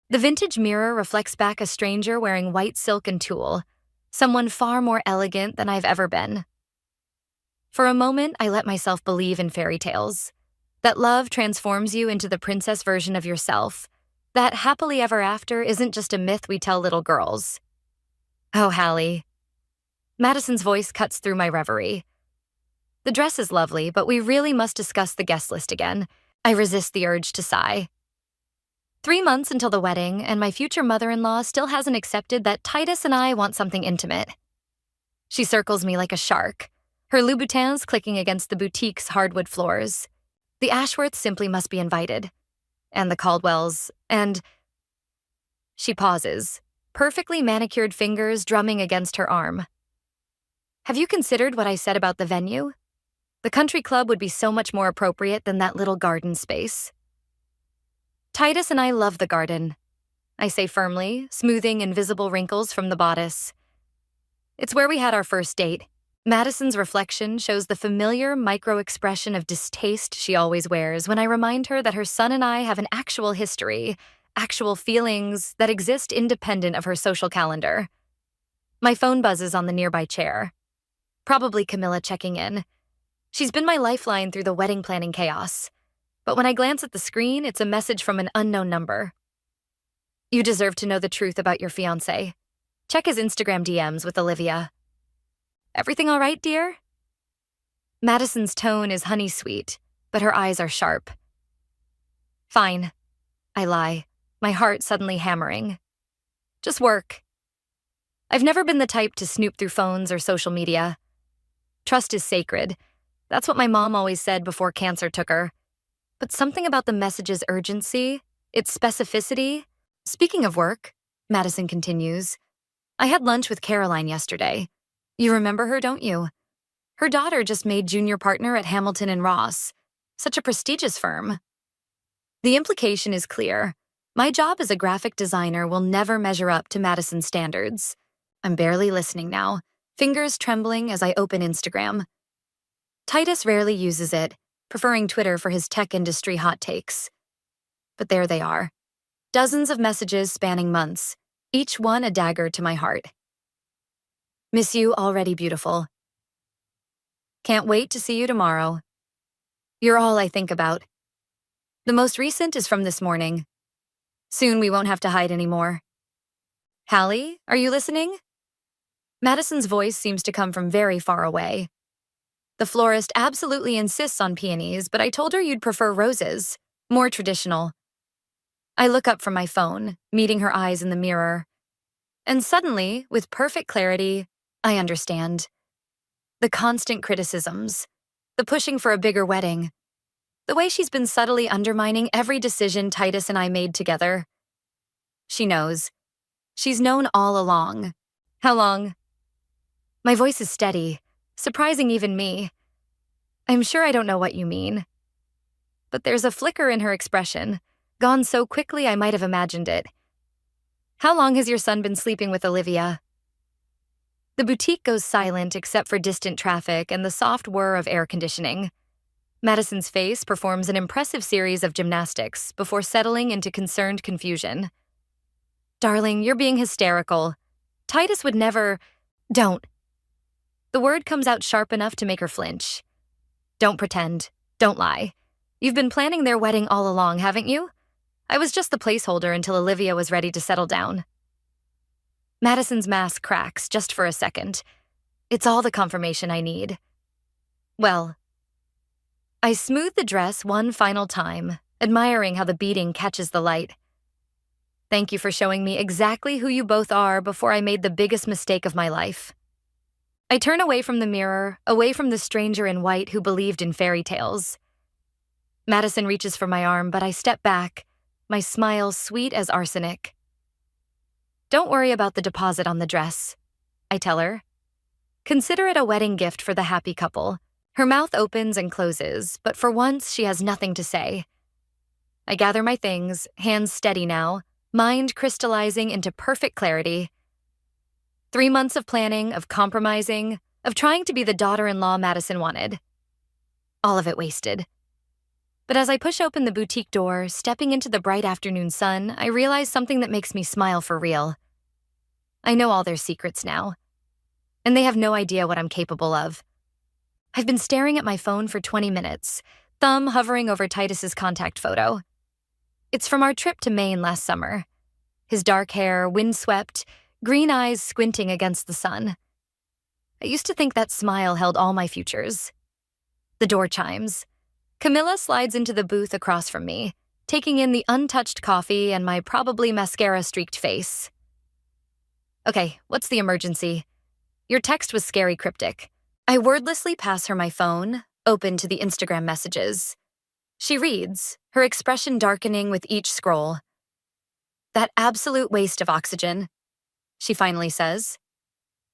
The vintage mirror reflects back a stranger wearing white silk and tulle, someone far more elegant than I've ever been. For a moment, I let myself believe in fairy tales. That love transforms you into the princess version of yourself. That happily ever after isn't just a myth we tell little girls. Oh, Hallie. Madison's voice cuts through my reverie. The dress is lovely, but we really must discuss the guest list again. I resist the urge to sigh. 3 months until the wedding, and my future mother-in-law still hasn't accepted that Titus and I want something intimate. She circles me like a shark, her Louboutins clicking against the boutique's hardwood floors. The Ashworths simply must be invited. And the Caldwells, and... She pauses, perfectly manicured fingers drumming against her arm. Have you considered what I said about the venue? The country club would be so much more appropriate than that little garden space. Titus and I love the garden, I say firmly, smoothing invisible wrinkles from the bodice. It's where we had our first date. Madison's reflection shows the familiar micro-expression of distaste she always wears when I remind her that her son and I have an actual history, actual feelings that exist independent of her social calendar. My phone buzzes on the nearby chair. Probably Camilla checking in. She's been my lifeline through the wedding planning chaos. But when I glance at the screen, it's a message from an unknown number. You deserve to know the truth about your fiancé. Check his Instagram DMs with Olivia. Everything all right, dear? Madison's tone is honey-sweet, but her eyes are sharp. Fine. I lie, my heart suddenly hammering. Just work. I've never been the type to snoop through phones or social media. Trust is sacred. That's what my mom always said before cancer took her. But something about the message's urgency, its specificity... Speaking of work, Madison continues, I had lunch with Caroline yesterday. You remember her, don't you? Her daughter just made junior partner at Hamilton and Ross. Such a prestigious firm. The implication is clear. My job as a graphic designer will never measure up to Madison's standards. I'm barely listening now, fingers trembling as I open Instagram. Titus rarely uses it, preferring Twitter for his tech industry hot takes. But there they are. Dozens of messages spanning months, each one a dagger to my heart. Miss you already beautiful. Can't wait to see you tomorrow. You're all I think about. The most recent is from this morning. Soon we won't have to hide anymore. Hallie, are you listening? Madison's voice seems to come from very far away. The florist absolutely insists on peonies, but I told her you'd prefer roses, more traditional. I look up from my phone, meeting her eyes in the mirror. And suddenly, with perfect clarity, I understand. The constant criticisms, the pushing for a bigger wedding, the way she's been subtly undermining every decision Titus and I made together. She knows. She's known all along. How long? My voice is steady, surprising even me. I'm sure I don't know what you mean. But there's a flicker in her expression, gone so quickly I might have imagined it. How long has your son been sleeping with Olivia? The boutique goes silent except for distant traffic and the soft whir of air conditioning. Madison's face performs an impressive series of gymnastics before settling into concerned confusion. Darling, you're being hysterical. Titus would never... Don't. The word comes out sharp enough to make her flinch. Don't pretend. Don't lie. You've been planning their wedding all along, haven't you? I was just the placeholder until Olivia was ready to settle down. Madison's mask cracks just for a second. It's all the confirmation I need. Well, I smooth the dress one final time, admiring how the beading catches the light. Thank you for showing me exactly who you both are before I made the biggest mistake of my life. I turn away from the mirror, away from the stranger in white who believed in fairy tales. Madison reaches for my arm, but I step back, my smile sweet as arsenic. Don't worry about the deposit on the dress, I tell her. Consider it a wedding gift for the happy couple. Her mouth opens and closes, but for once she has nothing to say. I gather my things, hands steady now, mind crystallizing into perfect clarity. 3 months of planning, of compromising, of trying to be the daughter-in-law Madison wanted. All of it wasted. But as I push open the boutique door, stepping into the bright afternoon sun, I realize something that makes me smile for real. I know all their secrets now, and they have no idea what I'm capable of. I've been staring at my phone for 20 minutes, thumb hovering over Titus's contact photo. It's from our trip to Maine last summer. His dark hair, windswept, green eyes squinting against the sun. I used to think that smile held all my futures. The door chimes. Camilla slides into the booth across from me, taking in the untouched coffee and my probably mascara-streaked face. Okay, what's the emergency? Your text was scary cryptic. I wordlessly pass her my phone, open to the Instagram messages. She reads, her expression darkening with each scroll. That absolute waste of oxygen, she finally says.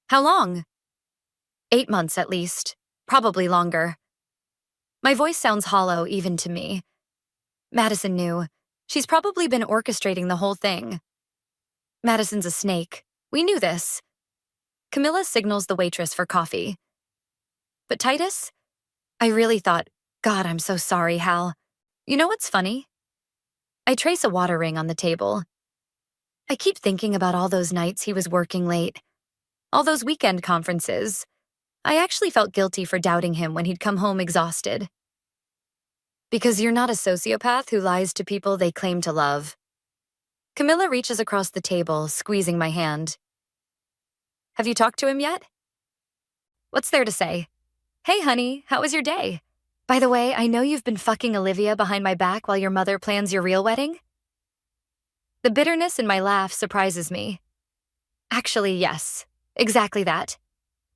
How long? 8 months at least, probably longer. My voice sounds hollow even to me. Madison knew. She's probably been orchestrating the whole thing. Madison's a snake. We knew this. Camilla signals the waitress for coffee. But Titus? I really thought, God, I'm so sorry, Hal. You know what's funny? I trace a water ring on the table. I keep thinking about all those nights he was working late. All those weekend conferences. I actually felt guilty for doubting him when he'd come home exhausted. Because you're not a sociopath who lies to people they claim to love. Camilla reaches across the table, squeezing my hand. Have you talked to him yet? What's there to say? Hey, honey, how was your day? By the way, I know you've been fucking Olivia behind my back while your mother plans your real wedding. The bitterness in my laugh surprises me. Actually, yes, exactly that.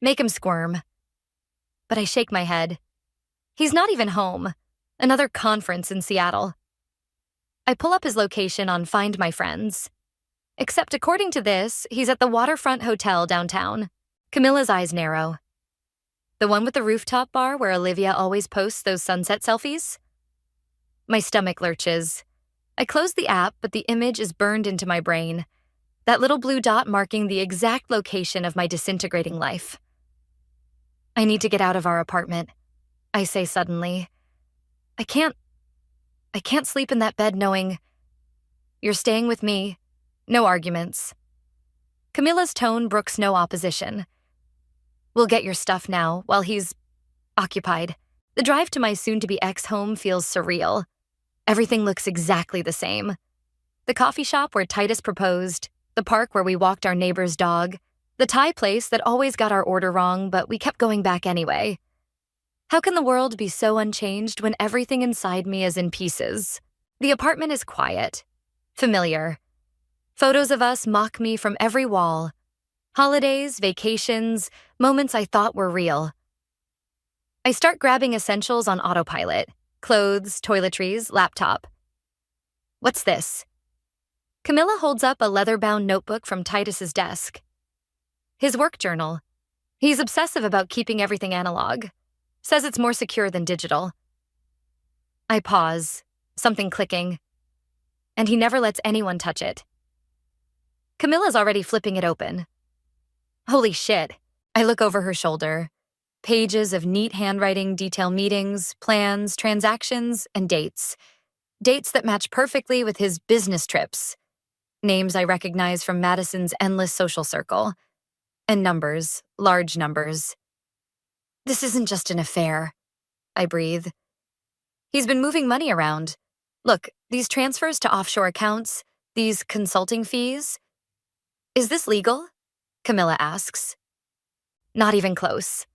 Make him squirm. But I shake my head. He's not even home. Another conference in Seattle. I pull up his location on Find My Friends. Except according to this, he's at the Waterfront Hotel downtown. Camilla's eyes narrow. The one with the rooftop bar where Olivia always posts those sunset selfies? My stomach lurches. I close the app, but the image is burned into my brain. That little blue dot marking the exact location of my disintegrating life. I need to get out of our apartment, I say suddenly. I can't sleep in that bed knowing you're staying with me. No arguments. Camilla's tone brooks no opposition. We'll get your stuff now while he's occupied. The drive to my soon-to-be ex-home feels surreal. Everything looks exactly the same. The coffee shop where Titus proposed, the park where we walked our neighbor's dog, the Thai place that always got our order wrong, but we kept going back anyway. How can the world be so unchanged when everything inside me is in pieces? The apartment is quiet, familiar. Photos of us mock me from every wall. Holidays, vacations, moments I thought were real. I start grabbing essentials on autopilot. Clothes, toiletries, laptop. What's this? Camilla holds up a leather-bound notebook from Titus's desk. His work journal. He's obsessive about keeping everything analog. Says it's more secure than digital. I pause, something clicking. And he never lets anyone touch it. Camilla's already flipping it open. Holy shit. I look over her shoulder. Pages of neat handwriting detail meetings, plans, transactions, and dates. Dates that match perfectly with his business trips. Names I recognize from Madison's endless social circle. And numbers, large numbers. This isn't just an affair, I breathe. He's been moving money around. Look, these transfers to offshore accounts, these consulting fees. Is this legal? Camilla asks. Not even close.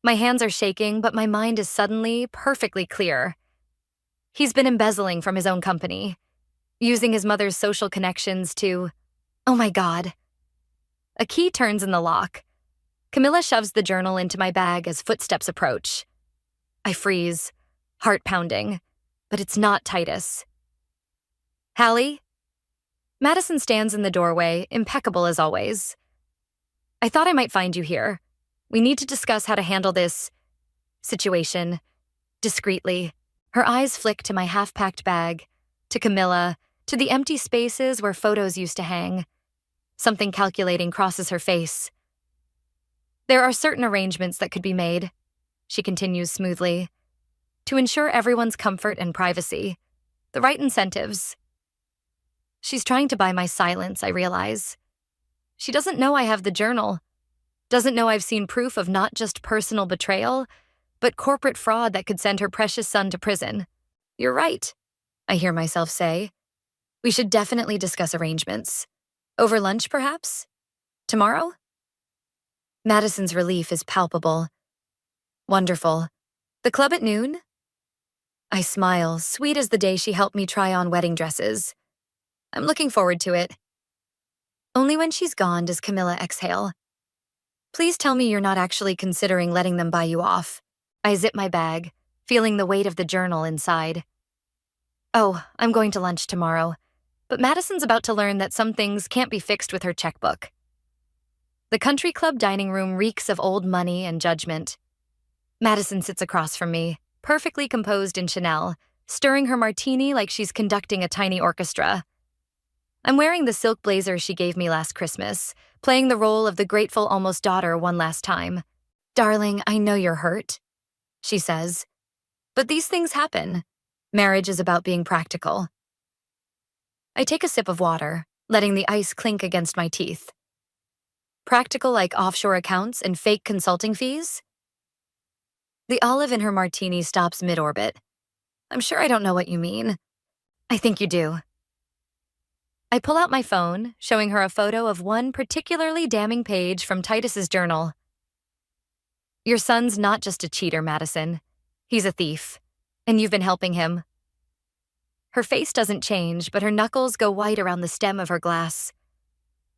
My hands are shaking, but my mind is suddenly perfectly clear. He's been embezzling from his own company, using his mother's social connections to... Oh my God. A key turns in the lock. Camilla shoves the journal into my bag as footsteps approach. I freeze, heart pounding, but it's not Titus. Hallie? Madison stands in the doorway, impeccable as always. I thought I might find you here. We need to discuss how to handle this situation discreetly. Her eyes flick to my half-packed bag, to Camilla, to the empty spaces where photos used to hang. Something calculating crosses her face. There are certain arrangements that could be made, she continues smoothly. to ensure everyone's comfort and privacy. The right incentives. She's trying to buy my silence, I realize. She doesn't know I have the journal, doesn't know I've seen proof of not just personal betrayal, but corporate fraud that could send her precious son to prison. You're right, I hear myself say. We should definitely discuss arrangements. Over lunch, perhaps? Tomorrow? Madison's relief is palpable. Wonderful. The club at noon? I smile, sweet as the day she helped me try on wedding dresses. I'm looking forward to it. Only when she's gone does Camilla exhale. Please tell me you're not actually considering letting them buy you off. I zip my bag, feeling the weight of the journal inside. Oh, I'm going to lunch tomorrow, but Madison's about to learn that some things can't be fixed with her checkbook. The country club dining room reeks of old money and judgment. Madison sits across from me, perfectly composed in Chanel, stirring her martini like she's conducting a tiny orchestra. I'm wearing the silk blazer she gave me last Christmas, playing the role of the grateful almost daughter one last time. Darling, I know you're hurt, she says. But these things happen. Marriage is about being practical. I take a sip of water, letting the ice clink against my teeth. Practical like offshore accounts and fake consulting fees? The olive in her martini stops mid-orbit. I'm sure I don't know what you mean. I think you do. I pull out my phone, showing her a photo of one particularly damning page from Titus's journal. Your son's not just a cheater, Madison. He's a thief, and you've been helping him. Her face doesn't change, but her knuckles go white around the stem of her glass.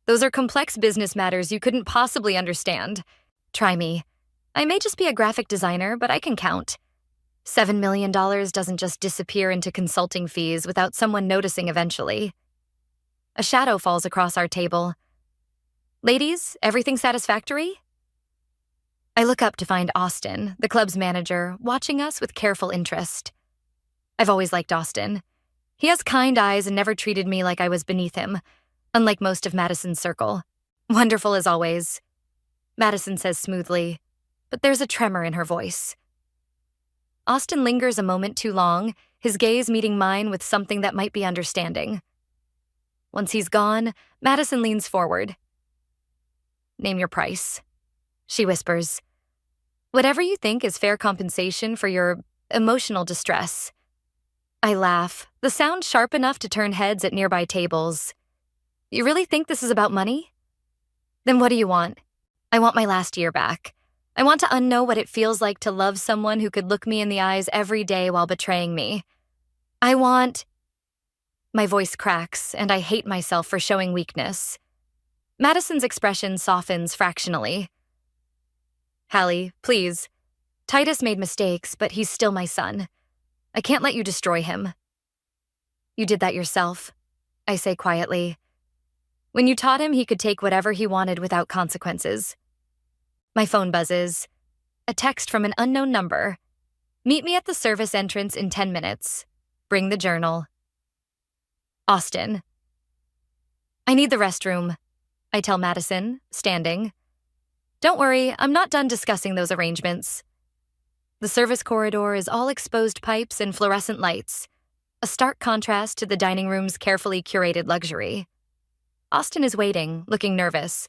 Those are complex business matters you couldn't possibly understand. Try me. I may just be a graphic designer, but I can count. $7 million doesn't just disappear into consulting fees without someone noticing eventually. A shadow falls across our table. Ladies, everything satisfactory? I look up to find Austin, the club's manager, watching us with careful interest. I've always liked Austin. He has kind eyes and never treated me like I was beneath him, unlike most of Madison's circle. Wonderful as always, Madison says smoothly, but there's a tremor in her voice. Austin lingers a moment too long, his gaze meeting mine with something that might be understanding. Once he's gone, Madison leans forward. Name your price, she whispers. Whatever you think is fair compensation for your emotional distress. I laugh, the sound sharp enough to turn heads at nearby tables. You really think this is about money? Then what do you want? I want my last year back. I want to unknow what it feels like to love someone who could look me in the eyes every day while betraying me. I want... My voice cracks, and I hate myself for showing weakness. Madison's expression softens fractionally. Hallie, please. Titus made mistakes, but he's still my son. I can't let you destroy him. You did that yourself, I say quietly. When you taught him he could take whatever he wanted without consequences. My phone buzzes. A text from an unknown number. Meet me at the service entrance in 10 minutes. Bring the journal. Austin. I need the restroom, I tell Madison, standing. Don't worry, I'm not done discussing those arrangements. The service corridor is all exposed pipes and fluorescent lights, a stark contrast to the dining room's carefully curated luxury. Austin is waiting, looking nervous.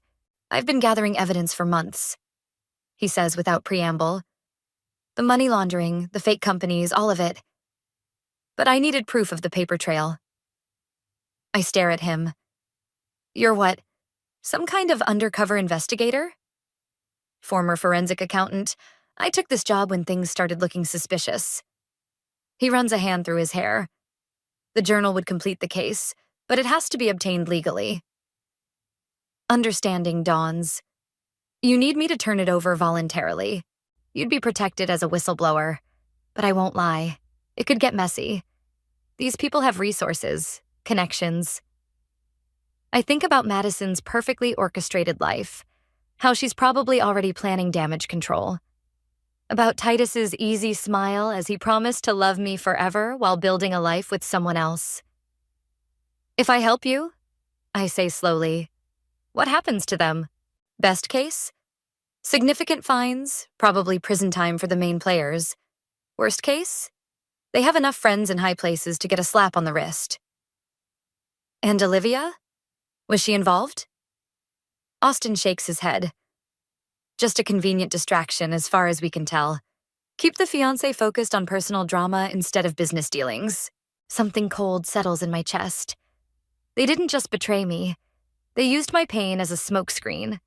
I've been gathering evidence for months, he says without preamble. The money laundering, the fake companies, all of it. But I needed proof of the paper trail. I stare at him. You're what? Some kind of undercover investigator? Former forensic accountant. I took this job when things started looking suspicious. He runs a hand through his hair. The journal would complete the case, but it has to be obtained legally. Understanding dawns. You need me to turn it over voluntarily. You'd be protected as a whistleblower. But I won't lie. It could get messy. These people have resources, connections. I think about Madison's perfectly orchestrated life, how she's probably already planning damage control. About Titus's easy smile as he promised to love me forever while building a life with someone else. If I help you, I say slowly, what happens to them? Best case? Significant fines, probably prison time for the main players. Worst case? They have enough friends in high places to get a slap on the wrist. And Olivia? Was she involved? Austin shakes his head. Just a convenient distraction as far as we can tell. Keep the fiancé focused on personal drama instead of business dealings. Something cold settles in my chest. They didn't just betray me. They used my pain as a smokescreen.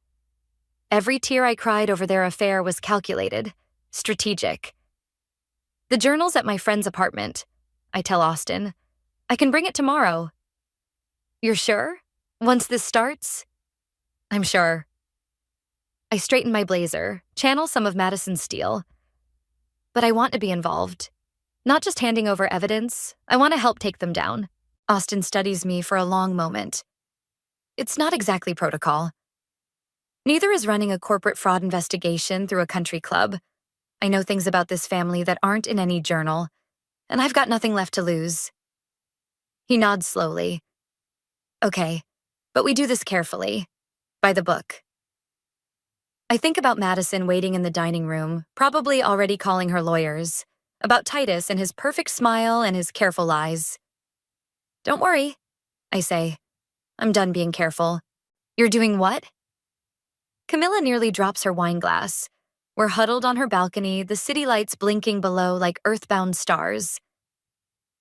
Every tear I cried over their affair was calculated, strategic. The journal's at my friend's apartment, I tell Austin. I can bring it tomorrow. You're sure? Once this starts? I'm sure. I straighten my blazer, channel some of Madison's steel. But I want to be involved. Not just handing over evidence, I want to help take them down. Austin studies me for a long moment. It's not exactly protocol. Neither is running a corporate fraud investigation through a country club. I know things about this family that aren't in any journal, and I've got nothing left to lose. He nods slowly. Okay, but we do this carefully. By the book. I think about Madison waiting in the dining room, probably already calling her lawyers, about Titus and his perfect smile and his careful lies. Don't worry, I say. I'm done being careful. You're doing what? Camilla nearly drops her wine glass. We're huddled on her balcony, the city lights blinking below like earthbound stars.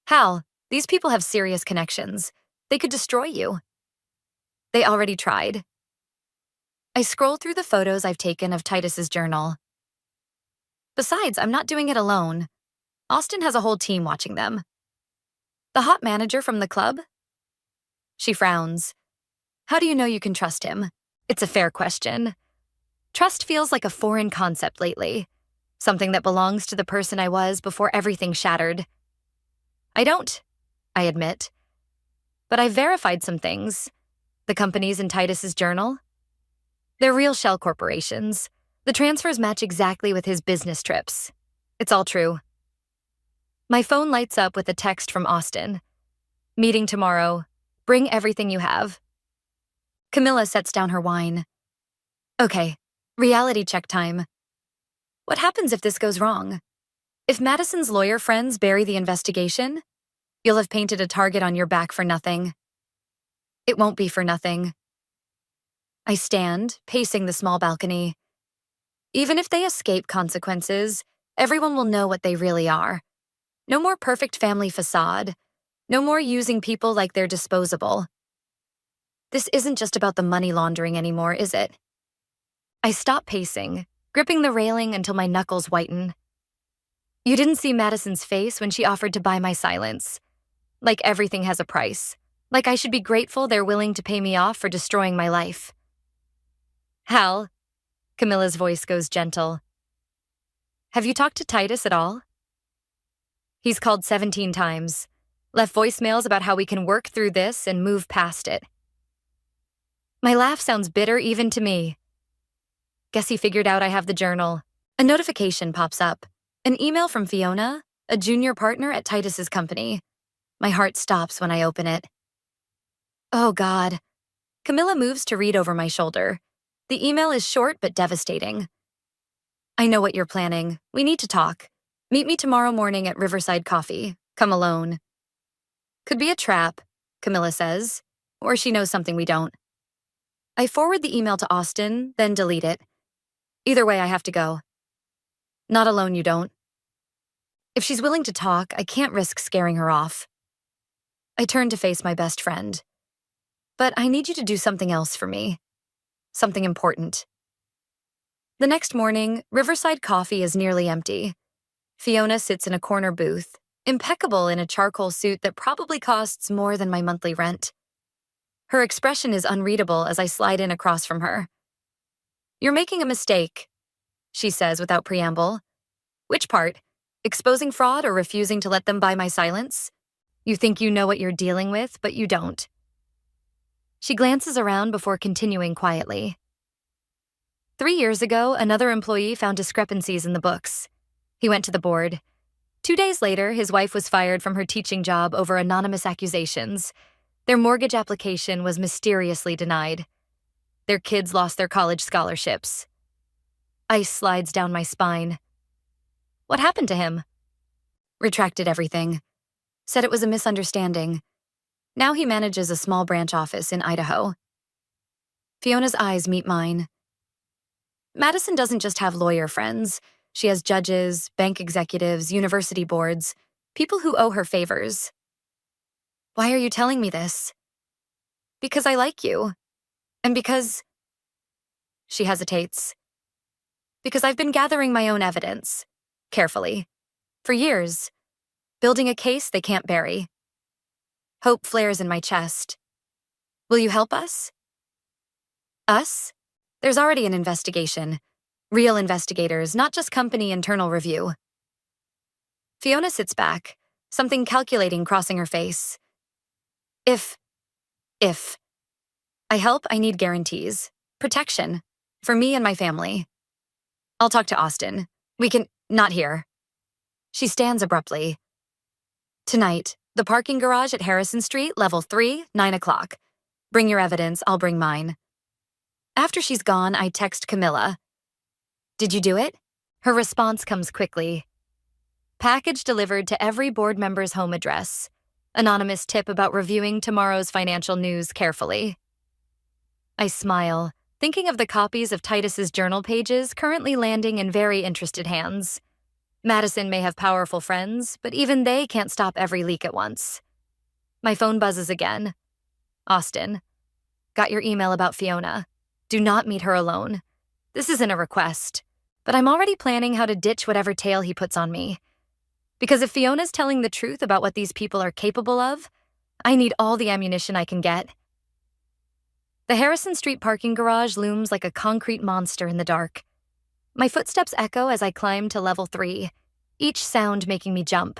Hal, these people have serious connections. They could destroy you. They already tried. I scroll through the photos I've taken of Titus's journal. Besides, I'm not doing it alone. Austin has a whole team watching them. The hot manager from the club? She frowns. How do you know you can trust him? It's a fair question. Trust feels like a foreign concept lately. Something that belongs to the person I was before everything shattered. I don't, I admit. But I've verified some things. The companies in Titus's journal. They're real shell corporations. The transfers match exactly with his business trips. It's all true. My phone lights up with a text from Austin. Meeting tomorrow. Bring everything you have. Camilla sets down her wine. Okay, reality check time. What happens if this goes wrong? If Madison's lawyer friends bury the investigation, you'll have painted a target on your back for nothing. It won't be for nothing. I stand, pacing the small balcony. Even if they escape consequences, everyone will know what they really are. No more perfect family facade. No more using people like they're disposable. This isn't just about the money laundering anymore, is it? I stop pacing, gripping the railing until my knuckles whiten. You didn't see Madison's face when she offered to buy my silence. Like everything has a price. Like I should be grateful they're willing to pay me off for destroying my life. Hal, Camilla's voice goes gentle. Have you talked to Titus at all? He's called 17 times, left voicemails about how we can work through this and move past it. My laugh sounds bitter even to me. Guess he figured out I have the journal. A notification pops up. An email from Fiona, a junior partner at Titus's company. My heart stops when I open it. Oh God. Camilla moves to read over my shoulder. The email is short but devastating. I know what you're planning. We need to talk. Meet me tomorrow morning at Riverside Coffee. Come alone. Could be a trap, Camilla says. Or she knows something we don't. I forward the email to Austin, then delete it. Either way, I have to go. Not alone, you don't. If she's willing to talk, I can't risk scaring her off. I turn to face my best friend. But I need you to do something else for me. Something important. The next morning, Riverside Coffee is nearly empty. Fiona sits in a corner booth, impeccable in a charcoal suit that probably costs more than my monthly rent. Her expression is unreadable as I slide in across from her. You're making a mistake, she says without preamble. Which part? Exposing fraud or refusing to let them buy my silence? You think you know what you're dealing with, but you don't. She glances around before continuing quietly. 3 years ago, another employee found discrepancies in the books. He went to the board. 2 days later, his wife was fired from her teaching job over anonymous accusations. Their mortgage application was mysteriously denied. Their kids lost their college scholarships. Ice slides down my spine. What happened to him? retracted everything, said it was a misunderstanding. Now he manages a small branch office in Idaho. Fiona's eyes meet mine. Madison doesn't just have lawyer friends. She has judges, bank executives, university boards, people who owe her favors. Why are you telling me this? Because I like you. And because... She hesitates. Because I've been gathering my own evidence. Carefully. For years. Building a case they can't bury. Hope flares in my chest. Will you help us? Us? There's already an investigation. Real investigators, not just company internal review. Fiona sits back, something calculating crossing her face. If I help, I need guarantees. Protection. For me and my family. I'll talk to Austin. We can... Not here. She stands abruptly. Tonight, the parking garage at Harrison Street, level 3, 9 o'clock. Bring your evidence, I'll bring mine. After she's gone, I text Camilla. Did you do it? Her response comes quickly. Package delivered to every board member's home address. Anonymous tip about reviewing tomorrow's financial news carefully. I smile, thinking of the copies of Titus's journal pages currently landing in very interested hands. Madison may have powerful friends, but even they can't stop every leak at once. My phone buzzes again. Austin. Got your email about Fiona. Do not meet her alone. This isn't a request, but I'm already planning how to ditch whatever tale he puts on me. Because if Fiona's telling the truth about what these people are capable of, I need all the ammunition I can get. The Harrison Street parking garage looms like a concrete monster in the dark. My footsteps echo as I climb to level 3, each sound making me jump.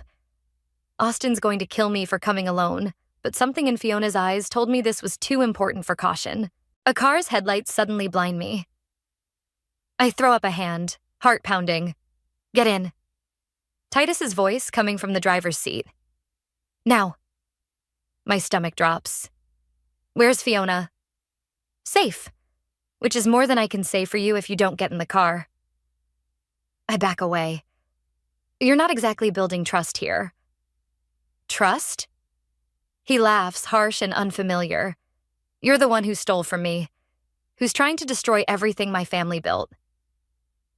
Austin's going to kill me for coming alone, but something in Fiona's eyes told me this was too important for caution. A car's headlights suddenly blind me. I throw up a hand, heart pounding. Get in. Titus's voice coming from the driver's seat. Now. My stomach drops. Where's Fiona? Safe. Which is more than I can say for you if you don't get in the car. I back away. You're not exactly building trust here. Trust? He laughs, harsh and unfamiliar. You're the one who stole from me, who's trying to destroy everything my family built.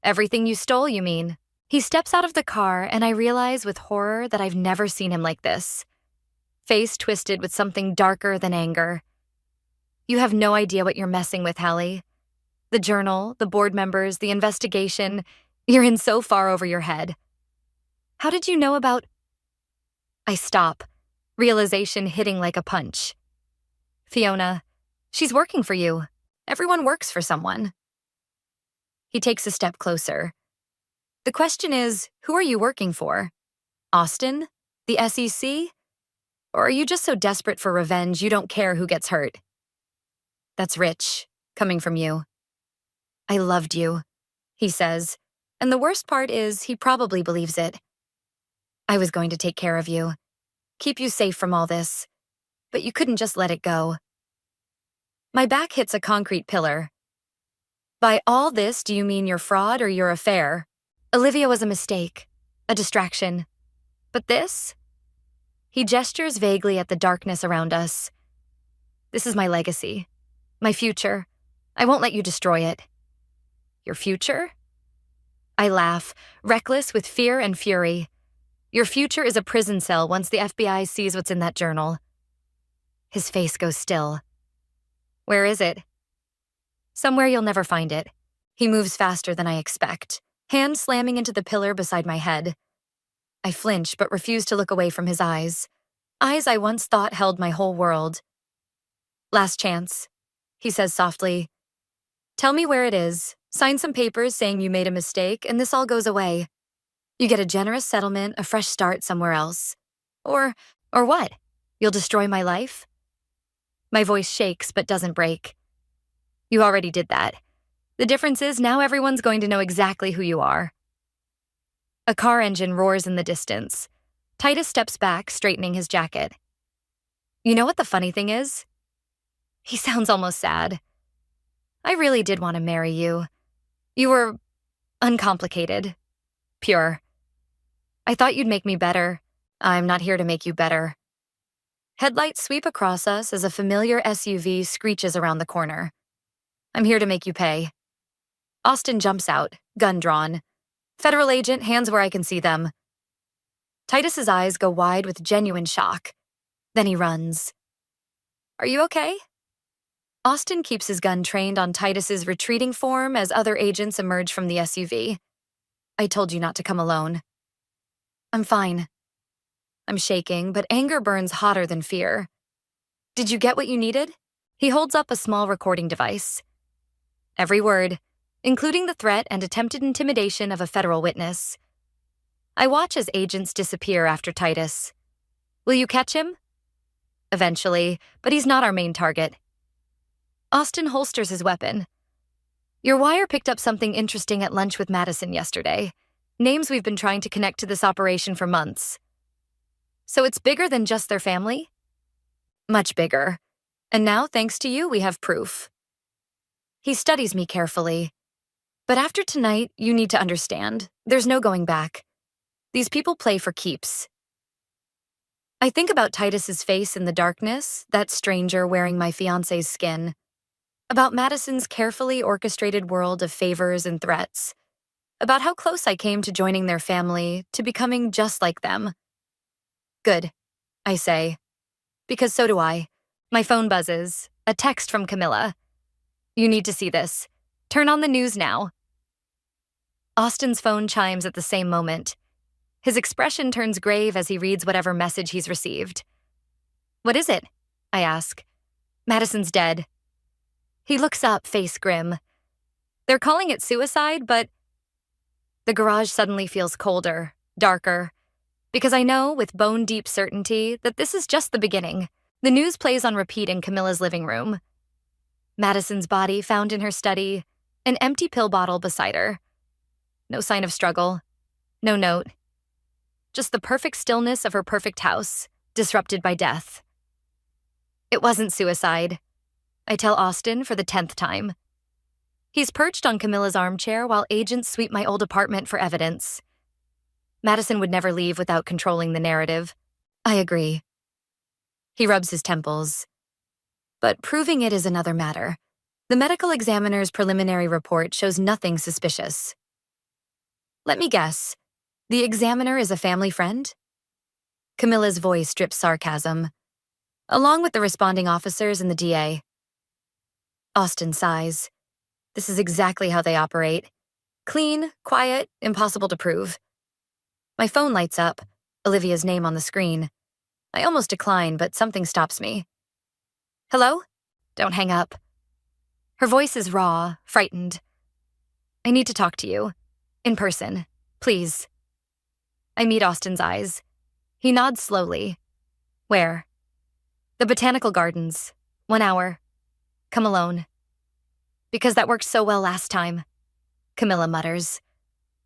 Everything you stole, you mean? He steps out of the car, and I realize with horror that I've never seen him like this. Face twisted with something darker than anger. You have no idea what you're messing with, Hallie. The journal, the board members, the investigation, you're in so far over your head. How did you know about... I stop, realization hitting like a punch. Fiona, she's working for you. Everyone works for someone. He takes a step closer. The question is, who are you working for? Austin? The SEC? Or are you just so desperate for revenge you don't care who gets hurt? That's rich, coming from you. I loved you, he says, and the worst part is he probably believes it. I was going to take care of you, keep you safe from all this, but you couldn't just let it go. My back hits a concrete pillar. By all this, do you mean your fraud or your affair? Olivia was a mistake, a distraction. But this? He gestures vaguely at the darkness around us. This is my legacy, my future. I won't let you destroy it. Your future? I laugh, reckless with fear and fury. Your future is a prison cell once the FBI sees what's in that journal. His face goes still. Where is it? Somewhere you'll never find it. He moves faster than I expect, hand slamming into the pillar beside my head. I flinch but refuse to look away from his eyes I once thought held my whole world. Last chance, he says softly. Tell me where it is, sign some papers saying you made a mistake, and this all goes away. You get a generous settlement, a fresh start somewhere else. Or what? You'll destroy my life? My voice shakes but doesn't break. You already did that. The difference is now everyone's going to know exactly who you are. A car engine roars in the distance. Titus steps back, straightening his jacket. You know what the funny thing is? He sounds almost sad. I really did want to marry you. You were uncomplicated, pure. I thought you'd make me better. I'm not here to make you better. Headlights sweep across us as a familiar SUV screeches around the corner. I'm here to make you pay. Austin jumps out, gun drawn. Federal agent, hands where I can see them. Titus's eyes go wide with genuine shock. Then he runs. Are you okay? Austin keeps his gun trained on Titus's retreating form as other agents emerge from the SUV. I told you not to come alone. I'm fine. I'm shaking, but anger burns hotter than fear. Did you get what you needed? He holds up a small recording device. Every word, including the threat and attempted intimidation of a federal witness. I watch as agents disappear after Titus. Will you catch him? Eventually, but he's not our main target. Austin holsters his weapon. Your wire picked up something interesting at lunch with Madison yesterday. Names we've been trying to connect to this operation for months. So it's bigger than just their family? Much bigger. And now, thanks to you, we have proof. He studies me carefully. But after tonight, you need to understand, there's no going back. These people play for keeps. I think about Titus's face in the darkness, that stranger wearing my fiancé's skin. About Madison's carefully orchestrated world of favors and threats. About how close I came to joining their family, to becoming just like them. Good, I say. Because so do I. My phone buzzes. A text from Camilla. You need to see this. Turn on the news now. Austin's phone chimes at the same moment. His expression turns grave as he reads whatever message he's received. What is it? I ask. Madison's dead. He looks up, face grim. They're calling it suicide, but... The garage suddenly feels colder, darker, because I know with bone-deep certainty that this is just the beginning. The news plays on repeat in Camilla's living room. Madison's body found in her study, an empty pill bottle beside her. No sign of struggle, no note. Just the perfect stillness of her perfect house, disrupted by death. It wasn't suicide, I tell Austin for the 10th time. He's perched on Camilla's armchair while agents sweep my old apartment for evidence. Madison would never leave without controlling the narrative. I agree. He rubs his temples. But proving it is another matter. The medical examiner's preliminary report shows nothing suspicious. Let me guess. The examiner is a family friend? Camilla's voice drips sarcasm, along with the responding officers and the DA. Austin sighs. This is exactly how they operate. Clean, quiet, impossible to prove. My phone lights up, Olivia's name on the screen. I almost decline, but something stops me. Hello? Don't hang up. Her voice is raw, frightened. I need to talk to you. In person. Please. I meet Austin's eyes. He nods slowly. Where? The Botanical Gardens. 1 hour. Come alone. Because that worked so well last time, Camilla mutters.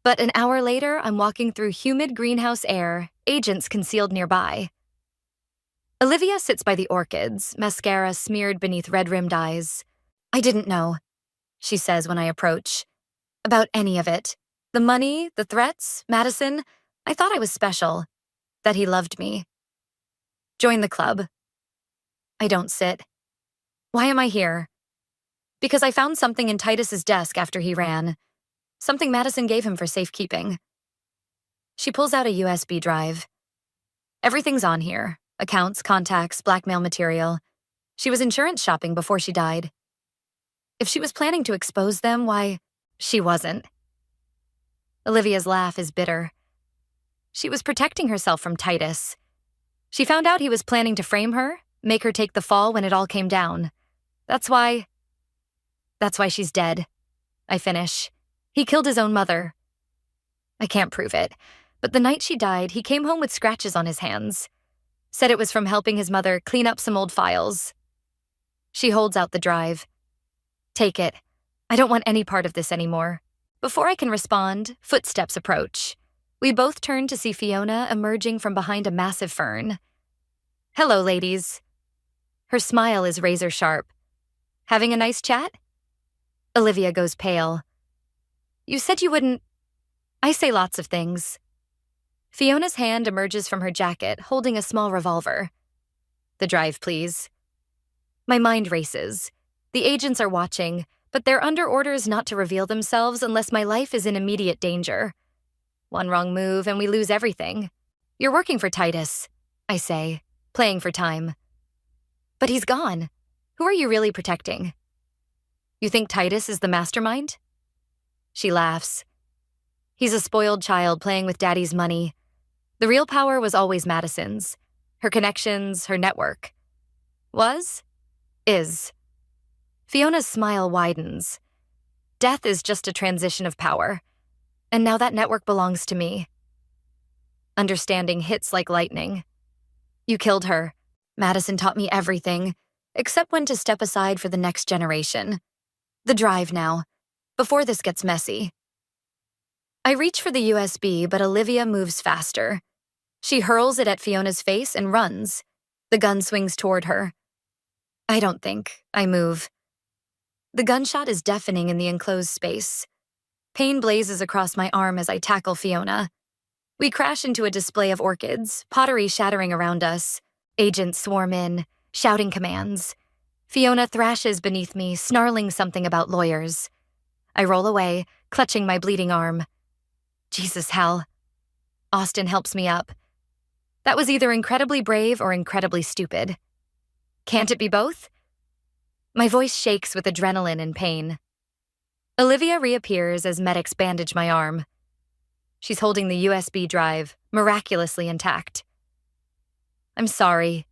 But an hour later, I'm walking through humid greenhouse air, agents concealed nearby. Olivia sits by the orchids, mascara smeared beneath red-rimmed eyes. I didn't know, she says when I approach. About any of it. The money, the threats, Madison. I thought I was special. That he loved me. Join the club. I don't sit. Why am I here? Because I found something in Titus's desk after he ran. Something Madison gave him for safekeeping. She pulls out a USB drive. Everything's on here. Accounts, contacts, blackmail material. She was insurance shopping before she died. If she was planning to expose them, why, she wasn't. Olivia's laugh is bitter. She was protecting herself from Titus. She found out he was planning to frame her, make her take the fall when it all came down. That's why she's dead. I finish. He killed his own mother. I can't prove it, but the night she died, he came home with scratches on his hands. Said it was from helping his mother clean up some old files. She holds out the drive. Take it. I don't want any part of this anymore. Before I can respond, footsteps approach. We both turn to see Fiona emerging from behind a massive fern. Hello, ladies. Her smile is razor sharp. Having a nice chat? Olivia goes pale. You said you wouldn't... I say lots of things. Fiona's hand emerges from her jacket, holding a small revolver. The drive, please. My mind races. The agents are watching, but they're under orders not to reveal themselves unless my life is in immediate danger. One wrong move and we lose everything. You're working for Titus, I say, playing for time. But he's gone. Who are you really protecting? You think Titus is the mastermind? She laughs. He's a spoiled child playing with daddy's money. The real power was always Madison's. Her connections, her network. Was? Is. Fiona's smile widens. Death is just a transition of power. And now that network belongs to me. Understanding hits like lightning. You killed her. Madison taught me everything, except when to step aside for the next generation. The drive now, before this gets messy. I reach for the USB, but Olivia moves faster. She hurls it at Fiona's face and runs. The gun swings toward her. I don't think. I move. The gunshot is deafening in the enclosed space. Pain blazes across my arm as I tackle Fiona. We crash into a display of orchids, pottery shattering around us. Agents swarm in, shouting commands. Fiona thrashes beneath me, snarling something about lawyers. I roll away, clutching my bleeding arm. Jesus, hell. Austin helps me up. That was either incredibly brave or incredibly stupid. Can't it be both? My voice shakes with adrenaline and pain. Olivia reappears as medics bandage my arm. She's holding the USB drive, miraculously intact. I'm sorry,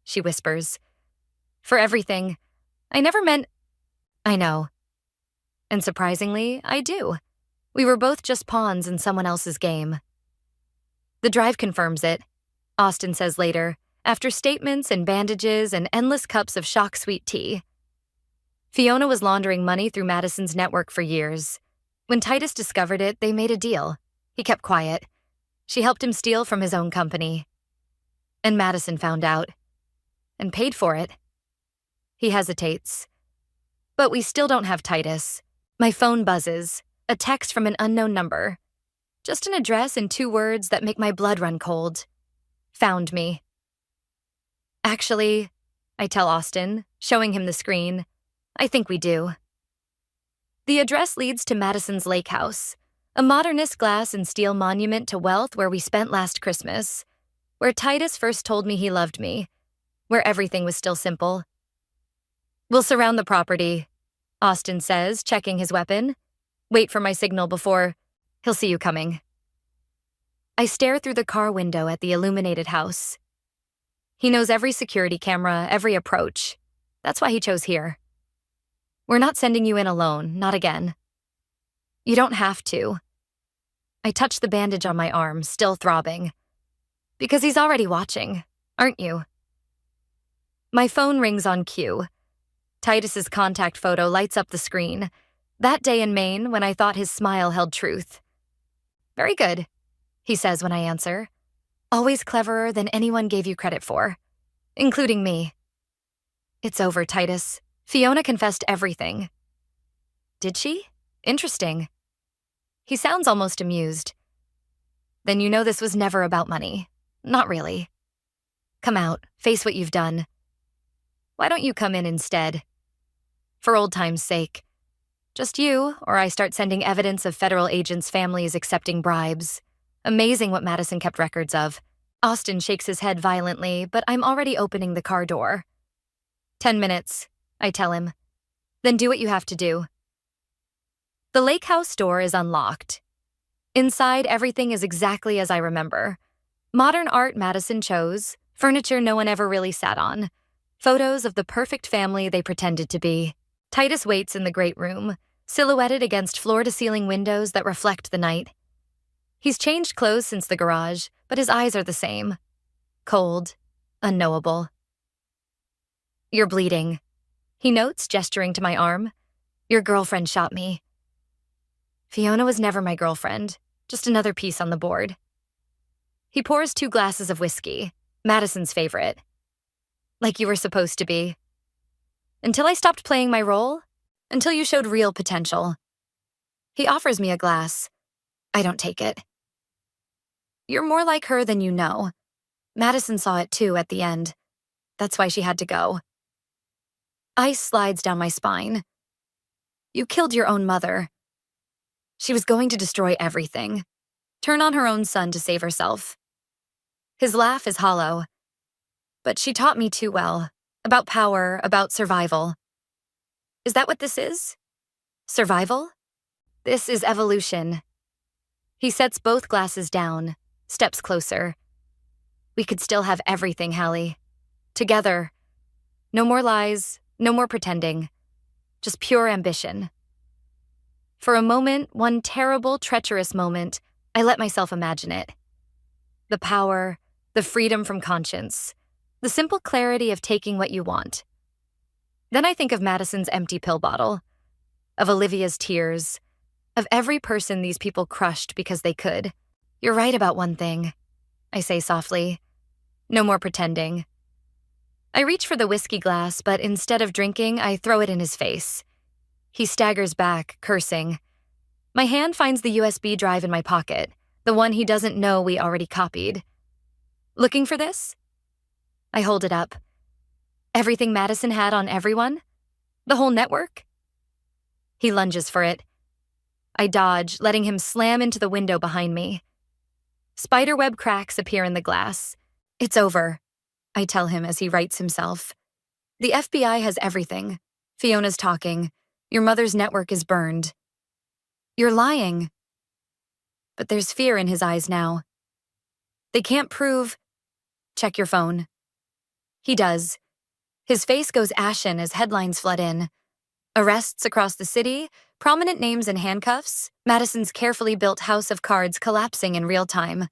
she whispers. For everything. I never meant... I know. And surprisingly, I do. We were both just pawns in someone else's game. The drive confirms it, Austin says later, after statements and bandages and endless cups of shock sweet tea. Fiona was laundering money through Madison's network for years. When Titus discovered it, they made a deal. He kept quiet. She helped him steal from his own company. And Madison found out. And paid for it. He hesitates. But we still don't have Titus. My phone buzzes. A text from an unknown number. Just an address and 2 words that make my blood run cold. Found me. Actually, I tell Austin, showing him the screen, I think we do. The address leads to Madison's lake house, a modernist glass and steel monument to wealth where we spent last Christmas, where Titus first told me he loved me, where everything was still simple. We'll surround the property, Austin says, checking his weapon. Wait for my signal before... He'll see you coming. I stare through the car window at the illuminated house. He knows every security camera, every approach. That's why he chose here. We're not sending you in alone, not again. You don't have to. I touch the bandage on my arm, still throbbing. Because he's already watching, aren't you? My phone rings on cue. Titus's contact photo lights up the screen. That day in Maine when I thought his smile held truth. Very good, he says when I answer. Always cleverer than anyone gave you credit for, including me. It's over, Titus. Fiona confessed everything. Did she? Interesting. He sounds almost amused. Then you know this was never about money. Not really. Come out, face what you've done. Why don't you come in instead? For old time's sake. Just you, or I start sending evidence of federal agents' families accepting bribes. Amazing what Madison kept records of. Austin shakes his head violently, but I'm already opening the car door. 10 minutes, I tell him. Then do what you have to do. The lake house door is unlocked. Inside, everything is exactly as I remember. Modern art Madison chose, furniture no one ever really sat on, photos of the perfect family they pretended to be. Titus waits in the great room, silhouetted against floor-to-ceiling windows that reflect the night. He's changed clothes since the garage, but his eyes are the same. Cold, unknowable. You're bleeding, he notes, gesturing to my arm. Your girlfriend shot me. Fiona was never my girlfriend, just another piece on the board. He pours 2 glasses of whiskey, Madison's favorite. Like you were supposed to be. Until I stopped playing my role, until you showed real potential. He offers me a glass. I don't take it. You're more like her than you know. Madison saw it too at the end. That's why she had to go. Ice slides down my spine. You killed your own mother. She was going to destroy everything. Turn on her own son to save herself. His laugh is hollow. But she taught me too well. About power, about survival. Is that what this is? Survival? This is evolution. He sets both glasses down, steps closer. We could still have everything, Hallie. Together. No more lies, no more pretending. Just pure ambition. For a moment, one terrible, treacherous moment, I let myself imagine it. The power, the freedom from conscience, the simple clarity of taking what you want. Then I think of Madison's empty pill bottle, of Olivia's tears, of every person these people crushed because they could. You're right about one thing, I say softly. No more pretending. I reach for the whiskey glass, but instead of drinking, I throw it in his face. He staggers back, cursing. My hand finds the USB drive in my pocket, the one he doesn't know we already copied. Looking for this? I hold it up. Everything Madison had on everyone? The whole network? He lunges for it. I dodge, letting him slam into the window behind me. Spiderweb cracks appear in the glass. It's over, I tell him as he rights himself. The FBI has everything. Fiona's talking. Your mother's network is burned. You're lying. But there's fear in his eyes now. They can't prove... Check your phone. He does. His face goes ashen as headlines flood in. Arrests across the city, prominent names in handcuffs, Madison's carefully built house of cards collapsing in real time.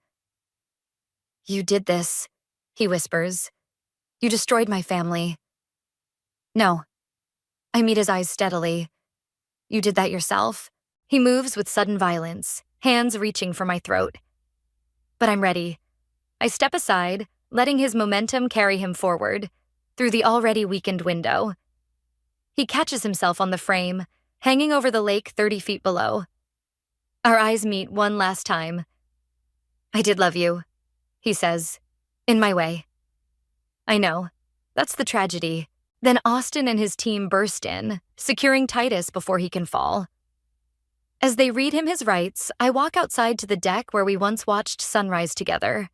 You did this, he whispers. You destroyed my family. No. I meet his eyes steadily. You did that yourself. He moves with sudden violence, hands reaching for my throat. But I'm ready. I step aside, letting his momentum carry him forward, through the already weakened window. He catches himself on the frame, hanging over the lake 30 feet below. Our eyes meet one last time. I did love you, he says, in my way. I know. That's the tragedy. Then Austin and his team burst in, securing Titus before he can fall. As they read him his rights, I walk outside to the deck where we once watched sunrise together.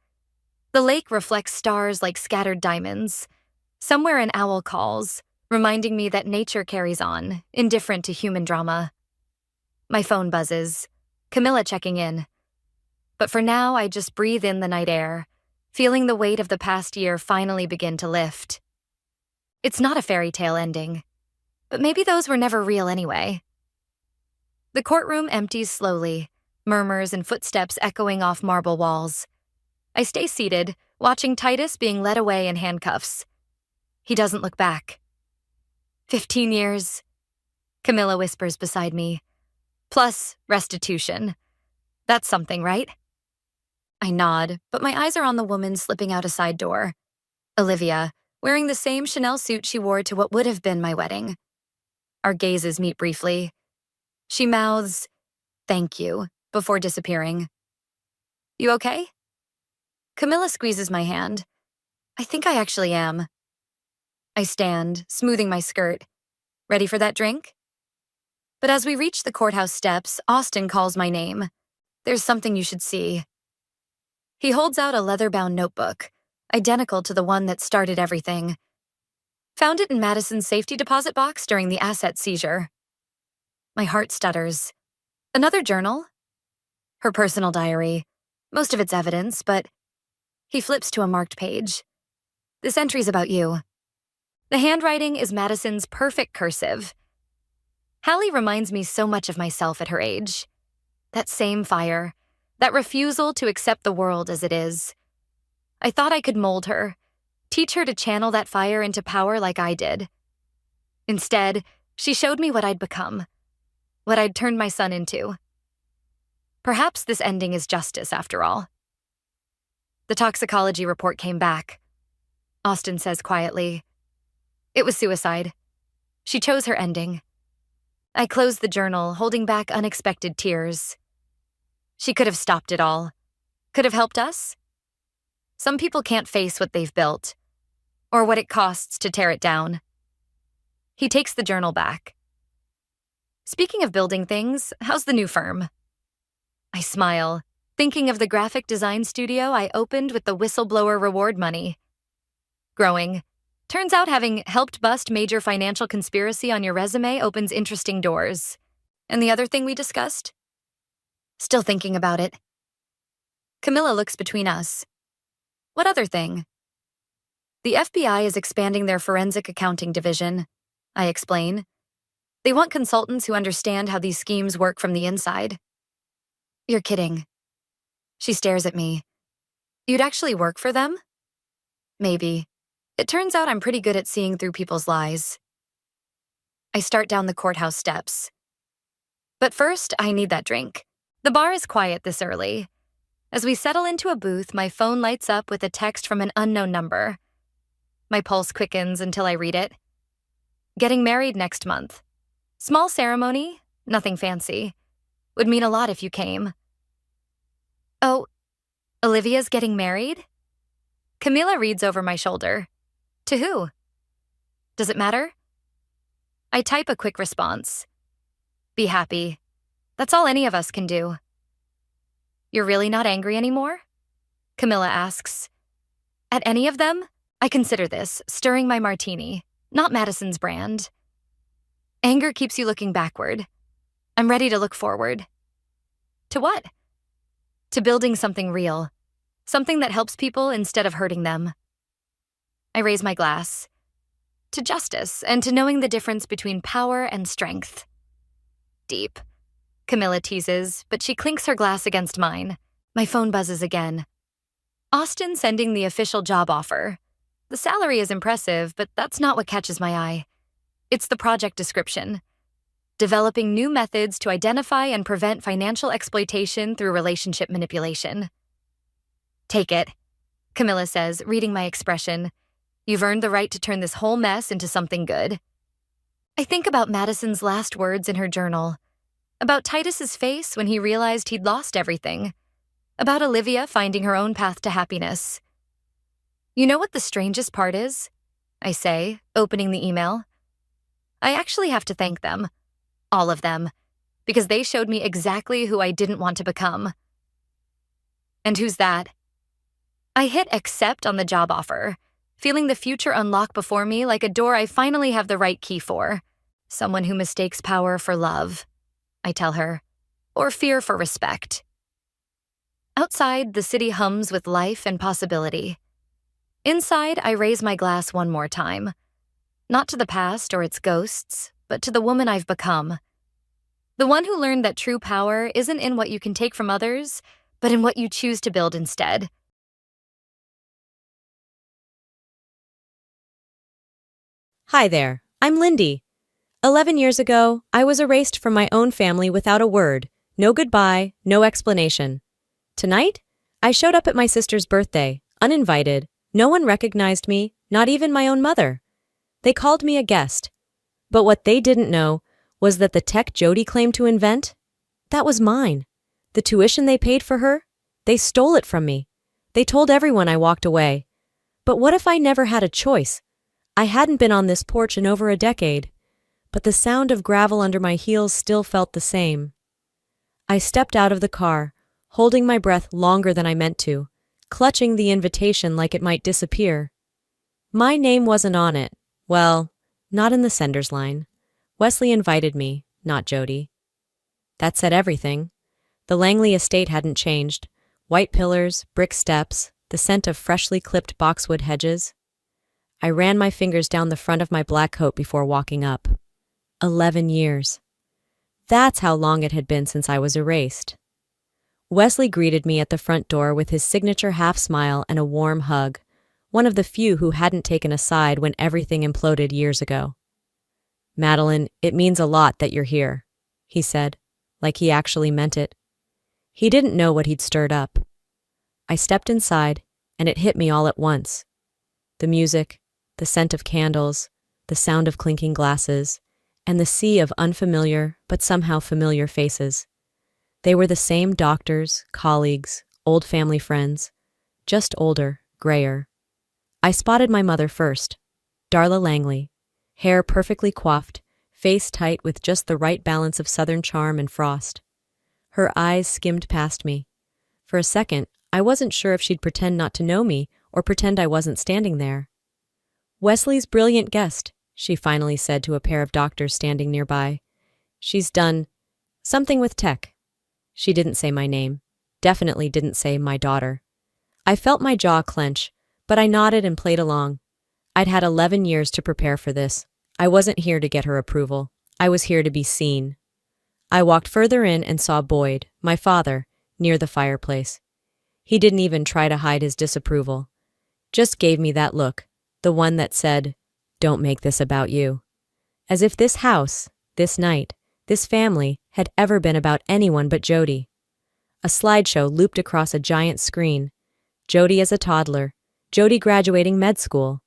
The lake reflects stars like scattered diamonds. Somewhere an owl calls, reminding me that nature carries on, indifferent to human drama. My phone buzzes. Camilla checking in. But for now, I just breathe in the night air, feeling the weight of the past year finally begin to lift. It's not a fairy tale ending, but maybe those were never real anyway. The courtroom empties slowly, murmurs and footsteps echoing off marble walls. I stay seated, watching Titus being led away in handcuffs. He doesn't look back. 15 years, Camilla whispers beside me. Plus restitution. That's something, right? I nod, but my eyes are on the woman slipping out a side door. Olivia, wearing the same Chanel suit she wore to what would have been my wedding. Our gazes meet briefly. She mouths, "Thank you," before disappearing. You okay? Camilla squeezes my hand. I think I actually am. I stand, smoothing my skirt. Ready for that drink? But as we reach the courthouse steps, Austin calls my name. There's something you should see. He holds out a leather-bound notebook, identical to the one that started everything. Found it in Madison's safety deposit box during the asset seizure. My heart stutters. Another journal? Her personal diary. Most of it's evidence, but... He flips to a marked page. This entry's about you. The handwriting is Madison's perfect cursive. Hallie reminds me so much of myself at her age. That same fire, that refusal to accept the world as it is. I thought I could mold her, teach her to channel that fire into power like I did. Instead, she showed me what I'd become, what I'd turned my son into. Perhaps this ending is justice, after all. The toxicology report came back. Austin says quietly. It was suicide. She chose her ending. I closed the journal, holding back unexpected tears. She could have stopped it all. could have helped us? Some people can't face what they've built, or what it costs to tear it down. He takes the journal back. Speaking of building things, how's the new firm? I smile, thinking of the graphic design studio I opened with the whistleblower reward money. Growing. Turns out having helped bust major financial conspiracy on your resume opens interesting doors. And the other thing we discussed? Still thinking about it. Camilla looks between us. What other thing? The FBI is expanding their forensic accounting division, I explain. They want consultants who understand how these schemes work from the inside. You're kidding. She stares at me. You'd actually work for them? Maybe. It turns out I'm pretty good at seeing through people's lies. I start down the courthouse steps. But first, I need that drink. The bar is quiet this early. As we settle into a booth, my phone lights up with a text from an unknown number. My pulse quickens until I read it. Getting married next month. Small ceremony, nothing fancy. Would mean a lot if you came. Oh, Olivia's getting married? Camila reads over my shoulder. To who? Does it matter? I type a quick response. Be happy. That's all any of us can do. You're really not angry anymore? Camilla asks. At any of them? I consider this, stirring my martini, not Madison's brand. Anger keeps you looking backward. I'm ready to look forward. To what? To building something real. Something that helps people instead of hurting them. I raise my glass. To justice and to knowing the difference between power and strength. Deep. Camilla teases, but she clinks her glass against mine. My phone buzzes again. Austin sending the official job offer. The salary is impressive, but that's not what catches my eye. It's the project description. Developing new methods to identify and prevent financial exploitation through relationship manipulation. Take it, Camilla says, reading my expression. You've earned the right to turn this whole mess into something good. I think about Madison's last words in her journal. About Titus's face when he realized he'd lost everything. About Olivia finding her own path to happiness. You know what the strangest part is? I say, opening the email. I actually have to thank them. All of them. Because they showed me exactly who I didn't want to become. And who's that? I hit accept on the job offer, feeling the future unlock before me like a door I finally have the right key for. Someone who mistakes power for love, I tell her, or fear for respect. Outside, the city hums with life and possibility. Inside, I raise my glass one more time. Not to the past or its ghosts, but to the woman I've become. The one who learned that true power isn't in what you can take from others, but in what you choose to build instead. Hi there, I'm Lindy. 11 years ago, I was erased from my own family without a word, no goodbye, no explanation. Tonight, I showed up at my sister's birthday, uninvited. No one recognized me, not even my own mother. They called me a guest. But what they didn't know was that the tech Jody claimed to invent, that was mine. The tuition they paid for her, they stole it from me. They told everyone I walked away. But what if I never had a choice? I hadn't been on this porch in over a decade, but the sound of gravel under my heels still felt the same. I stepped out of the car, holding my breath longer than I meant to, clutching the invitation like it might disappear. My name wasn't on it. Well, not in the sender's line. Wesley invited me, not Jody. That said everything. The Langley estate hadn't changed. White pillars, brick steps, the scent of freshly clipped boxwood hedges. I ran my fingers down the front of my black coat before walking up. 11 years. That's how long it had been since I was erased. Wesley greeted me at the front door with his signature half-smile and a warm hug, one of the few who hadn't taken a side when everything imploded years ago. Madeline, it means a lot that you're here, he said, like he actually meant it. He didn't know what he'd stirred up. I stepped inside, and it hit me all at once. The music, the scent of candles, the sound of clinking glasses, and the sea of unfamiliar but somehow familiar faces. They were the same doctors, colleagues, old family friends. Just older, grayer. I spotted my mother first. Darla Langley. Hair perfectly coiffed, face tight with just the right balance of southern charm and frost. Her eyes skimmed past me. For a second, I wasn't sure if she'd pretend not to know me or pretend I wasn't standing there. "Wesley's brilliant guest," she finally said to a pair of doctors standing nearby. "She's done something with tech." She didn't say my name. Definitely didn't say my daughter. I felt my jaw clench, but I nodded and played along. I'd had 11 years to prepare for this. I wasn't here to get her approval. I was here to be seen. I walked further in and saw Boyd, my father, near the fireplace. He didn't even try to hide his disapproval. Just gave me that look, the one that said, "Don't make this about you." As if this house, this night, this family had ever been about anyone but Jody. A slideshow looped across a giant screen. Jody as a toddler, Jody graduating med school,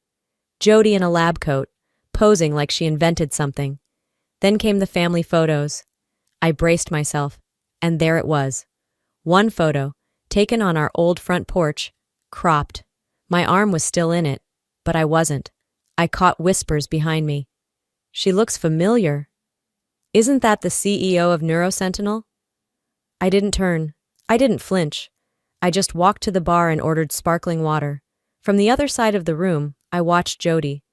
Jody in a lab coat, posing like she invented something. Then came the family photos. I braced myself, and there it was. One photo, taken on our old front porch, cropped. My arm was still in it, but I wasn't. I caught whispers behind me. "She looks familiar. Isn't that the CEO of NeuroSentinel?" I didn't turn. I didn't flinch. I just walked to the bar and ordered sparkling water. From the other side of the room, I watched Jody.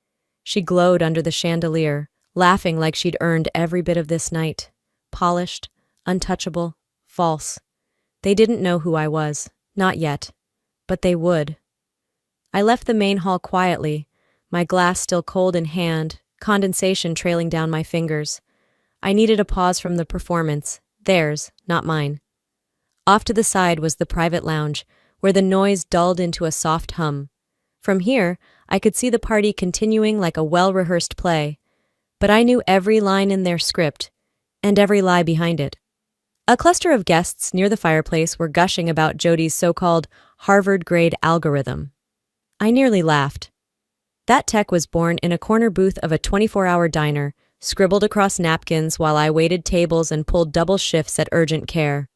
She glowed under the chandelier, laughing like she'd earned every bit of this night. Polished, untouchable, false. They didn't know who I was, not yet. But they would. I left the main hall quietly, my glass still cold in hand, condensation trailing down my fingers. I needed a pause from the performance, theirs, not mine. Off to the side was the private lounge, where the noise dulled into a soft hum. From here, I could see the party continuing like a well-rehearsed play, but I knew every line in their script, and every lie behind it. A cluster of guests near the fireplace were gushing about Jody's so-called Harvard-grade algorithm. I nearly laughed. That tech was born in a corner booth of a 24-hour diner, scribbled across napkins while I waited tables and pulled double shifts at urgent care.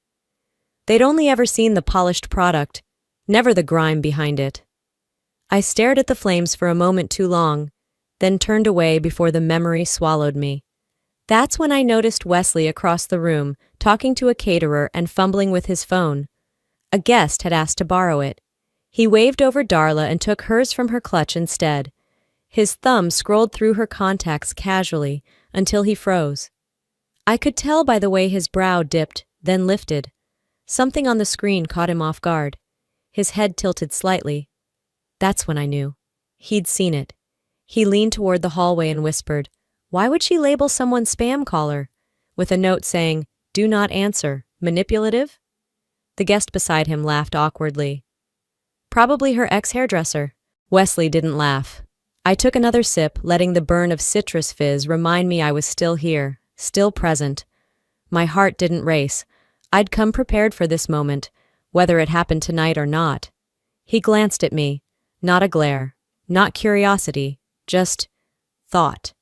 They'd only ever seen the polished product, never the grime behind it. I stared at the flames for a moment too long, then turned away before the memory swallowed me. That's when I noticed Wesley across the room, talking to a caterer and fumbling with his phone. A guest had asked to borrow it. He waved over Darla and took hers from her clutch instead. His thumb scrolled through her contacts casually until he froze. I could tell by the way his brow dipped, then lifted. Something on the screen caught him off guard. His head tilted slightly. That's when I knew. He'd seen it. He leaned toward the hallway and whispered, "Why would she label someone spam caller?" with a note saying, "Do not answer. Manipulative?" The guest beside him laughed awkwardly. "Probably her ex-hairdresser." Wesley didn't laugh. I took another sip, letting the burn of citrus fizz remind me I was still here, still present. My heart didn't race. I'd come prepared for this moment, whether it happened tonight or not. He glanced at me. Not a glare. Not curiosity. Just thought.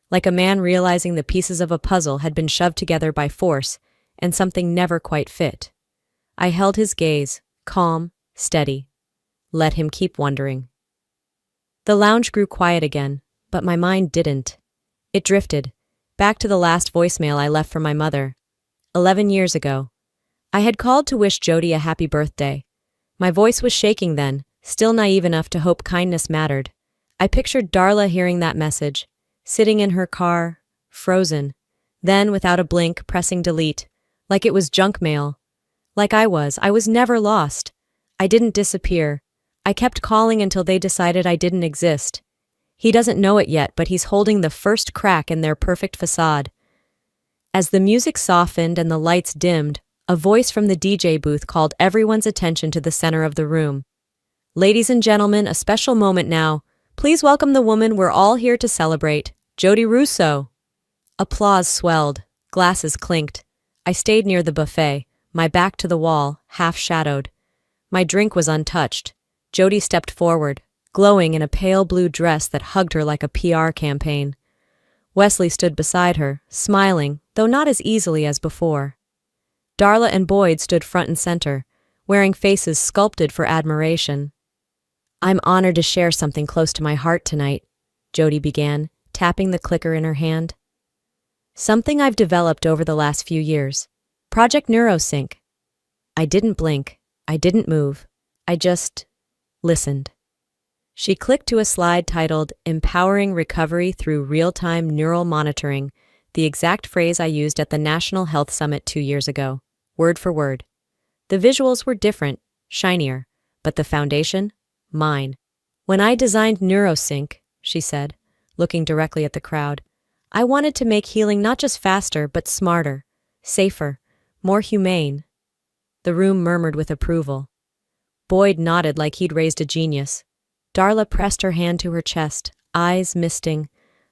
Like a man realizing the pieces of a puzzle had been shoved together by force, and something never quite fit. I held his gaze, calm, steady. Let him keep wondering. The lounge grew quiet again, but my mind didn't. It drifted, back to the last voicemail I left for my mother. 11 years ago. I had called to wish Jody a happy birthday. My voice was shaking then, still naive enough to hope kindness mattered. I pictured Darla hearing that message, sitting in her car, frozen, then without a blink pressing delete, like it was junk mail. Like I was never lost. I didn't disappear. I kept calling until they decided I didn't exist. He doesn't know it yet, but he's holding the first crack in their perfect facade. As the music softened and the lights dimmed, a voice from the DJ booth called everyone's attention to the center of the room. "Ladies and gentlemen, a special moment now. Please welcome the woman we're all here to celebrate, Jody Russo." Applause swelled. Glasses clinked. I stayed near the buffet, my back to the wall, half-shadowed. My drink was untouched. Jody stepped forward, glowing in a pale blue dress that hugged her like a PR campaign. Wesley stood beside her, smiling, though not as easily as before. Darla and Boyd stood front and center, wearing faces sculpted for admiration. "I'm honored to share something close to my heart tonight," Jody began, tapping the clicker in her hand. "Something I've developed over the last few years. Project NeuroSync." I didn't blink. I didn't move. I just listened. She clicked to a slide titled Empowering Recovery Through Real-Time Neural Monitoring, the exact phrase I used at the National Health Summit 2 years ago, word for word. The visuals were different, shinier, but the foundation? Mine. "When I designed NeuroSync," she said, looking directly at the crowd, "I wanted to make healing not just faster, but smarter, safer, more humane." The room murmured with approval. Boyd nodded like he'd raised a genius. Darla pressed her hand to her chest, eyes misting.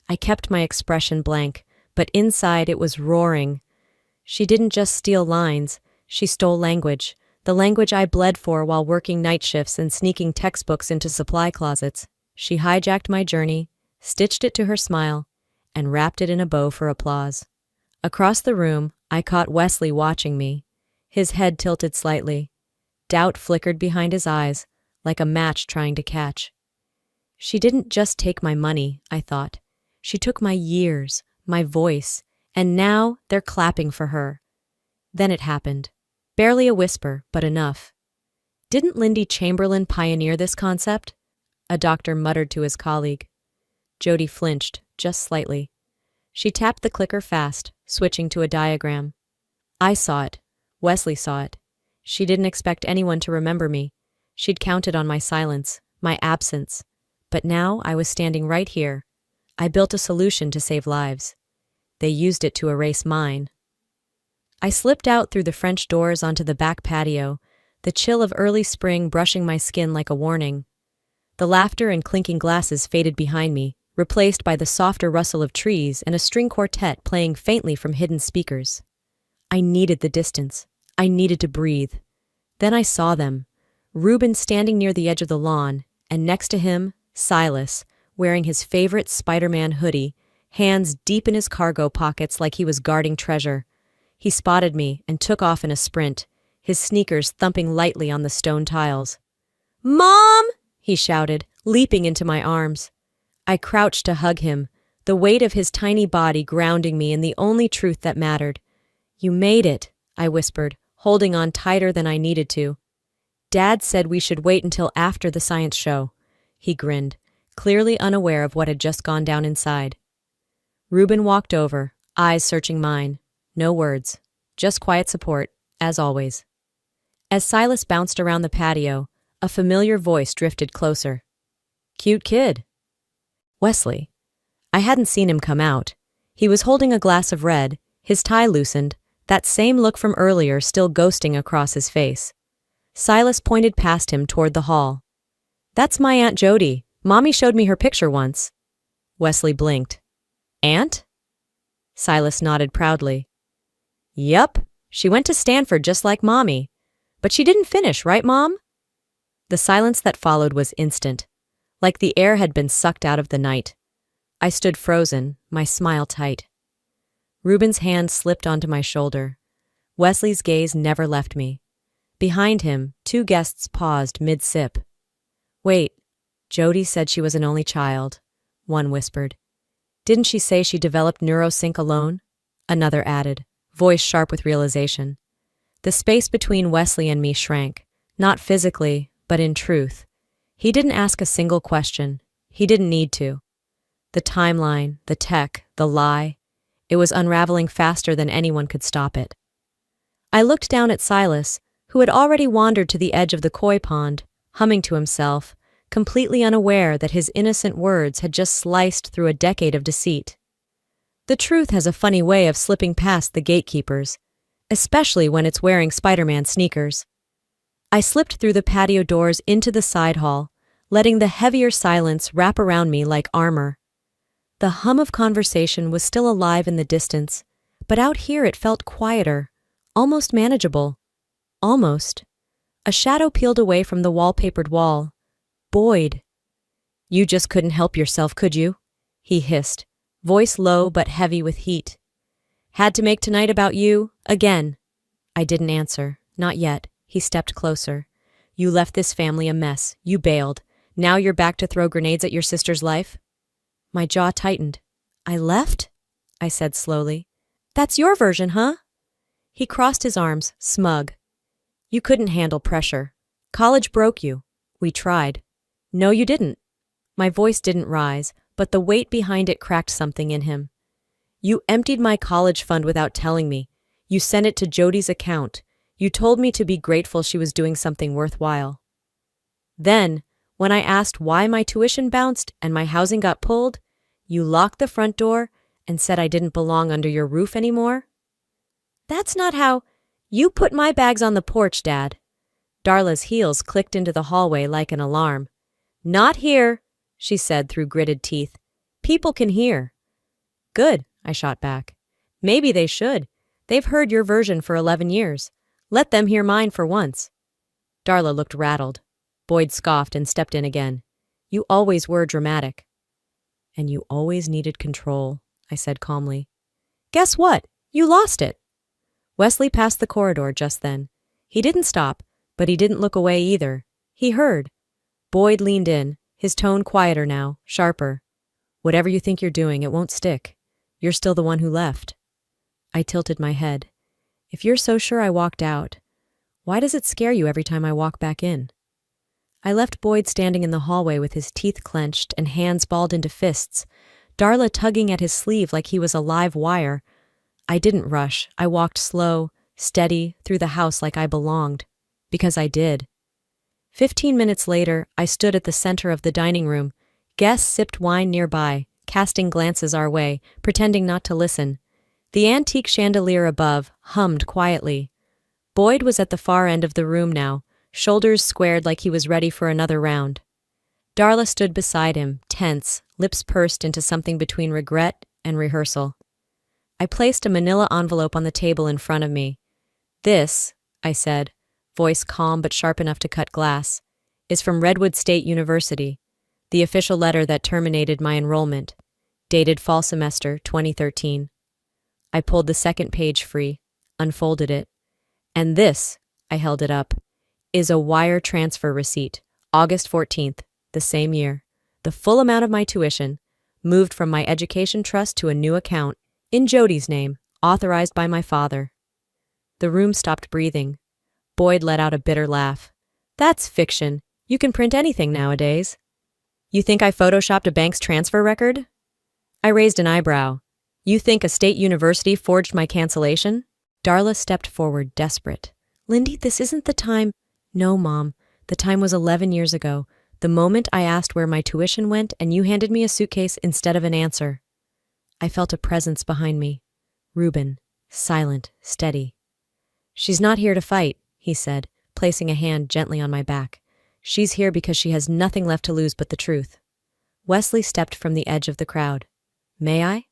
I kept my expression blank, but inside it was roaring. She didn't just steal lines, she stole language, the language I bled for while working night shifts and sneaking textbooks into supply closets. She hijacked my journey, stitched it to her smile, and wrapped it in a bow for applause. Across the room, I caught Wesley watching me. His head tilted slightly. Doubt flickered behind his eyes, like a match trying to catch. She didn't just take my money, I thought. She took my years, my voice, and now they're clapping for her. Then it happened. Barely a whisper, but enough. "Didn't Lindy Chamberlain pioneer this concept?" A doctor muttered to his colleague. Jody flinched, just slightly. She tapped the clicker fast, switching to a diagram. I saw it. Wesley saw it. She didn't expect anyone to remember me. She'd counted on my silence, my absence. But now I was standing right here. I built a solution to save lives. They used it to erase mine. I slipped out through the French doors onto the back patio, the chill of early spring brushing my skin like a warning. The laughter and clinking glasses faded behind me, replaced by the softer rustle of trees and a string quartet playing faintly from hidden speakers. I needed the distance. I needed to breathe. Then I saw them. Reuben standing near the edge of the lawn, and next to him, Silas, wearing his favorite Spider-Man hoodie, hands deep in his cargo pockets like he was guarding treasure. He spotted me and took off in a sprint, his sneakers thumping lightly on the stone tiles. "Mom!" he shouted, leaping into my arms. I crouched to hug him, the weight of his tiny body grounding me in the only truth that mattered. "You made it," I whispered, holding on tighter than I needed to. "Dad said we should wait until after the science show." He grinned, clearly unaware of what had just gone down inside. Reuben walked over, eyes searching mine. No words, just quiet support, as always. As Silas bounced around the patio, a familiar voice drifted closer. "Cute kid." Wesley. I hadn't seen him come out. He was holding a glass of red, his tie loosened, that same look from earlier still ghosting across his face. Silas pointed past him toward the hall. "That's my Aunt Jody. Mommy showed me her picture once." Wesley blinked. "Aunt?" Silas nodded proudly. "Yup, she went to Stanford just like Mommy. But she didn't finish, right, Mom?" The silence that followed was instant, like the air had been sucked out of the night. I stood frozen, my smile tight. Reuben's hand slipped onto my shoulder. Wesley's gaze never left me. Behind him, 2 guests paused mid-sip. "Wait, Jody said she was an only child," one whispered. "Didn't she say she developed NeuroSync alone?" Another added, voice sharp with realization. The space between Wesley and me shrank, not physically, but in truth. He didn't ask a single question. He didn't need to. The timeline, the tech, the lie, it was unraveling faster than anyone could stop it. I looked down at Silas, who had already wandered to the edge of the koi pond, humming to himself, completely unaware that his innocent words had just sliced through a decade of deceit. The truth has a funny way of slipping past the gatekeepers, especially when it's wearing Spider-Man sneakers. I slipped through the patio doors into the side hall, letting the heavier silence wrap around me like armor. The hum of conversation was still alive in the distance, but out here it felt quieter, almost manageable. Almost. A shadow peeled away from the wallpapered wall. Boyd. "You just couldn't help yourself, could you?" he hissed, voice low but heavy with heat. "Had to make tonight about you, again." I didn't answer, not yet. He stepped closer. You left this family a mess. You bailed. Now you're back to throw grenades at your sister's life? My jaw tightened. I left? I said slowly. That's your version, huh? He crossed his arms, smug. You couldn't handle pressure. College broke you. We tried. No, you didn't. My voice didn't rise, but the weight behind it cracked something in him. You emptied my college fund without telling me. You sent it to Jody's account. You told me to be grateful she was doing something worthwhile. Then, when I asked why my tuition bounced and my housing got pulled, you locked the front door and said I didn't belong under your roof anymore? That's not how— You put my bags on the porch, Dad. Darla's heels clicked into the hallway like an alarm. Not here, she said through gritted teeth. People can hear. Good, I shot back. Maybe they should. They've heard your version for 11 years. Let them hear mine for once. Darla looked rattled. Boyd scoffed and stepped in again. You always were dramatic. And you always needed control, I said calmly. Guess what? You lost it. Wesley passed the corridor just then. He didn't stop, but he didn't look away either. He heard. Boyd leaned in, his tone quieter now, sharper. Whatever you think you're doing, it won't stick. You're still the one who left. I tilted my head. If you're so sure I walked out, why does it scare you every time I walk back in? I left Boyd standing in the hallway with his teeth clenched and hands balled into fists, Darla tugging at his sleeve like he was a live wire. I didn't rush. I walked slow, steady, through the house like I belonged. Because I did. 15 minutes later, I stood at the center of the dining room. Guests sipped wine nearby, casting glances our way, pretending not to listen. The antique chandelier above hummed quietly. Boyd was at the far end of the room now, shoulders squared like he was ready for another round. Darla stood beside him, tense, lips pursed into something between regret and rehearsal. I placed a manila envelope on the table in front of me. This, I said, voice calm but sharp enough to cut glass, is from Redwood State University, the official letter that terminated my enrollment, dated fall semester 2013. I pulled the second page free, unfolded it. And this, I held it up, is a wire transfer receipt, August 14th, the same year. The full amount of my tuition, moved from my education trust to a new account, in Jody's name, authorized by my father. The room stopped breathing. Boyd let out a bitter laugh. That's fiction. You can print anything nowadays. You think I photoshopped a bank's transfer record? I raised an eyebrow. You think a state university forged my cancellation? Darla stepped forward, desperate. Lindy, this isn't the time. No, Mom. The time was 11 years ago, the moment I asked where my tuition went and you handed me a suitcase instead of an answer. I felt a presence behind me. Reuben, silent, steady. She's not here to fight, he said, placing a hand gently on my back. She's here because she has nothing left to lose but the truth. Wesley stepped from the edge of the crowd. May I?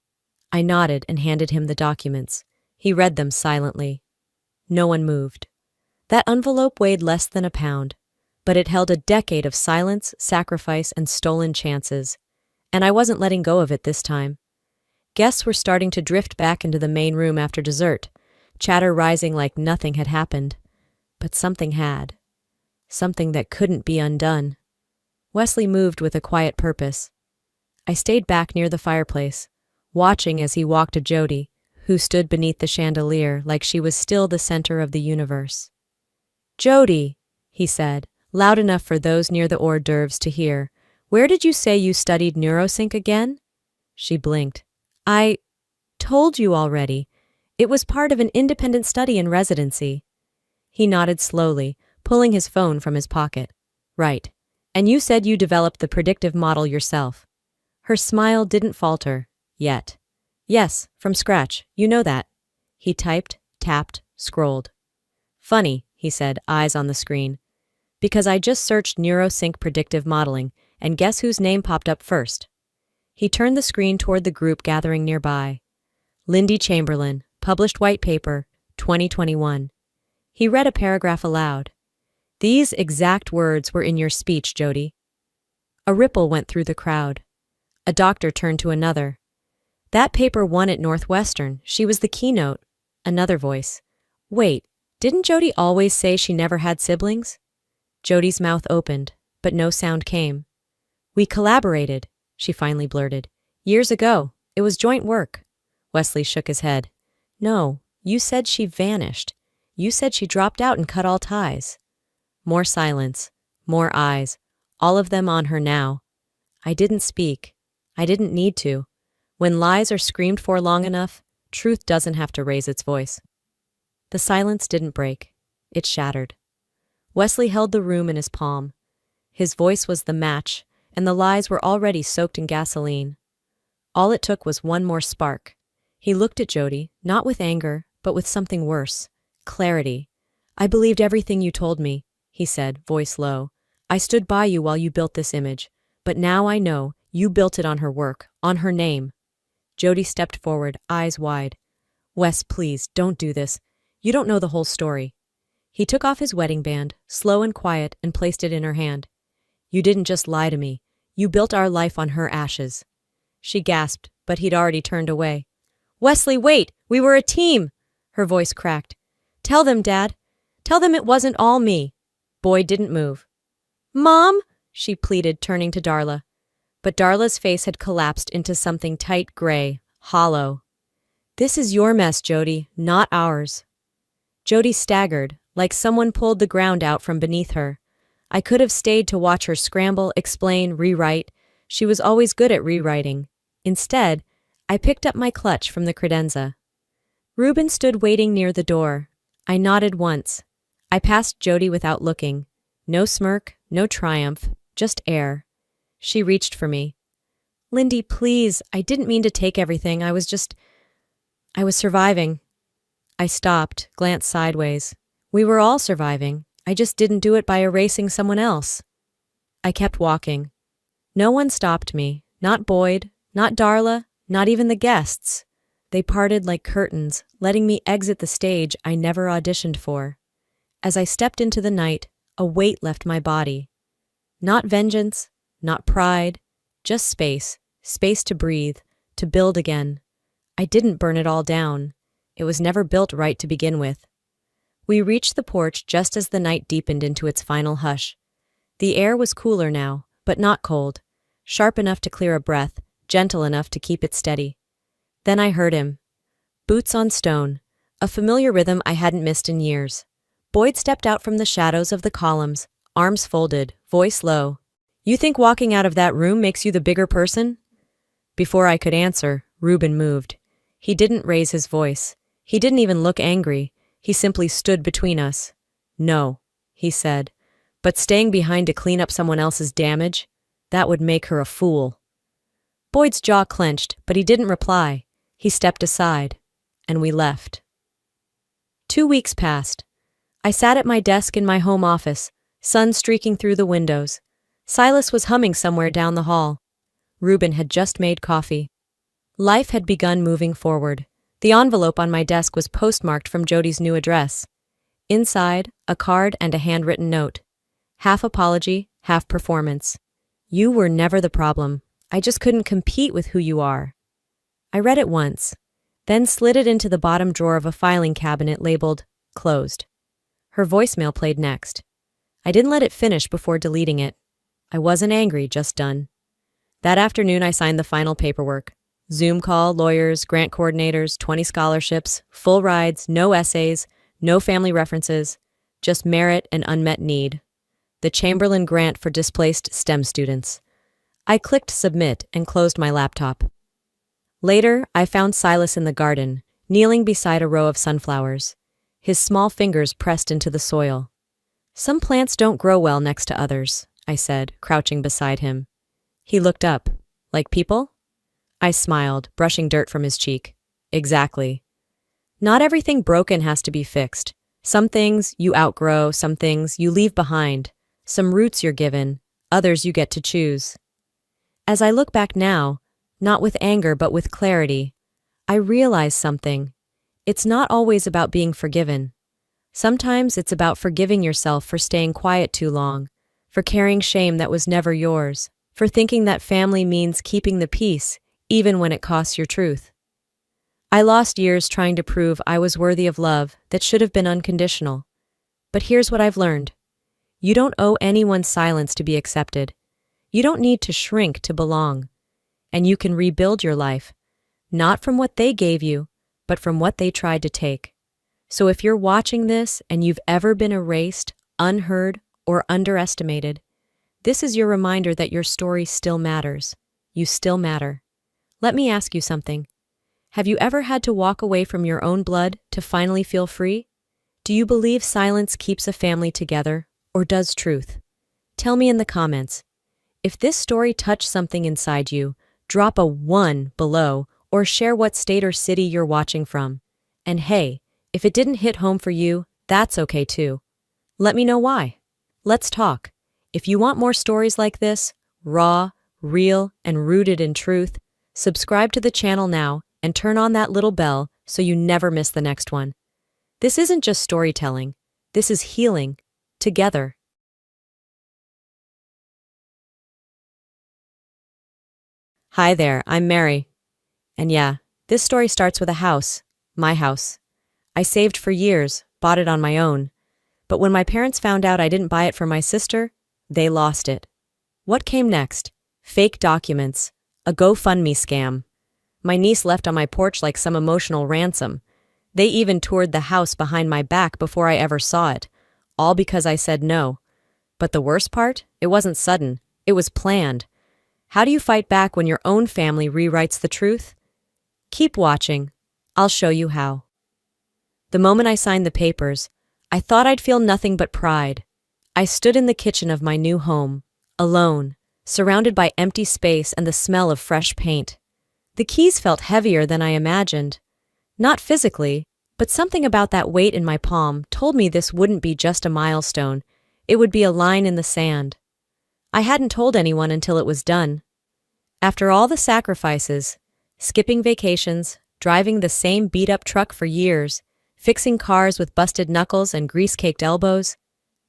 I nodded and handed him the documents. He read them silently. No one moved. That envelope weighed less than a pound, but it held a decade of silence, sacrifice, and stolen chances. And I wasn't letting go of it this time. Guests were starting to drift back into the main room after dessert, chatter rising like nothing had happened. But something had. Something that couldn't be undone. Wesley moved with a quiet purpose. I stayed back near the fireplace, watching as he walked to Jody, who stood beneath the chandelier like she was still the center of the universe. Jody, he said, loud enough for those near the hors d'oeuvres to hear, where did you say you studied neurosync again? She blinked. I told you already. It was part of an independent study in residency. He nodded slowly, pulling his phone from his pocket. Right. And you said you developed the predictive model yourself. Her smile didn't falter, yet. Yes, from scratch, you know that. He typed, tapped, scrolled. Funny, he said, eyes on the screen. Because I just searched neurosync predictive modeling, and guess whose name popped up first? He turned the screen toward the group gathering nearby. Lindy Chamberlain, published white paper, 2021. He read a paragraph aloud. These exact words were in your speech, Jody. A ripple went through the crowd. A doctor turned to another. That paper won at Northwestern. She was the keynote. Another voice. Wait, Didn't Jody always say she never had siblings? Jody's mouth opened, but no sound came. We collaborated, she finally blurted. Years ago. It was joint work. Wesley shook his head. No, you said she vanished. You said she dropped out and cut all ties. More silence, more eyes, all of them on her now. I didn't speak. I didn't need to. When lies are screamed for long enough, truth doesn't have to raise its voice. The silence didn't break. It shattered. Wesley held the room in his palm. His voice was the match, and the lies were already soaked in gasoline. All it took was one more spark. He looked at Jody, not with anger, but with something worse. Clarity. I believed everything you told me, he said, voice low. I stood by you while you built this image, but now I know you built it on her work, on her name. Jody stepped forward, eyes wide. Wes, please, don't do this. You don't know the whole story. He took off his wedding band, slow and quiet, and placed it in her hand. You didn't just lie to me. You built our life on her ashes. She gasped, but he'd already turned away. Wesley, wait! We were a team! Her voice cracked. Tell them, Dad. Tell them it wasn't all me. Boyd didn't move. Mom, she pleaded, turning to Darla. But Darla's face had collapsed into something tight gray, hollow. This is your mess, Jody, not ours. Jody staggered, like someone pulled the ground out from beneath her. I could have stayed to watch her scramble, explain, rewrite. She was always good at rewriting. Instead, I picked up my clutch from the credenza. Reuben stood waiting near the door. I nodded once. I passed Jody without looking. No smirk, no triumph, just air. She reached for me. Lindy, please, I didn't mean to take everything. I was surviving. I stopped, glanced sideways. We were all surviving. I just didn't do it by erasing someone else. I kept walking. No one stopped me. Not Boyd, not Darla, not even the guests. They parted like curtains, letting me exit the stage I never auditioned for. As I stepped into the night, a weight left my body. Not vengeance, not pride, just space to breathe, to build again. I didn't burn it all down. It was never built right to begin with. We reached the porch just as the night deepened into its final hush. The air was cooler now, but not cold, sharp enough to clear a breath, gentle enough to keep it steady. Then I heard him. Boots on stone, a familiar rhythm I hadn't missed in years. Boyd stepped out from the shadows of the columns, arms folded, voice low. You think walking out of that room makes you the bigger person? Before I could answer, Reuben moved. He didn't raise his voice. He didn't even look angry. He simply stood between us. No, he said, but staying behind to clean up someone else's damage, that would make her a fool. Boyd's jaw clenched, but he didn't reply. He stepped aside, and we left. 2 weeks passed. I sat at my desk in my home office, sun streaking through the windows. Silas was humming somewhere down the hall. Reuben had just made coffee. Life had begun moving forward. The envelope on my desk was postmarked from Jody's new address. Inside, a card and a handwritten note. Half apology, half performance. You were never the problem. I just couldn't compete with who you are. I read it once, then slid it into the bottom drawer of a filing cabinet labeled Closed. Her voicemail played next. I didn't let it finish before deleting it. I wasn't angry, just done. That afternoon I signed the final paperwork. Zoom call, lawyers, grant coordinators, 20 scholarships, full rides, no essays, no family references, just merit and unmet need. The Chamberlain Grant for displaced STEM students. I clicked submit and closed my laptop. Later, I found Silas in the garden, kneeling beside a row of sunflowers. His small fingers pressed into the soil. Some plants don't grow well next to others, I said, crouching beside him. He looked up. Like people? I smiled, brushing dirt from his cheek. Exactly. Not everything broken has to be fixed. Some things you outgrow, some things you leave behind. Some roots you're given, others you get to choose. As I look back now, not with anger but with clarity, I realize something. It's not always about being forgiven. Sometimes it's about forgiving yourself for staying quiet too long, for carrying shame that was never yours, for thinking that family means keeping the peace, even when it costs your truth. I lost years trying to prove I was worthy of love that should have been unconditional. But here's what I've learned. You don't owe anyone's silence to be accepted. You don't need to shrink to belong. And you can rebuild your life, not from what they gave you, but from what they tried to take. So if you're watching this and you've ever been erased, unheard, or underestimated, this is your reminder that your story still matters. You still matter. Let me ask you something. Have you ever had to walk away from your own blood to finally feel free? Do you believe silence keeps a family together, or does truth? Tell me in the comments. If this story touched something inside you, drop a 1 below or share what state or city you're watching from. And hey, if it didn't hit home for you, that's okay too. Let me know why. Let's talk. If you want more stories like this, raw, real, and rooted in truth, subscribe to the channel now and turn on that little bell so you never miss the next one. This isn't just storytelling. This is healing. Together. Hi there, I'm Mary. And yeah, this story starts with a house, my house. I saved for years, bought it on my own. But when my parents found out I didn't buy it for my sister, they lost it. What came next? Fake documents, a GoFundMe scam. My niece left on my porch like some emotional ransom. They even toured the house behind my back before I ever saw it, all because I said no. But the worst part? It wasn't sudden. It was planned. How do you fight back when your own family rewrites the truth? Keep watching. I'll show you how. The moment I signed the papers, I thought I'd feel nothing but pride. I stood in the kitchen of my new home, alone, surrounded by empty space and the smell of fresh paint. The keys felt heavier than I imagined. Not physically, but something about that weight in my palm told me this wouldn't be just a milestone. It would be a line in the sand. I hadn't told anyone until it was done. After all the sacrifices, skipping vacations, driving the same beat-up truck for years, fixing cars with busted knuckles and grease-caked elbows,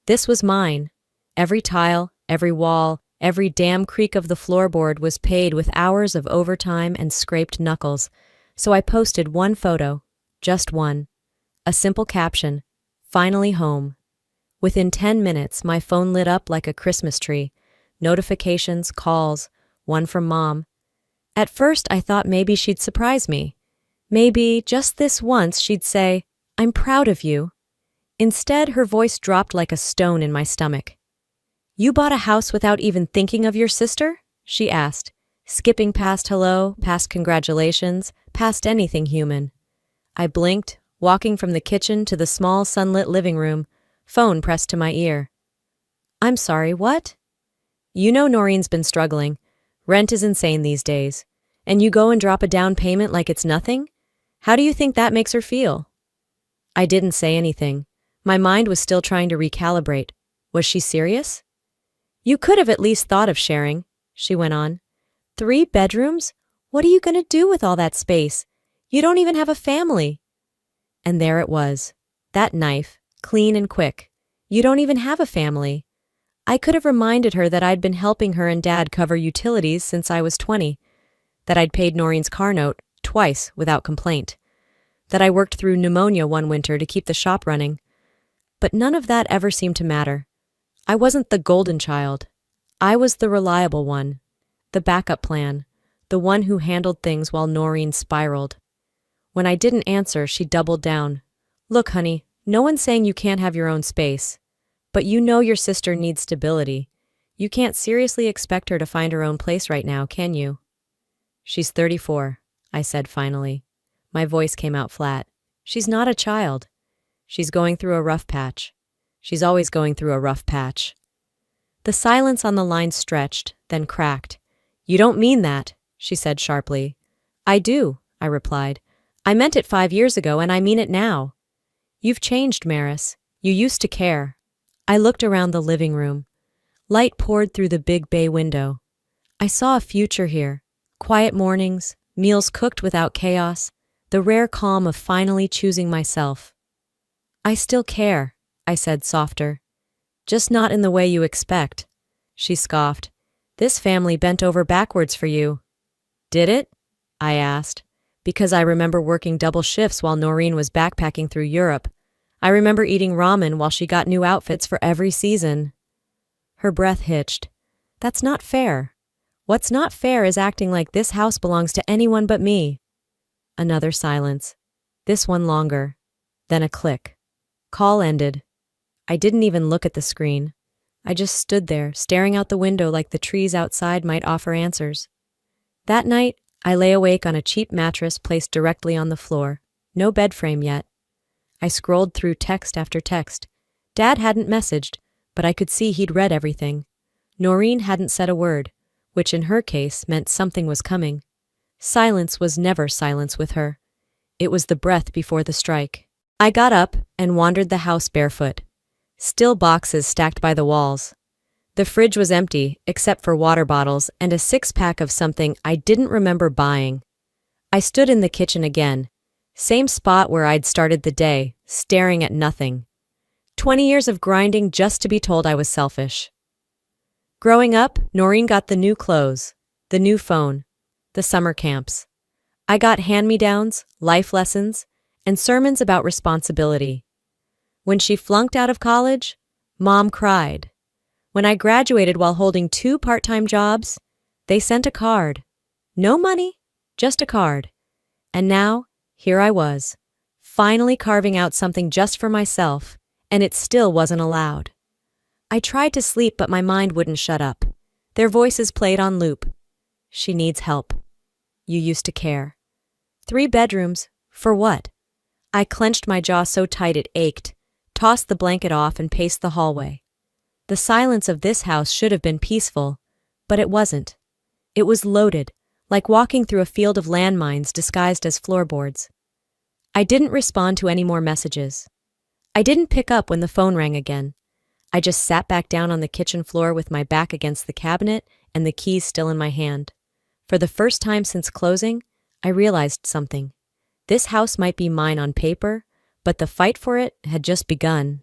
this was mine. Every tile, every wall, every damn creak of the floorboard was paid with hours of overtime and scraped knuckles. So I posted one photo, just one. A simple caption, "Finally home." Within 10 minutes, my phone lit up like a Christmas tree. Notifications, calls, one from Mom. At first, I thought maybe she'd surprise me. Maybe, just this once, she'd say, "I'm proud of you." Instead, her voice dropped like a stone in my stomach. "You bought a house without even thinking of your sister?" she asked, skipping past hello, past congratulations, past anything human. I blinked, walking from the kitchen to the small sunlit living room, phone pressed to my ear. "I'm sorry, what?" "You know Noreen's been struggling. Rent is insane these days. And you go and drop a down payment like it's nothing? How do you think that makes her feel?" I didn't say anything. My mind was still trying to recalibrate. Was she serious? "You could have at least thought of sharing," she went on. 3 bedrooms? What are you going to do with all that space? You don't even have a family." And there it was. That knife, clean and quick. You don't even have a family. I could have reminded her that I'd been helping her and Dad cover utilities since I was 20, that I'd paid Noreen's car note twice without complaint, that I worked through pneumonia one winter to keep the shop running. But none of that ever seemed to matter. I wasn't the golden child. I was the reliable one, the backup plan, the one who handled things while Noreen spiraled. When I didn't answer, she doubled down. "Look, honey, no one's saying you can't have your own space. But you know your sister needs stability. You can't seriously expect her to find her own place right now, can you?" "She's 34, I said finally. My voice came out flat. "She's not a child. She's going through a rough patch. She's always going through a rough patch." The silence on the line stretched, then cracked. "You don't mean that," she said sharply. "I do," I replied. "I meant it 5 years ago, and I mean it now." "You've changed, Maris. You used to care." I looked around the living room. Light poured through the big bay window. I saw a future here. Quiet mornings, meals cooked without chaos, the rare calm of finally choosing myself. "I still care," I said softer. "Just not in the way you expect." She scoffed. "This family bent over backwards for you." "Did it?" I asked. Because I remember working double shifts while Noreen was backpacking through Europe. I remember eating ramen while she got new outfits for every season. Her breath hitched. That's not fair. What's not fair is acting like this house belongs to anyone but me. Another silence. This one longer. Then a click. Call ended. I didn't even look at the screen. I just stood there, staring out the window like the trees outside might offer answers. That night, I lay awake on a cheap mattress placed directly on the floor. No bed frame yet. I scrolled through text after text. Dad hadn't messaged, but I could see he'd read everything. Noreen hadn't said a word, which in her case meant something was coming. Silence was never silence with her. It was the breath before the strike. I got up and wandered the house barefoot. Still boxes stacked by the walls. The fridge was empty, except for water bottles and a six-pack of something I didn't remember buying. I stood in the kitchen again, same spot where I'd started the day, staring at nothing. 20 years of grinding just to be told I was selfish. Growing up, Noreen got the new clothes, the new phone, the summer camps. I got hand-me-downs, life lessons, and sermons about responsibility. When she flunked out of college, Mom cried. When I graduated while holding 2 part-time jobs, they sent a card. No money, just a card. And now, here I was, finally carving out something just for myself, and it still wasn't allowed. I tried to sleep, but my mind wouldn't shut up. Their voices played on loop. She needs help. You used to care. 3 bedrooms, for what? I clenched my jaw so tight it ached, tossed the blanket off and paced the hallway. The silence of this house should have been peaceful, but it wasn't. It was loaded, like walking through a field of landmines disguised as floorboards. I didn't respond to any more messages. I didn't pick up when the phone rang again. I just sat back down on the kitchen floor with my back against the cabinet and the keys still in my hand. For the first time since closing, I realized something. This house might be mine on paper, but the fight for it had just begun.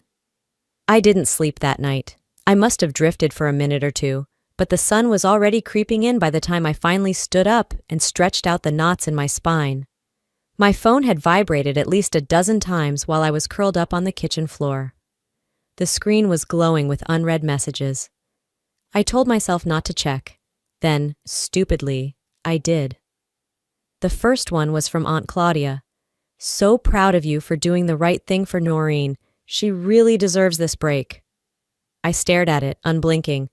I didn't sleep that night. I must have drifted for a minute or two, but the sun was already creeping in by the time I finally stood up and stretched out the knots in my spine. My phone had vibrated at least a dozen times while I was curled up on the kitchen floor. The screen was glowing with unread messages. I told myself not to check. Then, stupidly, I did. The first one was from Aunt Claudia. So proud of you for doing the right thing for Noreen. She really deserves this break. I stared at it, unblinking.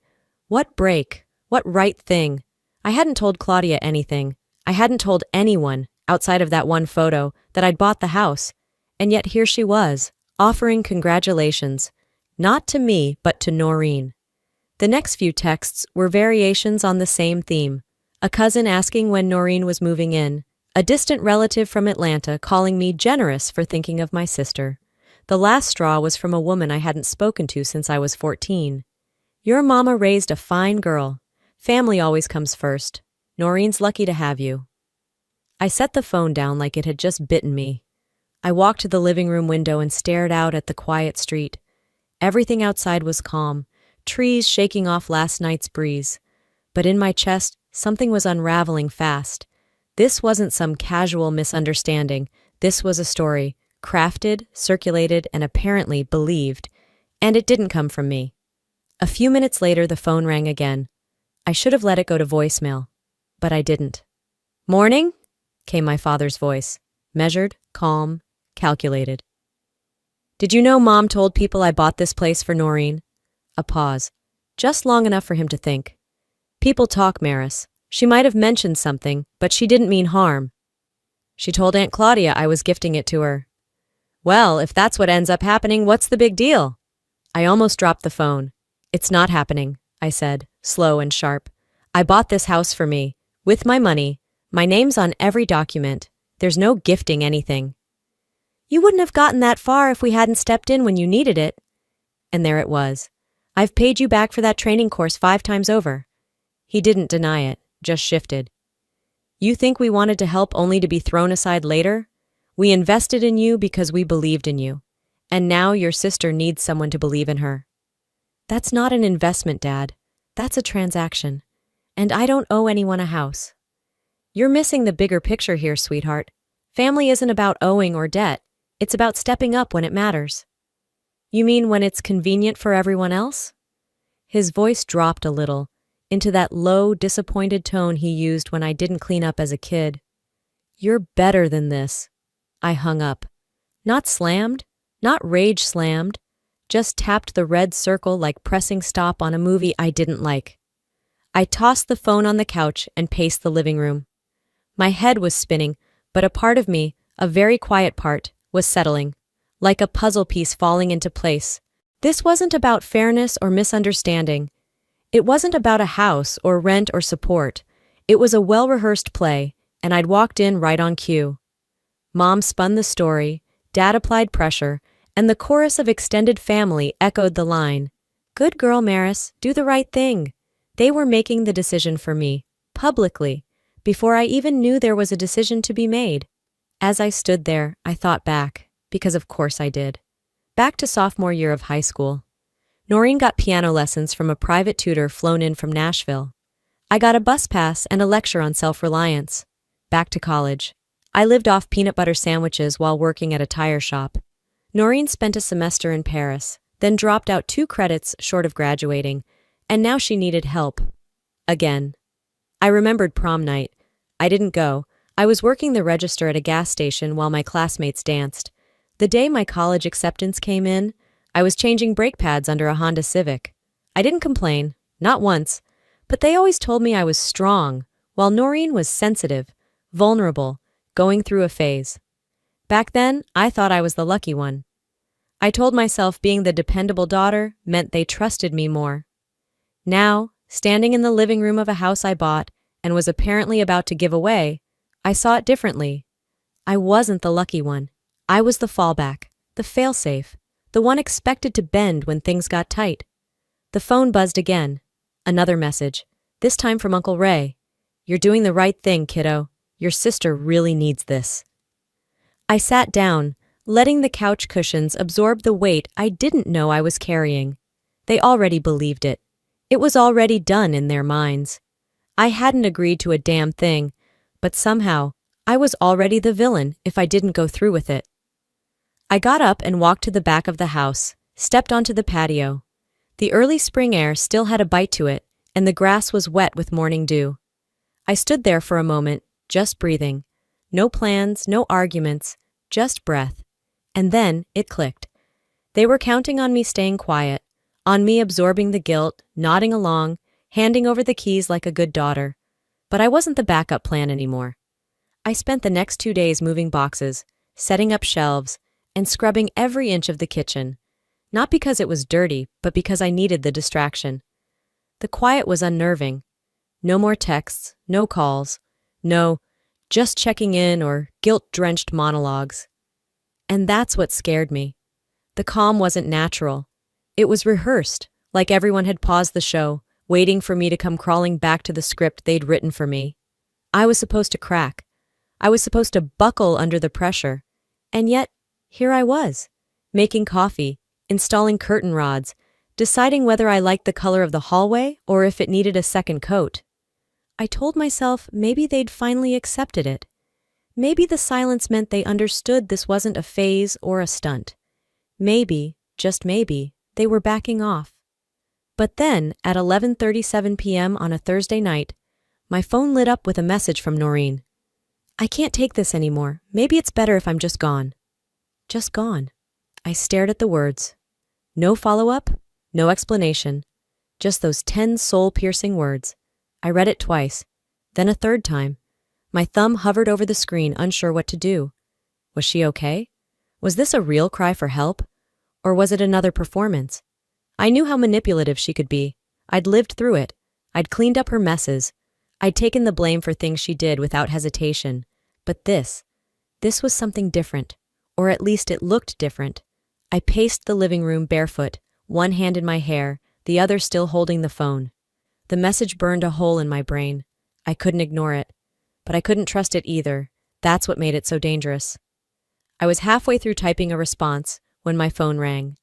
What break? What right thing? I hadn't told Claudia anything. I hadn't told anyone, outside of that one photo, that I'd bought the house. And yet here she was, offering congratulations. Not to me, but to Noreen. The next few texts were variations on the same theme. A cousin asking when Noreen was moving in. A distant relative from Atlanta calling me generous for thinking of my sister. The last straw was from a woman I hadn't spoken to since I was 14. Your mama raised a fine girl. Family always comes first. Noreen's lucky to have you. I set the phone down like it had just bitten me. I walked to the living room window and stared out at the quiet street. Everything outside was calm, trees shaking off last night's breeze. But in my chest, something was unraveling fast. This wasn't some casual misunderstanding. This was a story, crafted, circulated, and apparently believed. And it didn't come from me. A few minutes later, the phone rang again. I should have let it go to voicemail, but I didn't. Morning? Came my father's voice, measured, calm, calculated. Did you know Mom told people I bought this place for Noreen? A pause, just long enough for him to think. People talk, Maris. She might have mentioned something, but she didn't mean harm. She told Aunt Claudia I was gifting it to her. Well, if that's what ends up happening, what's the big deal? I almost dropped the phone. It's not happening, I said, slow and sharp. I bought this house for me, with my money. My name's on every document. There's no gifting anything. You wouldn't have gotten that far if we hadn't stepped in when you needed it. And there it was. I've paid you back for that training course 5 times over. He didn't deny it, just shifted. You think we wanted to help only to be thrown aside later? We invested in you because we believed in you. And now your sister needs someone to believe in her. That's not an investment, Dad. That's a transaction. And I don't owe anyone a house. You're missing the bigger picture here, sweetheart. Family isn't about owing or debt. It's about stepping up when it matters. You mean when it's convenient for everyone else? His voice dropped a little, into that low, disappointed tone he used when I didn't clean up as a kid. You're better than this. I hung up. Not slammed, not rage slammed, just tapped the red circle like pressing stop on a movie I didn't like. I tossed the phone on the couch and paced the living room. My head was spinning, but a part of me, a very quiet part, was settling, like a puzzle piece falling into place. This wasn't about fairness or misunderstanding. It wasn't about a house or rent or support. It was a well-rehearsed play, and I'd walked in right on cue. Mom spun the story, Dad applied pressure, and the chorus of extended family echoed the line, "Good girl, Maris, do the right thing." They were making the decision for me, publicly, before I even knew there was a decision to be made. As I stood there, I thought back, because of course I did. Back to sophomore year of high school. Noreen got piano lessons from a private tutor flown in from Nashville. I got a bus pass and a lecture on self-reliance. Back to college. I lived off peanut butter sandwiches while working at a tire shop. Noreen spent a semester in Paris, then dropped out 2 credits short of graduating, and now she needed help. Again. I remembered prom night. I didn't go. I was working the register at a gas station while my classmates danced. The day my college acceptance came in, I was changing brake pads under a Honda Civic. I didn't complain, not once, but they always told me I was strong, while Noreen was sensitive, vulnerable, going through a phase. Back then, I thought I was the lucky one. I told myself being the dependable daughter meant they trusted me more. Now, standing in the living room of a house I bought and was apparently about to give away, I saw it differently. I wasn't the lucky one. I was the fallback, the failsafe, the one expected to bend when things got tight. The phone buzzed again. Another message, this time from Uncle Ray. "You're doing the right thing, kiddo. Your sister really needs this." I sat down, letting the couch cushions absorb the weight I didn't know I was carrying. They already believed it. It was already done in their minds. I hadn't agreed to a damn thing, but somehow, I was already the villain if I didn't go through with it. I got up and walked to the back of the house, stepped onto the patio. The early spring air still had a bite to it, and the grass was wet with morning dew. I stood there for a moment, just breathing. No plans, no arguments, just breath. And then it clicked. They were counting on me staying quiet, on me absorbing the guilt, nodding along, handing over the keys like a good daughter. But I wasn't the backup plan anymore. I spent the next 2 days moving boxes, setting up shelves, and scrubbing every inch of the kitchen. Not because it was dirty, but because I needed the distraction. The quiet was unnerving. No more texts, no calls, no, just checking in or guilt-drenched monologues. And that's what scared me. The calm wasn't natural. It was rehearsed, like everyone had paused the show, waiting for me to come crawling back to the script they'd written for me. I was supposed to crack. I was supposed to buckle under the pressure. And yet, here I was, making coffee, installing curtain rods, deciding whether I liked the color of the hallway or if it needed a second coat. I told myself maybe they'd finally accepted it. Maybe the silence meant they understood this wasn't a phase or a stunt. Maybe, just maybe, they were backing off. But then, at 11:37 p.m. on a Thursday night, my phone lit up with a message from Noreen. "I can't take this anymore. Maybe it's better if I'm just gone." Just gone. I stared at the words. No follow-up, no explanation. Just those 10 soul-piercing words. I read it twice, then a third time. My thumb hovered over the screen, unsure what to do. Was she okay? Was this a real cry for help? Or was it another performance? I knew how manipulative she could be. I'd lived through it. I'd cleaned up her messes. I'd taken the blame for things she did without hesitation. But this was something different. Or at least it looked different. I paced the living room barefoot, one hand in my hair, the other still holding the phone. The message burned a hole in my brain. I couldn't ignore it. But I couldn't trust it either. That's what made it so dangerous. I was halfway through typing a response when my phone rang.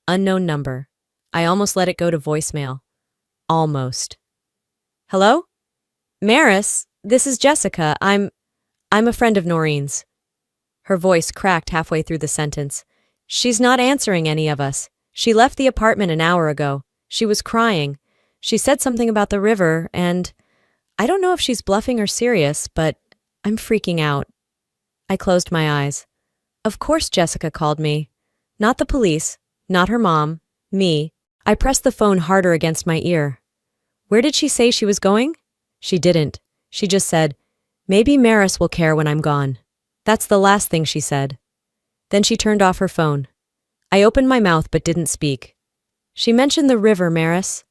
Unknown number. I almost let it go to voicemail. Almost. "Hello? Maris, this is Jessica. I'm a friend of Noreen's." Her voice cracked halfway through the sentence. She's not answering any of us. She left the apartment an hour ago. She was crying. She said something about the river, and I don't know if she's bluffing or serious, but I'm freaking out. I closed my eyes. Of course Jessica called me. Not the police, not her mom, me. I pressed the phone harder against my ear. Where did she say she was going? She didn't. She just said, maybe Maris will care when I'm gone. That's the last thing she said. Then she turned off her phone. I opened my mouth but didn't speak. She mentioned the river, Maris,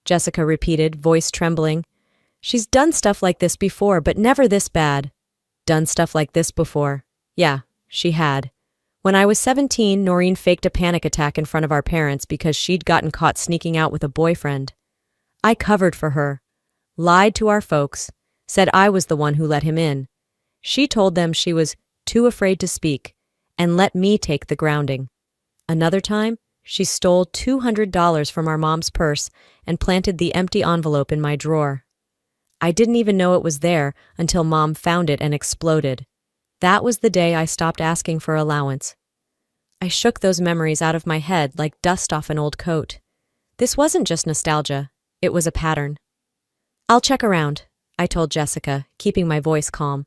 Jessica repeated, voice trembling. She's done stuff like this before, but never this bad. Done stuff like this before. Yeah, she had. When I was 17, Noreen faked a panic attack in front of our parents because she'd gotten caught sneaking out with a boyfriend. I covered for her, lied to our folks, said I was the one who let him in. She told them she was too afraid to speak and let me take the grounding. Another time, she stole $200 from our mom's purse and planted the empty envelope in my drawer. I didn't even know it was there until Mom found it and exploded. That was the day I stopped asking for allowance. I shook those memories out of my head like dust off an old coat. This wasn't just nostalgia, it was a pattern. I'll check around, I told Jessica, keeping my voice calm.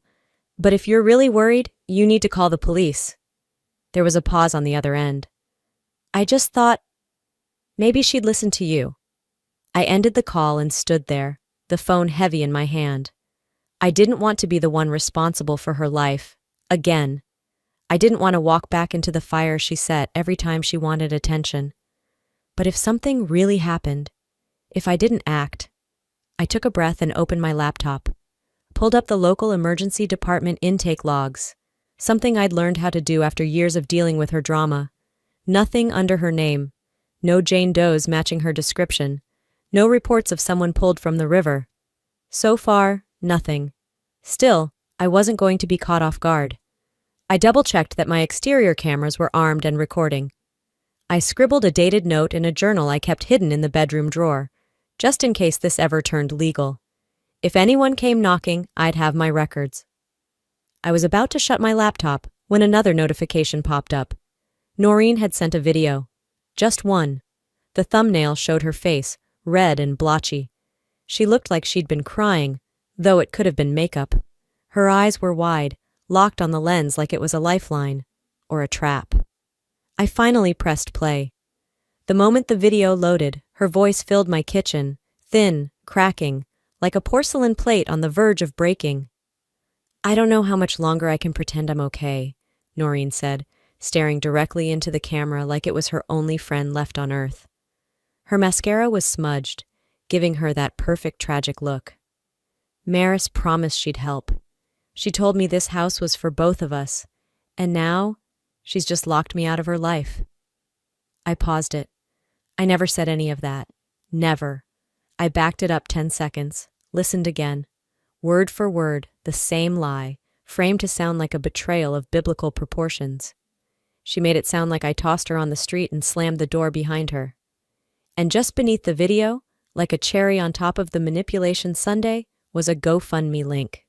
But if you're really worried, you need to call the police. There was a pause on the other end. I just thought, maybe she'd listen to you. I ended the call and stood there, the phone heavy in my hand. I didn't want to be the one responsible for her life, again. I didn't want to walk back into the fire she set every time she wanted attention. But if something really happened, if I didn't act, I took a breath and opened my laptop, pulled up the local emergency department intake logs, something I'd learned how to do after years of dealing with her drama. Nothing under her name, no Jane Does matching her description, no reports of someone pulled from the river. So far, nothing. Still, I wasn't going to be caught off guard. I double-checked that my exterior cameras were armed and recording. I scribbled a dated note in a journal I kept hidden in the bedroom drawer, just in case this ever turned legal. If anyone came knocking, I'd have my records. I was about to shut my laptop when another notification popped up. Noreen had sent a video. Just one. The thumbnail showed her face, red and blotchy. She looked like she'd been crying, though it could have been makeup. Her eyes were wide, locked on the lens like it was a lifeline, or a trap. I finally pressed play. The moment the video loaded, her voice filled my kitchen, thin, cracking, like a porcelain plate on the verge of breaking. I don't know how much longer I can pretend I'm okay, Noreen said, staring directly into the camera like it was her only friend left on earth. Her mascara was smudged, giving her that perfect tragic look. Maris promised she'd help. She told me this house was for both of us, and now she's just locked me out of her life. I paused it. I never said any of that. Never. I backed it up 10 seconds, listened again. Word for word, the same lie, framed to sound like a betrayal of biblical proportions. She made it sound like I tossed her on the street and slammed the door behind her. And just beneath the video, like a cherry on top of the manipulation sundae, was a GoFundMe link.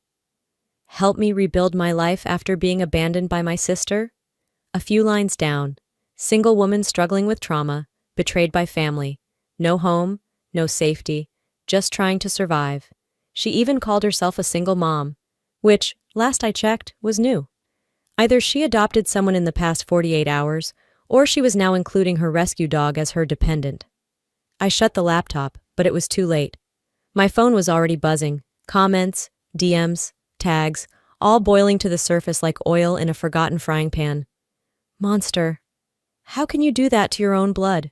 Help me rebuild my life after being abandoned by my sister? A few lines down, single woman struggling with trauma, betrayed by family, no home, no safety, just trying to survive. She even called herself a single mom, which, last I checked, was new. Either she adopted someone in the past 48 hours, or she was now including her rescue dog as her dependent. I shut the laptop, but it was too late. My phone was already buzzing, comments, DMs, tags, all boiling to the surface like oil in a forgotten frying pan. Monster. How can you do that to your own blood?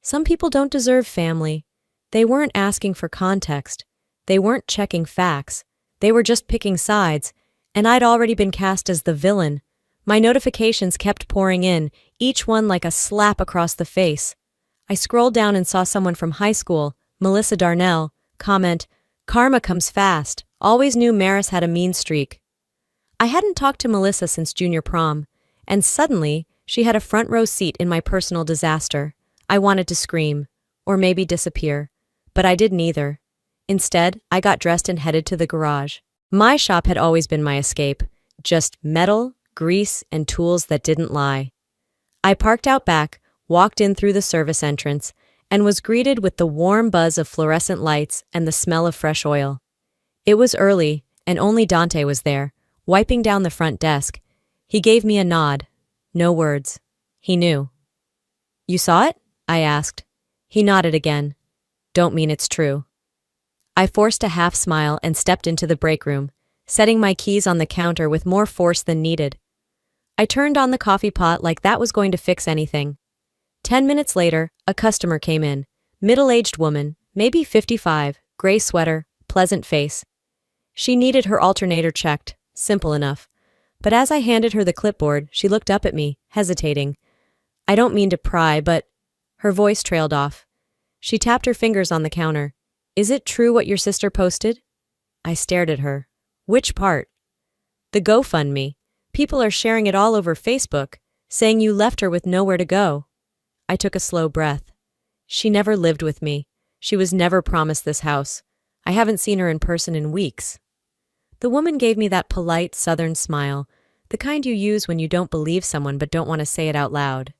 Some people don't deserve family. They weren't asking for context. They weren't checking facts. They were just picking sides, and I'd already been cast as the villain. My notifications kept pouring in, each one like a slap across the face. I scrolled down and saw someone from high school, Melissa Darnell, comment, "Karma comes fast. Always knew Maris had a mean streak." I hadn't talked to Melissa since junior prom, and suddenly she had a front row seat in my personal disaster. I wanted to scream, or maybe disappear, but I didn't either. Instead, I got dressed and headed to the garage. My shop had always been my escape, just metal, grease, and tools that didn't lie. I parked out back, walked in through the service entrance, and was greeted with the warm buzz of fluorescent lights and the smell of fresh oil. It was early, and only Dante was there, wiping down the front desk. He gave me a nod. No words. He knew. "You saw it?" I asked. He nodded again. "Don't mean it's true." I forced a half smile and stepped into the break room, setting my keys on the counter with more force than needed. I turned on the coffee pot like that was going to fix anything. 10 minutes later, a customer came in. Middle-aged woman, maybe 55, gray sweater, pleasant face. She needed her alternator checked, simple enough. But as I handed her the clipboard, she looked up at me, hesitating. "I don't mean to pry, but—" Her voice trailed off. She tapped her fingers on the counter. "Is it true what your sister posted?" I stared at her. "Which part?" "The GoFundMe. People are sharing it all over Facebook, saying you left her with nowhere to go." I took a slow breath. She never lived with me. She was never promised this house. I haven't seen her in person in weeks. The woman gave me that polite southern smile, the kind you use when you don't believe someone but don't want to say it out loud.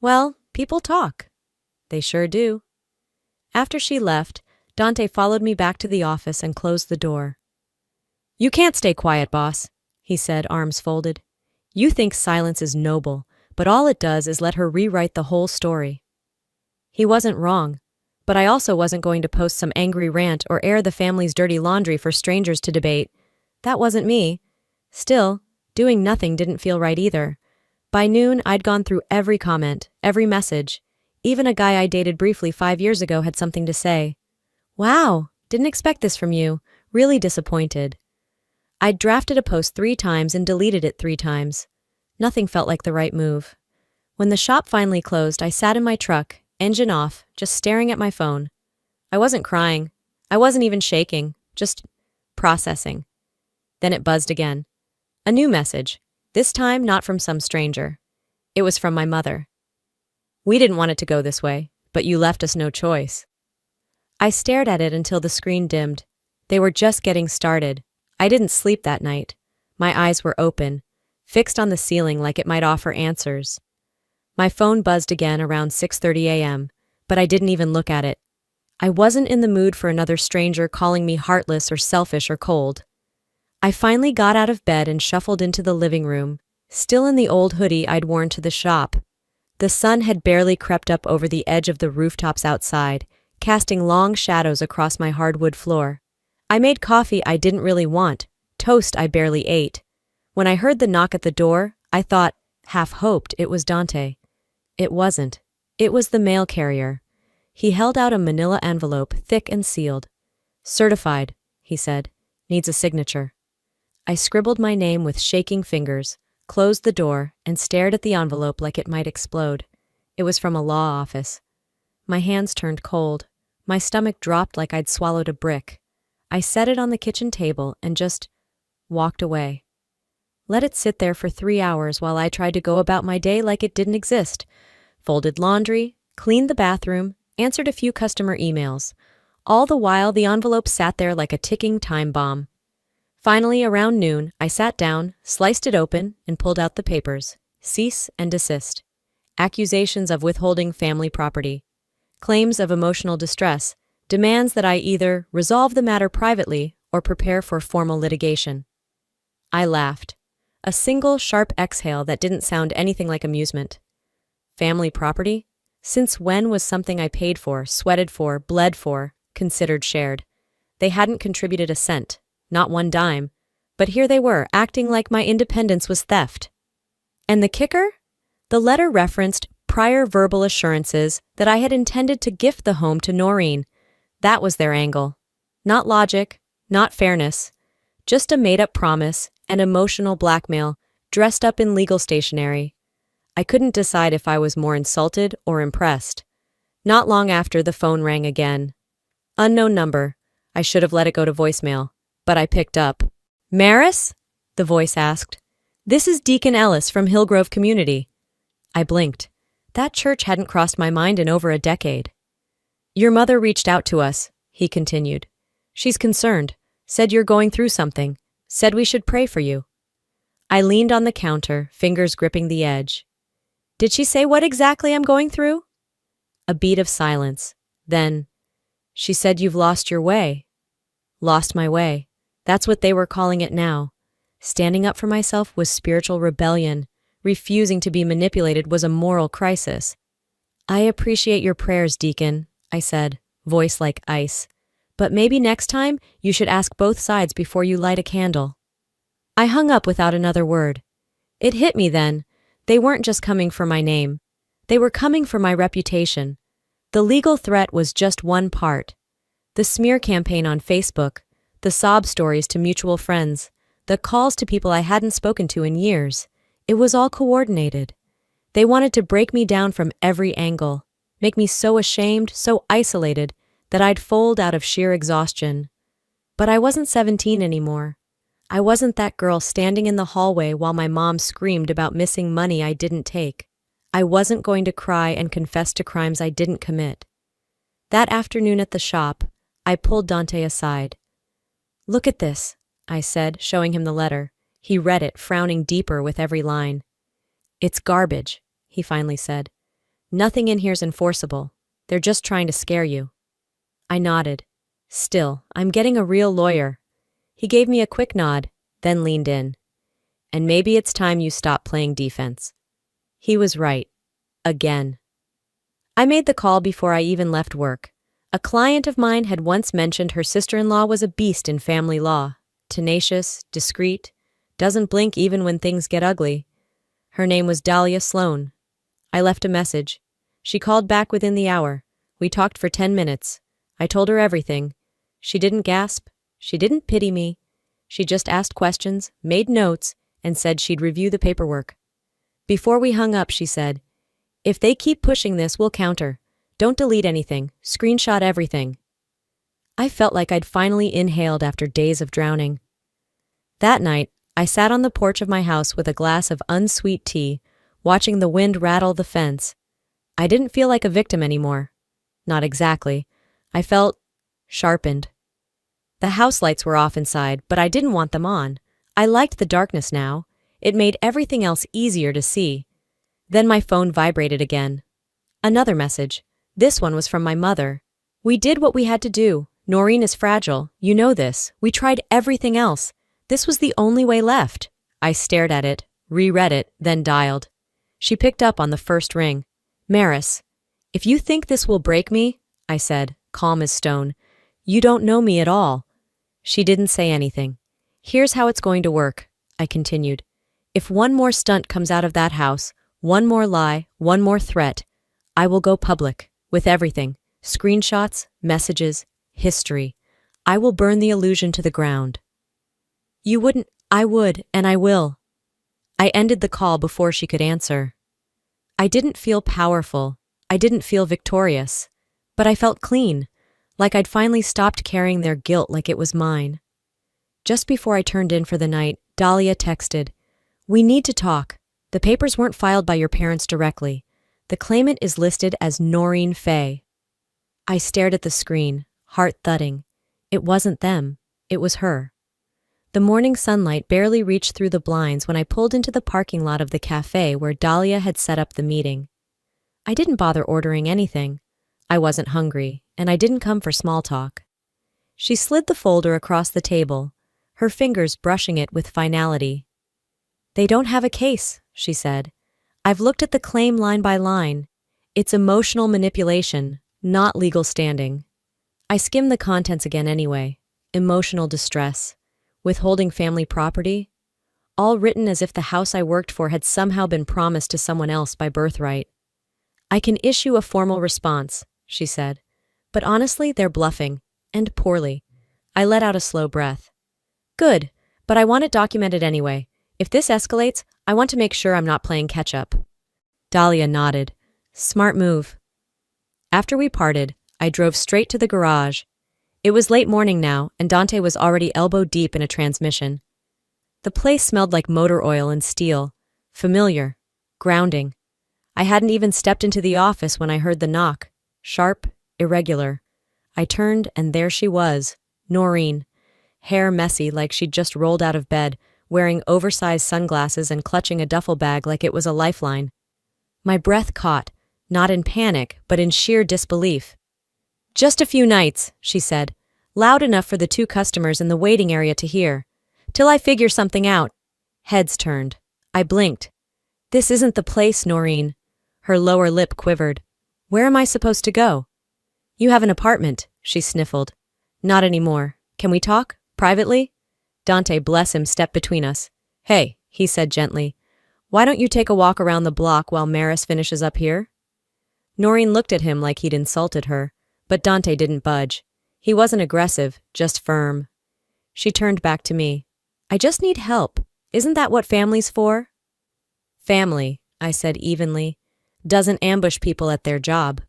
"Well, people talk." "They sure do." After she left, Dante followed me back to the office and closed the door. "You can't stay quiet, boss," he said, arms folded. "You think silence is noble, but all it does is let her rewrite the whole story." He wasn't wrong, but I also wasn't going to post some angry rant or air the family's dirty laundry for strangers to debate. That wasn't me. Still, doing nothing didn't feel right either. By noon, I'd gone through every comment, every message. Even a guy I dated briefly 5 years ago had something to say. "Wow, didn't expect this from you. Really disappointed." I'd drafted a post 3 times and deleted it 3 times. Nothing felt like the right move. When the shop finally closed, I sat in my truck, engine off, just staring at my phone. I wasn't crying. I wasn't even shaking, just processing. Then it buzzed again. A new message, this time not from some stranger. It was from my mother. "We didn't want it to go this way, but you left us no choice." I stared at it until the screen dimmed. They were just getting started. I didn't sleep that night. My eyes were open, fixed on the ceiling like it might offer answers. My phone buzzed again around 6:30 a.m., but I didn't even look at it. I wasn't in the mood for another stranger calling me heartless or selfish or cold. I finally got out of bed and shuffled into the living room, still in the old hoodie I'd worn to the shop. The sun had barely crept up over the edge of the rooftops outside, casting long shadows across my hardwood floor. I made coffee I didn't really want, toast I barely ate. When I heard the knock at the door, I thought, half hoped, it was Dante. It wasn't. It was the mail carrier. He held out a manila envelope, thick and sealed. "Certified," he said. "Needs a signature." I scribbled my name with shaking fingers, closed the door, and stared at the envelope like it might explode. It was from a law office. My hands turned cold. My stomach dropped like I'd swallowed a brick. I set it on the kitchen table and just walked away. Let it sit there for 3 hours while I tried to go about my day like it didn't exist. Folded laundry, cleaned the bathroom, answered a few customer emails. All the while, the envelope sat there like a ticking time bomb. Finally, around noon, I sat down, sliced it open, and pulled out the papers. Cease and desist. Accusations of withholding family property. Claims of emotional distress. Demands that I either resolve the matter privately or prepare for formal litigation. I laughed. A single, sharp exhale that didn't sound anything like amusement. Family property? Since when was something I paid for, sweated for, bled for, considered shared? They hadn't contributed a cent. Not 1 dime, but here they were, acting like my independence was theft. And the kicker? The letter referenced prior verbal assurances that I had intended to gift the home to Noreen. That was their angle. Not logic, not fairness, just a made-up promise and emotional blackmail dressed up in legal stationery. I couldn't decide if I was more insulted or impressed. Not long after, the phone rang again. Unknown number. I should have let it go to voicemail. But I picked up. "Maris?" the voice asked. "This is Deacon Ellis from Hillgrove Community." I blinked. That church hadn't crossed my mind in over a decade. "Your mother reached out to us," he continued. "She's concerned, said you're going through something, said we should pray for you." I leaned on the counter, fingers gripping the edge. Did she say what exactly I'm going through? A beat of silence. Then, she said you've lost your way. Lost my way. That's what they were calling it now. Standing up for myself was spiritual rebellion. Refusing to be manipulated was a moral crisis. I appreciate your prayers, Deacon, I said, voice like ice. But maybe next time you should ask both sides before you light a candle. I hung up without another word. It hit me then. They weren't just coming for my name. They were coming for my reputation. The legal threat was just one part. The smear campaign on Facebook, the sob stories to mutual friends, the calls to people I hadn't spoken to in years. It was all coordinated. They wanted to break me down from every angle, make me so ashamed, so isolated, that I'd fold out of sheer exhaustion. But I wasn't 17 anymore. I wasn't that girl standing in the hallway while my mom screamed about missing money I didn't take. I wasn't going to cry and confess to crimes I didn't commit. That afternoon at the shop, I pulled Dante aside. Look at this, I said, showing him the letter. He read it, frowning deeper with every line. It's garbage, he finally said. Nothing in here's enforceable. They're just trying to scare you. I nodded. Still, I'm getting a real lawyer. He gave me a quick nod, then leaned in. And maybe it's time you stop playing defense. He was right. Again. I made the call before I even left work. A client of mine had once mentioned her sister-in-law was a beast in family law. Tenacious, discreet, doesn't blink even when things get ugly. Her name was Dahlia Sloan. I left a message. She called back within the hour. We talked for 10 minutes. I told her everything. She didn't gasp. She didn't pity me. She just asked questions, made notes, and said she'd review the paperwork. Before we hung up, she said, if they keep pushing this, we'll counter. Don't delete anything. Screenshot everything. I felt like I'd finally inhaled after days of drowning. That night, I sat on the porch of my house with a glass of unsweet tea, watching the wind rattle the fence. I didn't feel like a victim anymore. Not exactly. I felt sharpened. The house lights were off inside, but I didn't want them on. I liked the darkness now. It made everything else easier to see. Then my phone vibrated again. Another message. This one was from my mother. We did what we had to do. Noreen is fragile. You know this. We tried everything else. This was the only way left. I stared at it, reread it, then dialed. She picked up on the first ring. Maris, if you think this will break me, I said, calm as stone, you don't know me at all. She didn't say anything. Here's how it's going to work, I continued. If one more stunt comes out of that house, one more lie, one more threat, I will go public, with everything, screenshots, messages, history. I will burn the illusion to the ground. You wouldn't. I would, and I will. I ended the call before she could answer. I didn't feel powerful. I didn't feel victorious. But I felt clean, like I'd finally stopped carrying their guilt like it was mine. Just before I turned in for the night, Dahlia texted, We need to talk. The papers weren't filed by your parents directly. The claimant is listed as Noreen Fay. I stared at the screen, heart thudding. It wasn't them. It was her. The morning sunlight barely reached through the blinds when I pulled into the parking lot of the cafe where Dahlia had set up the meeting. I didn't bother ordering anything. I wasn't hungry, and I didn't come for small talk. She slid the folder across the table, her fingers brushing it with finality. They don't have a case, she said. I've looked at the claim line by line. It's emotional manipulation, not legal standing. I skimmed the contents again anyway. Emotional distress. Withholding family property, all written as if the house I worked for had somehow been promised to someone else by birthright. I can issue a formal response, she said, but honestly, they're bluffing, and poorly. I let out a slow breath. Good, but I want it documented anyway. If this escalates, I want to make sure I'm not playing catch-up. Dahlia nodded. Smart move. After we parted, I drove straight to the garage. It was late morning now, and Dante was already elbow-deep in a transmission. The place smelled like motor oil and steel. Familiar. Grounding. I hadn't even stepped into the office when I heard the knock. Sharp, irregular. I turned, and there she was, Noreen. Hair messy like she'd just rolled out of bed, wearing oversized sunglasses and clutching a duffel bag like it was a lifeline. My breath caught, not in panic, but in sheer disbelief. "Just a few nights," she said, loud enough for the two customers in the waiting area to hear. "Till I figure something out." Heads turned. I blinked. "This isn't the place, Noreen." Her lower lip quivered. "Where am I supposed to go?" "You have an apartment," she sniffled. "Not anymore. Can we talk? Privately?" Dante, bless him, stepped between us. "Hey," he said gently. "Why don't you take a walk around the block while Maris finishes up here?" Noreen looked at him like he'd insulted her, but Dante didn't budge. He wasn't aggressive, just firm. She turned back to me. "I just need help. Isn't that what family's for?" "Family," I said evenly, "doesn't ambush people at their job."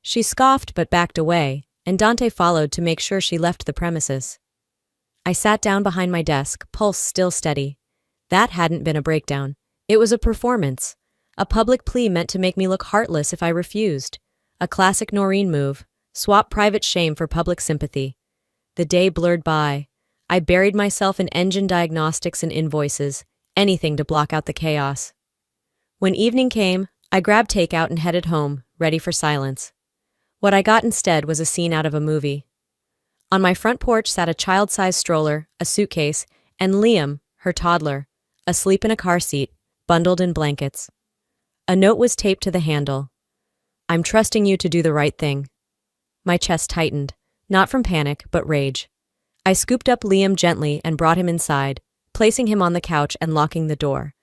She scoffed but backed away, and Dante followed to make sure she left the premises. I sat down behind my desk, pulse still steady. That hadn't been a breakdown. It was a performance. A public plea meant to make me look heartless if I refused. A classic Noreen move. Swap private shame for public sympathy. The day blurred by. I buried myself in engine diagnostics and invoices, anything to block out the chaos. When evening came, I grabbed takeout and headed home, ready for silence. What I got instead was a scene out of a movie. On my front porch sat a child-sized stroller, a suitcase, and Liam, her toddler, asleep in a car seat, bundled in blankets. A note was taped to the handle. "I'm trusting you to do the right thing." My chest tightened, not from panic, but rage. I scooped up Liam gently and brought him inside, placing him on the couch and locking the door.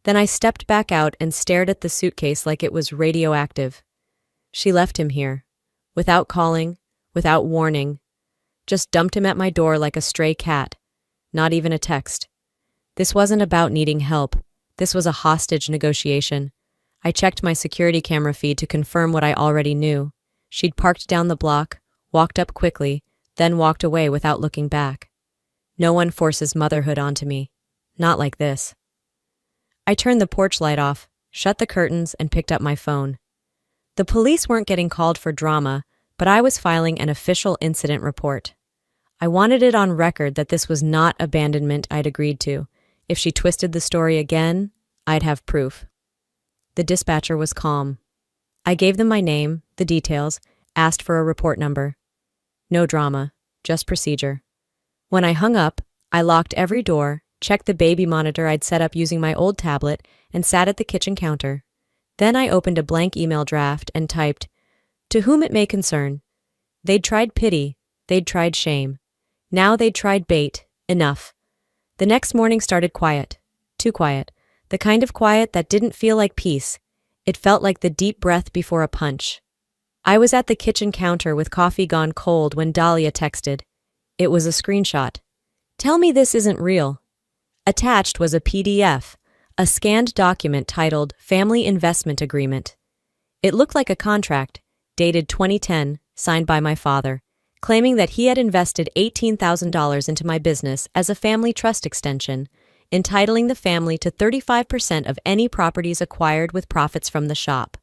Then I stepped back out and stared at the suitcase like it was radioactive. She left him here, without calling, without warning, just dumped him at my door like a stray cat. Not even a text. This wasn't about needing help. This was a hostage negotiation. I checked my security camera feed to confirm what I already knew. She'd parked down the block, walked up quickly, then walked away without looking back. No one forces motherhood onto me. Not like this. I turned the porch light off, shut the curtains, and picked up my phone. The police weren't getting called for drama, but I was filing an official incident report. I wanted it on record that this was not abandonment I'd agreed to. If she twisted the story again, I'd have proof. The dispatcher was calm. I gave them my name, the details, asked for a report number. No drama, just procedure. When I hung up, I locked every door, checked the baby monitor I'd set up using my old tablet, and sat at the kitchen counter. Then I opened a blank email draft and typed, "To whom it may concern." They'd tried pity, they'd tried shame. Now they'd tried bait. Enough. The next morning started quiet. Too quiet. The kind of quiet that didn't feel like peace. It felt like the deep breath before a punch. I was at the kitchen counter with coffee gone cold when Dahlia texted. It was a screenshot. "Tell me this isn't real." Attached was a PDF, a scanned document titled Family Investment Agreement. It looked like a contract, dated 2010, signed by my father, claiming that he had invested $18,000 into my business as a family trust extension, entitling the family to 35% of any properties acquired with profits from the shop.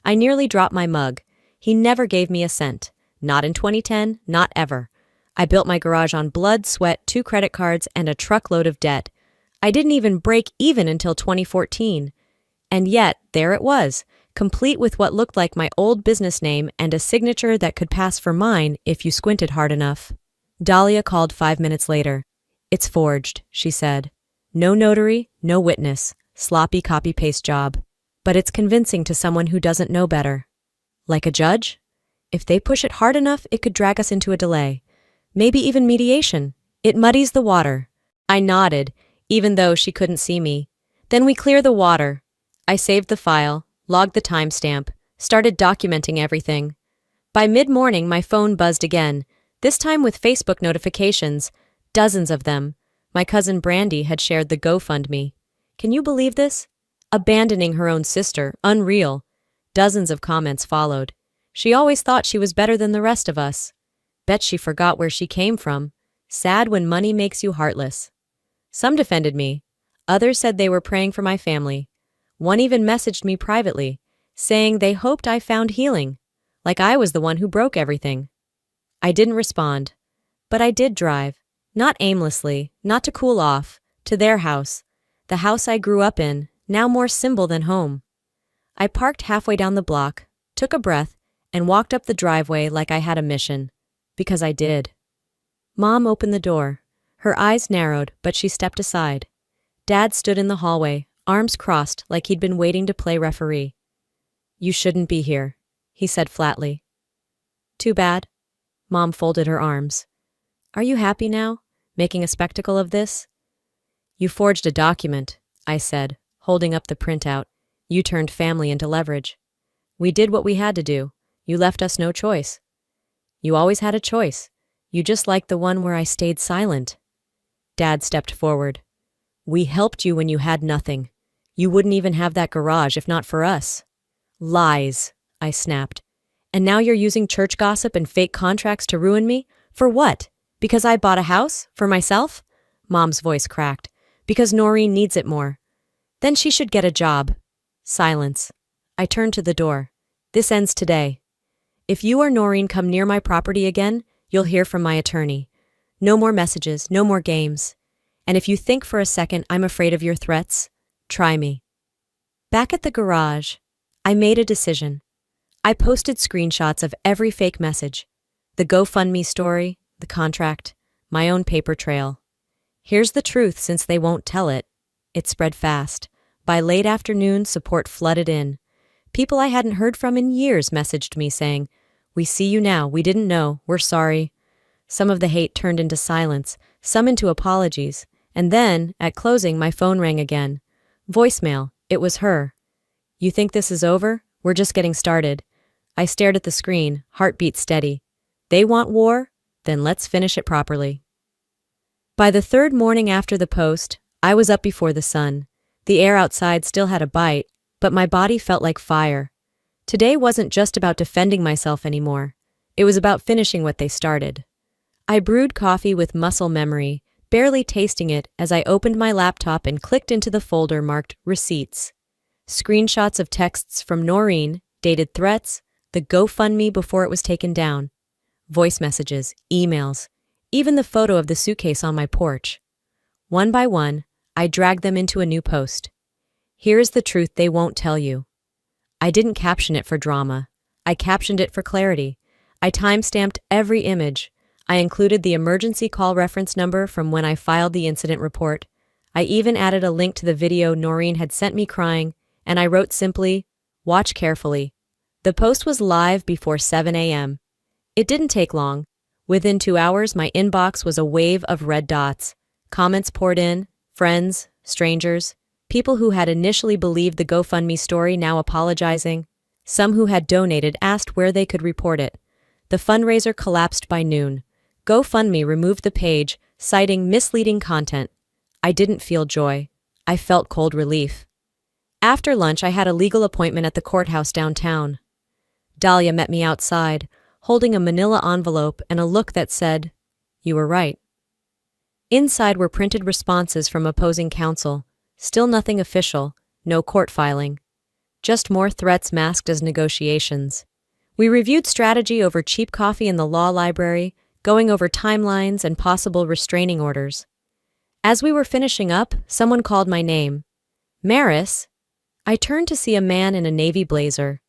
I nearly dropped my mug. He never gave me a cent. Not in 2010, not ever. I built my garage on blood, sweat, 2 credit cards, and a truckload of debt. I didn't even break even until 2014. And yet, there it was, complete with what looked like my old business name and a signature that could pass for mine if you squinted hard enough. Dahlia called 5 minutes later. "It's forged," she said. "No notary, no witness. Sloppy copy-paste job. But it's convincing to someone who doesn't know better." "Like a judge? If they push it hard enough, it could drag us into a delay. Maybe even mediation. It muddies the water." I nodded, even though she couldn't see me. "Then we clear the water." I saved the file, logged the timestamp, started documenting everything. By mid-morning, my phone buzzed again, this time with Facebook notifications, dozens of them. My cousin Brandy had shared the GoFundMe. Can you believe this? Abandoning her own sister, unreal. Dozens of comments followed. She always thought she was better than the rest of us. Bet she forgot where she came from. Sad when money makes you heartless. Some defended me. Others said they were praying for my family. One even messaged me privately, saying they hoped I found healing, like I was the one who broke everything. I didn't respond, but I did drive. Not aimlessly, not to cool off, to their house, the house I grew up in, now more symbol than home. I parked halfway down the block, took a breath, and walked up the driveway like I had a mission. Because I did. Mom opened the door. Her eyes narrowed, but she stepped aside. Dad stood in the hallway, arms crossed like he'd been waiting to play referee. "You shouldn't be here," he said flatly. "Too bad." Mom folded her arms. "Are you happy now, making a spectacle of this?" "You forged a document," I said, holding up the printout. "You turned family into leverage. We did what we had to do. You left us no choice." "You always had a choice. You just liked the one where I stayed silent." Dad stepped forward. "We helped you when you had nothing. You wouldn't even have that garage if not for us." "Lies," I snapped. "And now you're using church gossip and fake contracts to ruin me? For what? Because I bought a house? For myself?" Mom's voice cracked. "Because Noreen needs it more. Then she should get a job." Silence. I turned to the door. "This ends today. If you or Noreen come near my property again, you'll hear from my attorney. No more messages, no more games. And if you think for a second I'm afraid of your threats, try me." Back at the garage, I made a decision. I posted screenshots of every fake message. The GoFundMe story, the contract, my own paper trail. Here's the truth since they won't tell it. It spread fast. By late afternoon, support flooded in. People I hadn't heard from in years messaged me saying, "We see you now, we didn't know, we're sorry." Some of the hate turned into silence, some into apologies, and then, at closing, my phone rang again. Voicemail, it was her. "You think this is over? We're just getting started." I stared at the screen, heartbeat steady. They want war? Then let's finish it properly. By the third morning after the post, I was up before the sun. The air outside still had a bite, but my body felt like fire. Today wasn't just about defending myself anymore. It was about finishing what they started. I brewed coffee with muscle memory, barely tasting it as I opened my laptop and clicked into the folder marked Receipts. Screenshots of texts from Noreen, dated threats, the GoFundMe before it was taken down, voice messages, emails, even the photo of the suitcase on my porch. One by one, I dragged them into a new post. Here's the truth they won't tell you. I didn't caption it for drama. I captioned it for clarity. I timestamped every image. I included the emergency call reference number from when I filed the incident report. I even added a link to the video Noreen had sent me crying, and I wrote simply, "Watch carefully." The post was live before 7 a.m. It didn't take long. Within 2 hours, my inbox was a wave of red dots. Comments poured in, friends, strangers, people who had initially believed the GoFundMe story now apologizing. Some who had donated asked where they could report it. The fundraiser collapsed by noon. GoFundMe removed the page, citing misleading content. I didn't feel joy. I felt cold relief. After lunch, I had a legal appointment at the courthouse downtown. Dahlia met me outside, holding a manila envelope and a look that said, "You were right." Inside were printed responses from opposing counsel. Still nothing official, no court filing. Just more threats masked as negotiations. We reviewed strategy over cheap coffee in the law library, going over timelines and possible restraining orders. As we were finishing up, someone called my name. "Maris?" I turned to see a man in a navy blazer.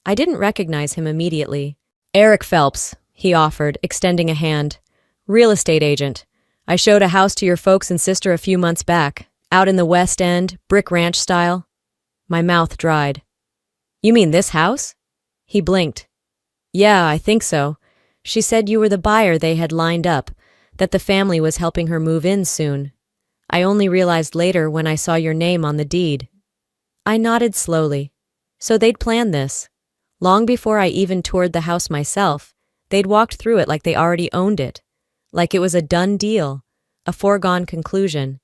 I didn't recognize him immediately. "Eric Phelps," he offered, extending a hand. "Real estate agent. I showed a house to your folks and sister a few months back, out in the West End, brick ranch style." My mouth dried. "You mean this house?" He blinked. "Yeah, I think so. She said you were the buyer they had lined up, that the family was helping her move in soon. I only realized later when I saw your name on the deed." I nodded slowly. So they'd planned this. Long before I even toured the house myself, they'd walked through it like they already owned it. Like it was a done deal, a foregone conclusion.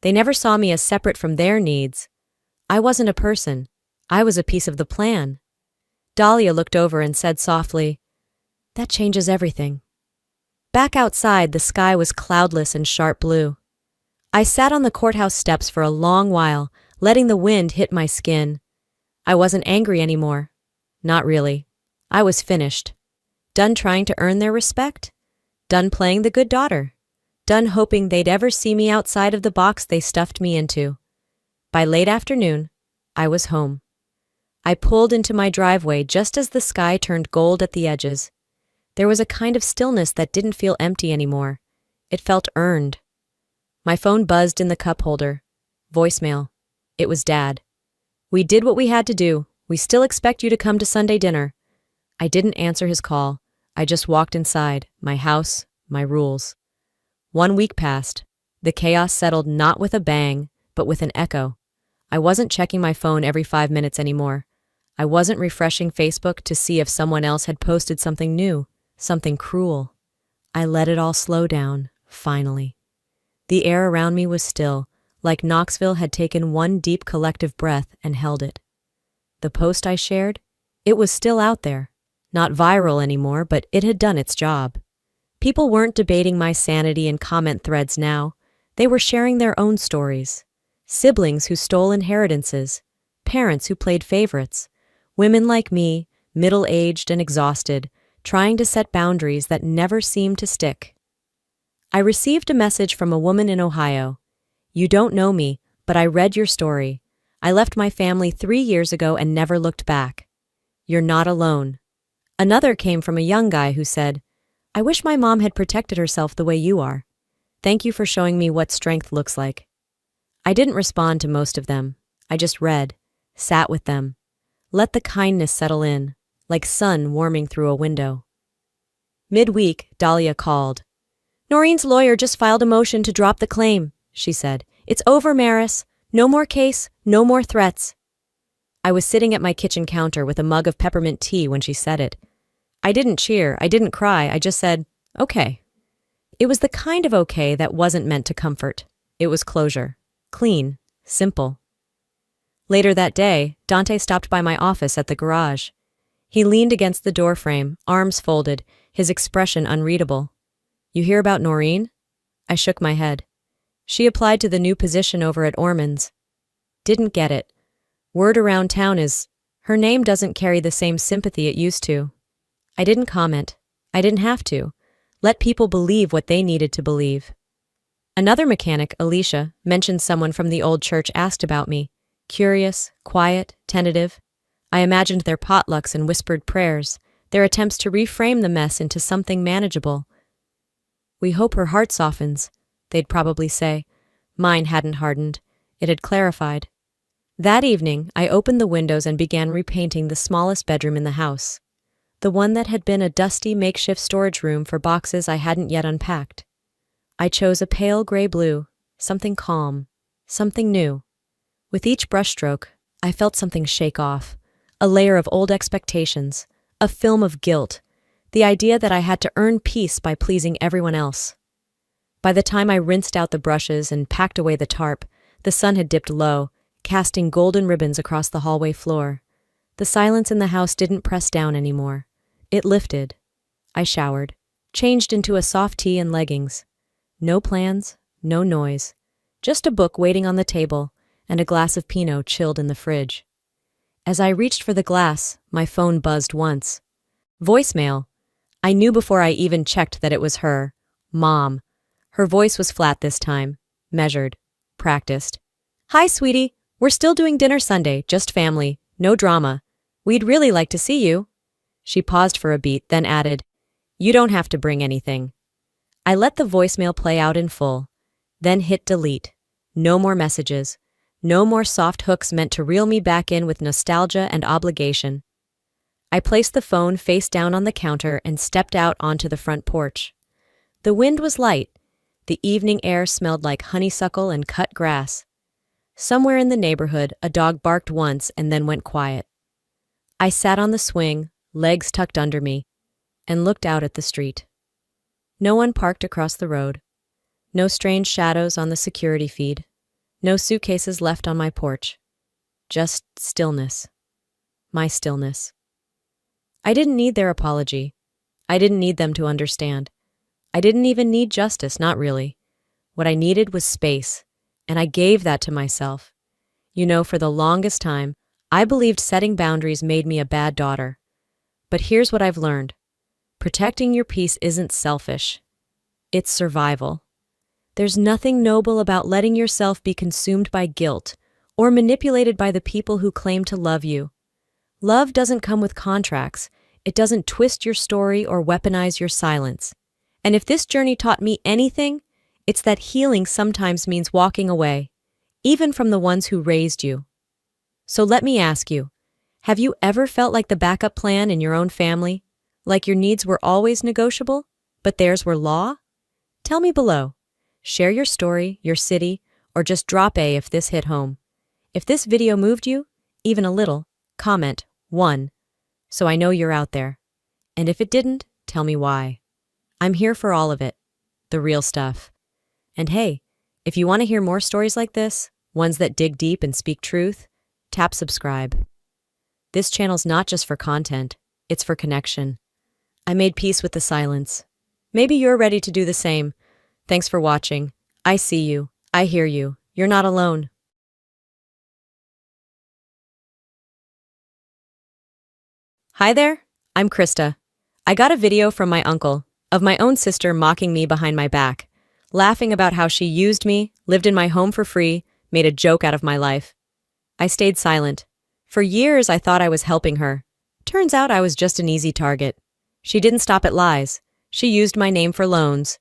They never saw me as separate from their needs. I wasn't a person. I was a piece of the plan. Dahlia looked over and said softly, "That changes everything." Back outside, the sky was cloudless and sharp blue. I sat on the courthouse steps for a long while, letting the wind hit my skin. I wasn't angry anymore. Not really. I was finished. Done trying to earn their respect. Done playing the good daughter. done hoping they'd ever see me outside of the box they stuffed me into. By late afternoon, I was home. I pulled into my driveway just as the sky turned gold at the edges. There was a kind of stillness that didn't feel empty anymore. It felt earned. My phone buzzed in the cup holder. Voicemail. It was Dad. "We did what we had to do. We still expect you to come to Sunday dinner." I didn't answer his call. I just walked inside, my house, my rules. 1 week passed. The chaos settled not with a bang, but with an echo. I wasn't checking my phone every 5 minutes anymore. I wasn't refreshing Facebook to see if someone else had posted something new, something cruel. I let it all slow down, finally. The air around me was still, like Knoxville had taken one deep collective breath and held it. The post I shared? It was still out there. Not viral anymore, but it had done its job. People weren't debating my sanity in comment threads now. They were sharing their own stories. Siblings who stole inheritances, parents who played favorites, women like me, middle-aged and exhausted, trying to set boundaries that never seemed to stick. I received a message from a woman in Ohio. "You don't know me, but I read your story. I left my family 3 years ago and never looked back. You're not alone." Another came from a young guy who said, "I wish my mom had protected herself the way you are. Thank you for showing me what strength looks like." I didn't respond to most of them. I just read, sat with them, let the kindness settle in, like sun warming through a window. Midweek, Dahlia called. "Noreen's lawyer just filed a motion to drop the claim," she said. "It's over, Maris. No more case, no more threats." I was sitting at my kitchen counter with a mug of peppermint tea when she said it. I didn't cheer, I didn't cry, I just said, "Okay." It was the kind of okay that wasn't meant to comfort. It was closure. Clean. Simple. Later that day, Dante stopped by my office at the garage. He leaned against the doorframe, arms folded, his expression unreadable. "You hear about Noreen?" I shook my head. "She applied to the new position over at Ormond's." "Didn't get it. Word around town is, her name doesn't carry the same sympathy it used to." I didn't comment. I didn't have to. Let people believe what they needed to believe. Another mechanic, Alicia, mentioned someone from the old church asked about me. Curious, quiet, tentative. I imagined their potlucks and whispered prayers, their attempts to reframe the mess into something manageable. "We hope her heart softens," they'd probably say. Mine hadn't hardened. It had clarified. That evening, I opened the windows and began repainting the smallest bedroom in the house. The one that had been a dusty makeshift storage room for boxes I hadn't yet unpacked. I chose a pale gray blue, something calm, something new. With each brushstroke, I felt something shake off, a layer of old expectations, a film of guilt, the idea that I had to earn peace by pleasing everyone else. By the time I rinsed out the brushes and packed away the tarp, the sun had dipped low, casting golden ribbons across the hallway floor. The silence in the house didn't press down anymore. It lifted. I showered, changed into a soft tee and leggings. No plans, no noise. Just a book waiting on the table and a glass of Pinot chilled in the fridge. As I reached for the glass, my phone buzzed once. Voicemail. I knew before I even checked that it was her. Mom. Her voice was flat this time, measured, practiced. "Hi, sweetie. We're still doing dinner Sunday, just family, no drama. We'd really like to see you." She paused for a beat, then added, "You don't have to bring anything." I let the voicemail play out in full, then hit delete. No more messages. No more soft hooks meant to reel me back in with nostalgia and obligation. I placed the phone face down on the counter and stepped out onto the front porch. The wind was light. The evening air smelled like honeysuckle and cut grass. Somewhere in the neighborhood, a dog barked once and then went quiet. I sat on the swing, legs tucked under me, and looked out at the street. No one parked across the road. No strange shadows on the security feed. No suitcases left on my porch. Just stillness. My stillness. I didn't need their apology. I didn't need them to understand. I didn't even need justice, not really. What I needed was space, and I gave that to myself. You know, for the longest time, I believed setting boundaries made me a bad daughter. But here's what I've learned. Protecting your peace isn't selfish. It's survival. There's nothing noble about letting yourself be consumed by guilt or manipulated by the people who claim to love you. Love doesn't come with contracts. It doesn't twist your story or weaponize your silence. And if this journey taught me anything, it's that healing sometimes means walking away, even from the ones who raised you. So let me ask you, have you ever felt like the backup plan in your own family? Like your needs were always negotiable, but theirs were law? Tell me below. Share your story, your city, or just drop A if this hit home. If this video moved you, even a little, comment 1, so I know you're out there. And if it didn't, tell me why. I'm here for all of it, the real stuff. And hey, if you want to hear more stories like this, ones that dig deep and speak truth, tap subscribe. This channel's not just for content, it's for connection. I made peace with the silence. Maybe you're ready to do the same. Thanks for watching. I see you. I hear you. You're not alone. Hi there, I'm Krista. I got a video from my uncle of my own sister mocking me behind my back, laughing about how she used me, lived in my home for free, made a joke out of my life. I stayed silent. For years, I thought I was helping her. Turns out I was just an easy target. She didn't stop at lies. She used my name for loans,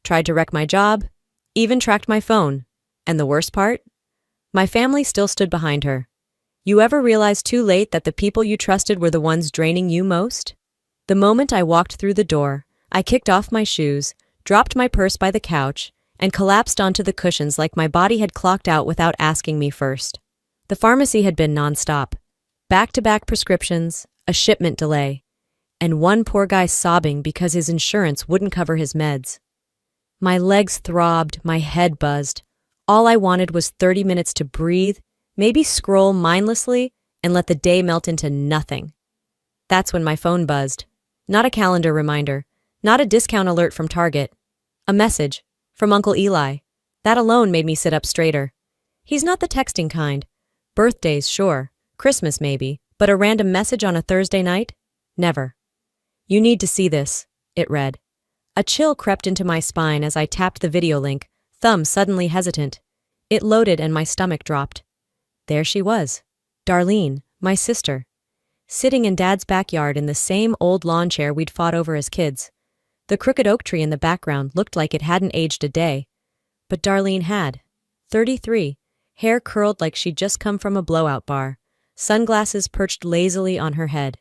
tried to wreck my job, even tracked my phone. And the worst part? My family still stood behind her. You ever realize too late that the people you trusted were the ones draining you most? The moment I walked through the door, I kicked off my shoes, dropped my purse by the couch, and collapsed onto the cushions like my body had clocked out without asking me first. The pharmacy had been nonstop. Back-to-back prescriptions, a shipment delay, and one poor guy sobbing because his insurance wouldn't cover his meds. My legs throbbed, my head buzzed. All I wanted was 30 minutes to breathe, maybe scroll mindlessly, and let the day melt into nothing. That's when my phone buzzed. Not a calendar reminder, not a discount alert from Target. A message from Uncle Eli. That alone made me sit up straighter. He's not the texting kind. Birthdays, sure. Christmas, maybe. But a random message on a Thursday night? Never. You need to see this, it read. A chill crept into my spine as I tapped the video link, thumb suddenly hesitant. It loaded and my stomach dropped. There she was, Darlene, my sister, sitting in Dad's backyard in the same old lawn chair we'd fought over as kids. The crooked oak tree in the background looked like it hadn't aged a day. But Darlene had. 33, hair curled like she'd just come from a blowout bar, sunglasses perched lazily on her head.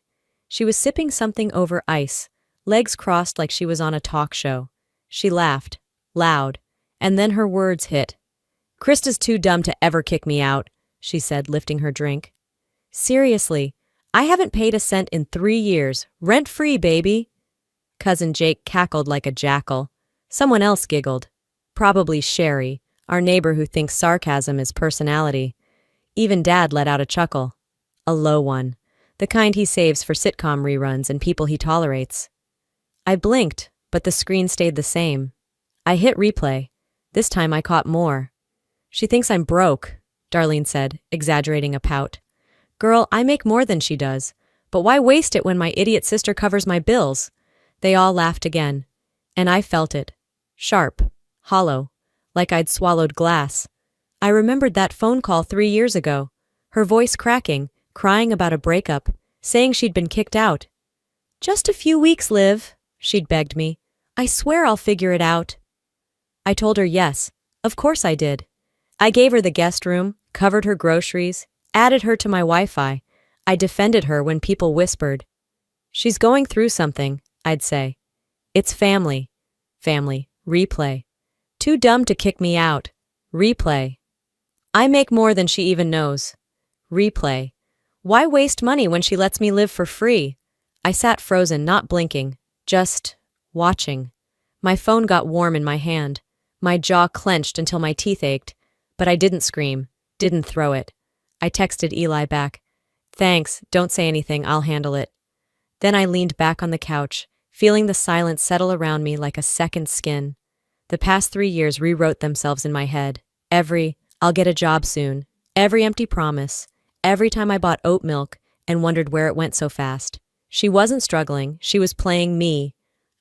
She was sipping something over ice, legs crossed like she was on a talk show. She laughed, loud, and then her words hit. "Krista's too dumb to ever kick me out," she said, lifting her drink. "Seriously, I haven't paid a cent in 3 years. Rent-free, baby." Cousin Jake cackled like a jackal. Someone else giggled. Probably Sherry, our neighbor who thinks sarcasm is personality. Even Dad let out a chuckle. A low one. The kind he saves for sitcom reruns and people he tolerates. I blinked, but the screen stayed the same. I hit replay. This time I caught more. "She thinks I'm broke," Darlene said, exaggerating a pout. "Girl, I make more than she does. But why waste it when my idiot sister covers my bills?" They all laughed again. And I felt it. Sharp. Hollow. Like I'd swallowed glass. I remembered that phone call 3 years ago. Her voice cracking, crying about a breakup, saying she'd been kicked out. "Just a few weeks, Liv," she'd begged me. "I swear I'll figure it out." I told her yes. Of course I did. I gave her the guest room, covered her groceries, added her to my Wi-Fi. I defended her when people whispered. "She's going through something," I'd say. "It's family." Family. Replay. "Too dumb to kick me out." Replay. "I make more than she even knows." Replay. "Why waste money when she lets me live for free?" I sat frozen, not blinking, just watching. My phone got warm in my hand. My jaw clenched until my teeth ached. But I didn't scream, didn't throw it. I texted Eli back. "Thanks, don't say anything, I'll handle it." Then I leaned back on the couch, feeling the silence settle around me like a second skin. The past 3 years rewrote themselves in my head. Every, "I'll get a job soon," every empty promise, every time I bought oat milk and wondered where it went so fast. She wasn't struggling, she was playing me.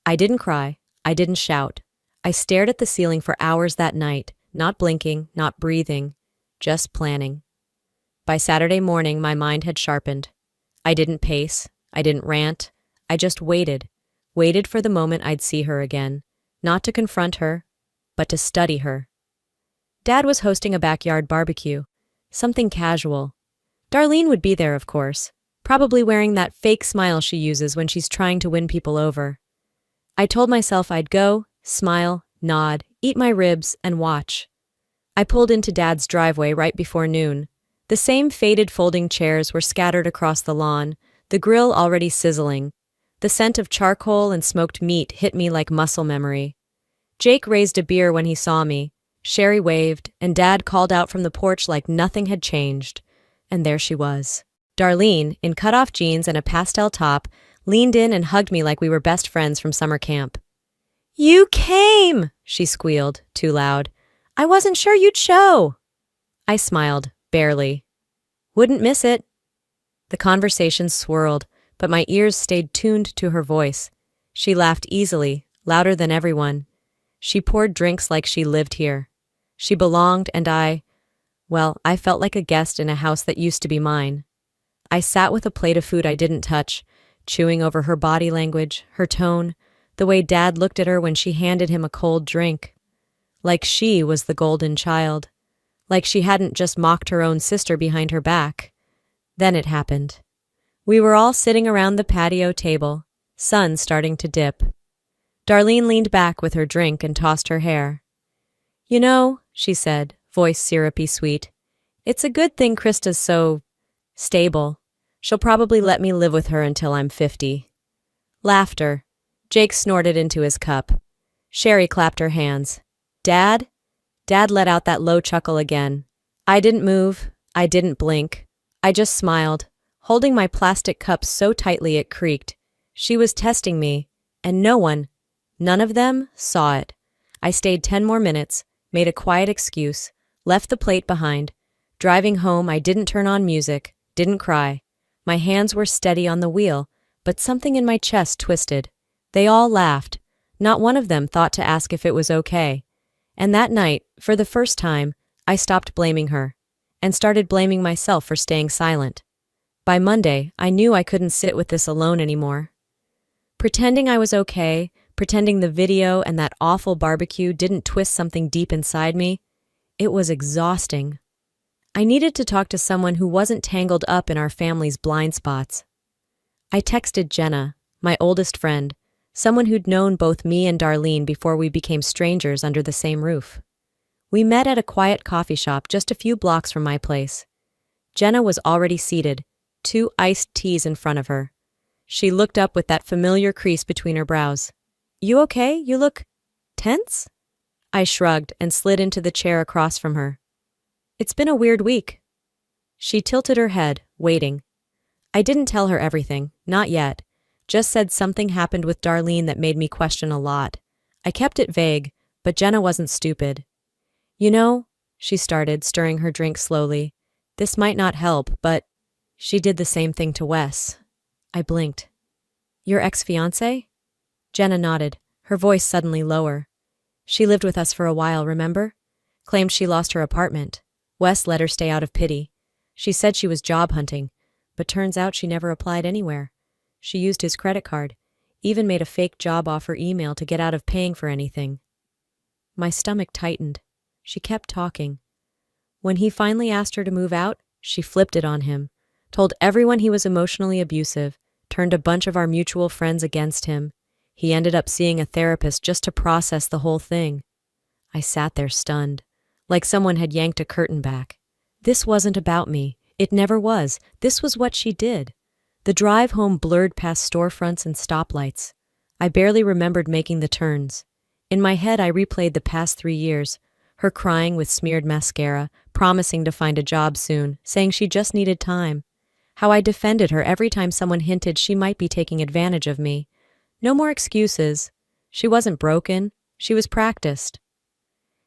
I didn't cry, I didn't shout. I stared at the ceiling for hours that night, not blinking, not breathing, just planning. By Saturday morning, my mind had sharpened. I didn't pace, I didn't rant, I just waited for the moment I'd see her again, not to confront her, but to study her. Dad was hosting a backyard barbecue, something casual. Darlene would be there, of course, probably wearing that fake smile she uses when she's trying to win people over. I told myself I'd go, smile, nod, eat my ribs, and watch. I pulled into Dad's driveway right before noon. The same faded folding chairs were scattered across the lawn, the grill already sizzling. The scent of charcoal and smoked meat hit me like muscle memory. Jake raised a beer when he saw me. Sherry waved, and Dad called out from the porch like nothing had changed. And there she was. Darlene, in cut-off jeans and a pastel top, leaned in and hugged me like we were best friends from summer camp. "You came!" she squealed, too loud. "I wasn't sure you'd show." I smiled, barely. Wouldn't miss it. The conversation swirled, but my ears stayed tuned to her voice. She laughed easily, louder than everyone. She poured drinks like she lived here. She belonged, and I felt like a guest in a house that used to be mine. I sat with a plate of food I didn't touch, chewing over her body language, her tone, the way Dad looked at her when she handed him a cold drink. Like she was the golden child. Like she hadn't just mocked her own sister behind her back. Then it happened. We were all sitting around the patio table, sun starting to dip. Darlene leaned back with her drink and tossed her hair. "You know," she said, voice syrupy sweet, "it's a good thing Krista's so stable. She'll probably let me live with her until I'm 50. Laughter. Jake snorted into his cup. Sherry clapped her hands. "Dad?" Dad let out that low chuckle again. I didn't move. I didn't blink. I just smiled, holding my plastic cup so tightly it creaked. She was testing me, and none of them, saw it. I stayed 10 more minutes, made a quiet excuse, left the plate behind. Driving home, I didn't turn on music, didn't cry. My hands were steady on the wheel, but something in my chest twisted. They all laughed. Not one of them thought to ask if it was okay. And that night, for the first time, I stopped blaming her, and started blaming myself for staying silent. By Monday, I knew I couldn't sit with this alone anymore. Pretending I was okay, pretending the video and that awful barbecue didn't twist something deep inside me, it was exhausting. I needed to talk to someone who wasn't tangled up in our family's blind spots. I texted Jenna, my oldest friend, someone who'd known both me and Darlene before we became strangers under the same roof. We met at a quiet coffee shop just a few blocks from my place. Jenna was already seated, 2 iced teas in front of her. She looked up with that familiar crease between her brows. "You okay? You look tense?" I shrugged and slid into the chair across from her. "It's been a weird week." She tilted her head, waiting. I didn't tell her everything, not yet. Just said something happened with Darlene that made me question a lot. I kept it vague, but Jenna wasn't stupid. "You know," she started, stirring her drink slowly, "this might not help, but she did the same thing to Wes." I blinked. "Your ex-fiancé?" Jenna nodded, her voice suddenly lower. "She lived with us for a while, remember? Claimed she lost her apartment. Wes let her stay out of pity. She said she was job hunting, but turns out she never applied anywhere. She used his credit card, even made a fake job offer email to get out of paying for anything." My stomach tightened. She kept talking. When he finally asked her to move out, she flipped it on him, told everyone he was emotionally abusive, turned a bunch of our mutual friends against him. He ended up seeing a therapist just to process the whole thing. I sat there stunned, like someone had yanked a curtain back. This wasn't about me. It never was. This was what she did. The drive home blurred past storefronts and stoplights. I barely remembered making the turns. In my head, I replayed the past 3 years, her crying with smeared mascara, promising to find a job soon, saying she just needed time. How I defended her every time someone hinted she might be taking advantage of me. No more excuses. She wasn't broken. She was practiced.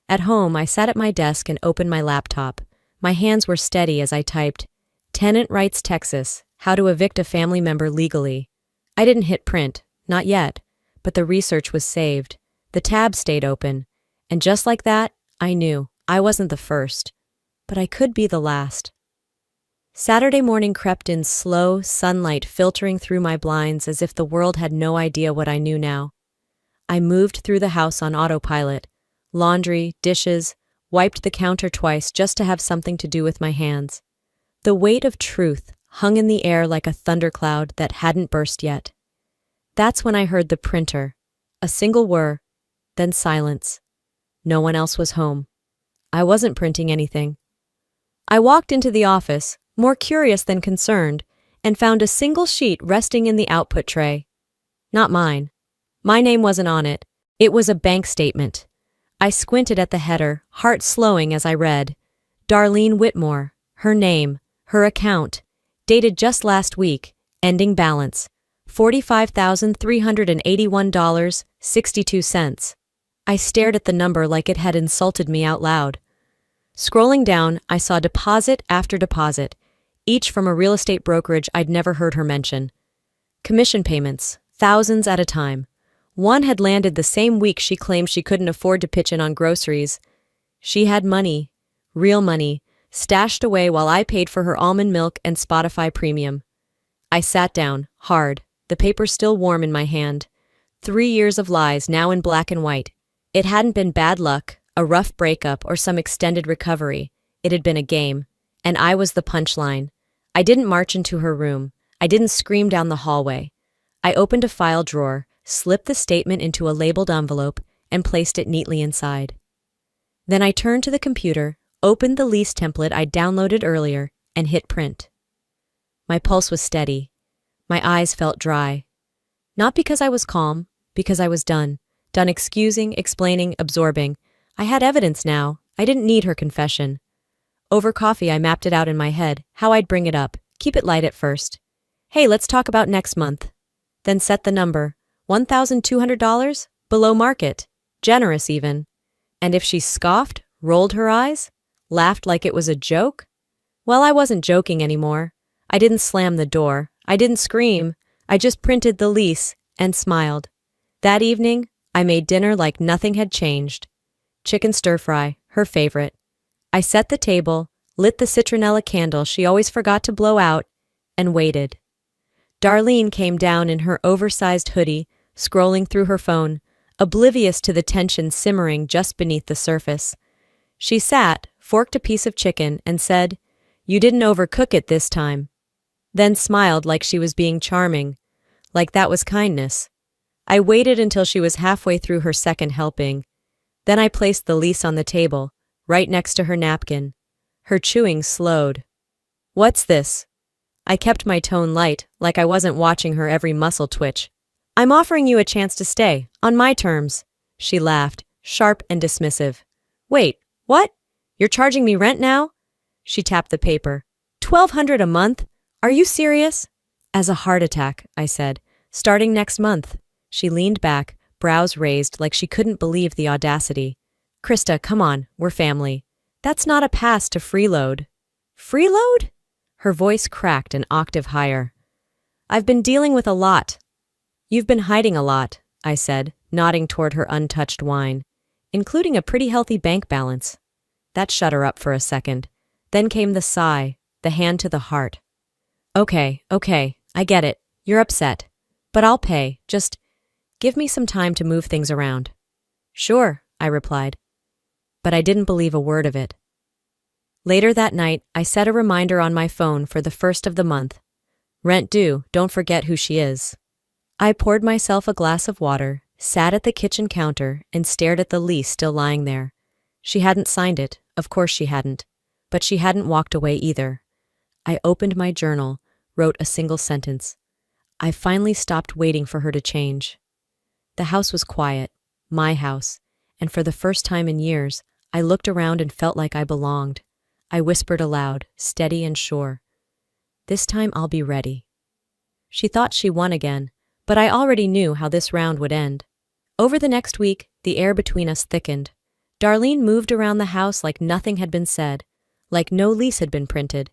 At home, I sat at my desk and opened my laptop. My hands were steady as I typed, "Tenant Rights Texas, how to evict a family member legally." I didn't hit print, not yet, but the research was saved. The tab stayed open, and just like that, I knew I wasn't the first, but I could be the last. Saturday morning crept in slow, sunlight filtering through my blinds as if the world had no idea what I knew now. I moved through the house on autopilot. Laundry, dishes, wiped the counter twice just to have something to do with my hands. The weight of truth hung in the air like a thundercloud that hadn't burst yet. That's when I heard the printer. A single whir, then silence. No one else was home. I wasn't printing anything. I walked into the office, more curious than concerned, and found a single sheet resting in the output tray. Not mine. My name wasn't on it. It was a bank statement. I squinted at the header, heart slowing as I read. Darlene Whitmore, her name, her account, dated just last week, ending balance, $45,381.62. I stared at the number like it had insulted me out loud. Scrolling down, I saw deposit after deposit, each from a real estate brokerage I'd never heard her mention. Commission payments, thousands at a time. One had landed the same week she claimed she couldn't afford to pitch in on groceries. She had money, real money, stashed away while I paid for her almond milk and Spotify premium. I sat down, hard, the paper still warm in my hand. 3 years of lies now in black and white. It hadn't been bad luck, a rough breakup, or some extended recovery. It had been a game, and I was the punchline. I didn't march into her room. I didn't scream down the hallway. I opened a file drawer, slipped the statement into a labeled envelope, and placed it neatly inside. Then I turned to the computer, opened the lease template I'd downloaded earlier, and hit print. My pulse was steady. My eyes felt dry. Not because I was calm, because I was done. Done excusing, explaining, absorbing. I had evidence now. I didn't need her confession. Over coffee, I mapped it out in my head, how I'd bring it up, keep it light at first. Hey, let's talk about next month. Then set the number, $1,200? Below market. Generous even. And if she scoffed, rolled her eyes, laughed like it was a joke? Well, I wasn't joking anymore. I didn't slam the door. I didn't scream. I just printed the lease and smiled. That evening, I made dinner like nothing had changed. Chicken stir-fry, her favorite. I set the table, lit the citronella candle she always forgot to blow out, and waited. Darlene came down in her oversized hoodie, scrolling through her phone, oblivious to the tension simmering just beneath the surface. She sat, forked a piece of chicken, and said, "You didn't overcook it this time." Then smiled like she was being charming, like that was kindness. I waited until she was halfway through her second helping. Then I placed the lease on the table, right next to her napkin. Her chewing slowed. "What's this?" I kept my tone light, like I wasn't watching her every muscle twitch. "I'm offering you a chance to stay, on my terms." She laughed, sharp and dismissive. "Wait, what? You're charging me rent now?" She tapped the paper. $1,200 a month? Are you serious?" "As a heart attack," I said. "Starting next month." She leaned back, brows raised like she couldn't believe the audacity. "Krista, come on, we're family. That's not a pass to freeload." "Freeload?" Her voice cracked an octave higher. "I've been dealing with a lot." "You've been hiding a lot," I said, nodding toward her untouched wine, "including a pretty healthy bank balance." That shut her up for a second. Then came the sigh, the hand to the heart. Okay, I get it. You're upset. But I'll pay. Just give me some time to move things around." "Sure," I replied. But I didn't believe a word of it. Later that night, I set a reminder on my phone for the 1st of the month. Rent due, don't forget who she is. I poured myself a glass of water, sat at the kitchen counter, and stared at the lease still lying there. She hadn't signed it, of course she hadn't. But she hadn't walked away either. I opened my journal, wrote a single sentence. I finally stopped waiting for her to change. The house was quiet, my house, and for the first time in years, I looked around and felt like I belonged. I whispered aloud, steady and sure. "This time I'll be ready." She thought she won again, but I already knew how this round would end. Over the next week, the air between us thickened. Darlene moved around the house like nothing had been said, like no lease had been printed.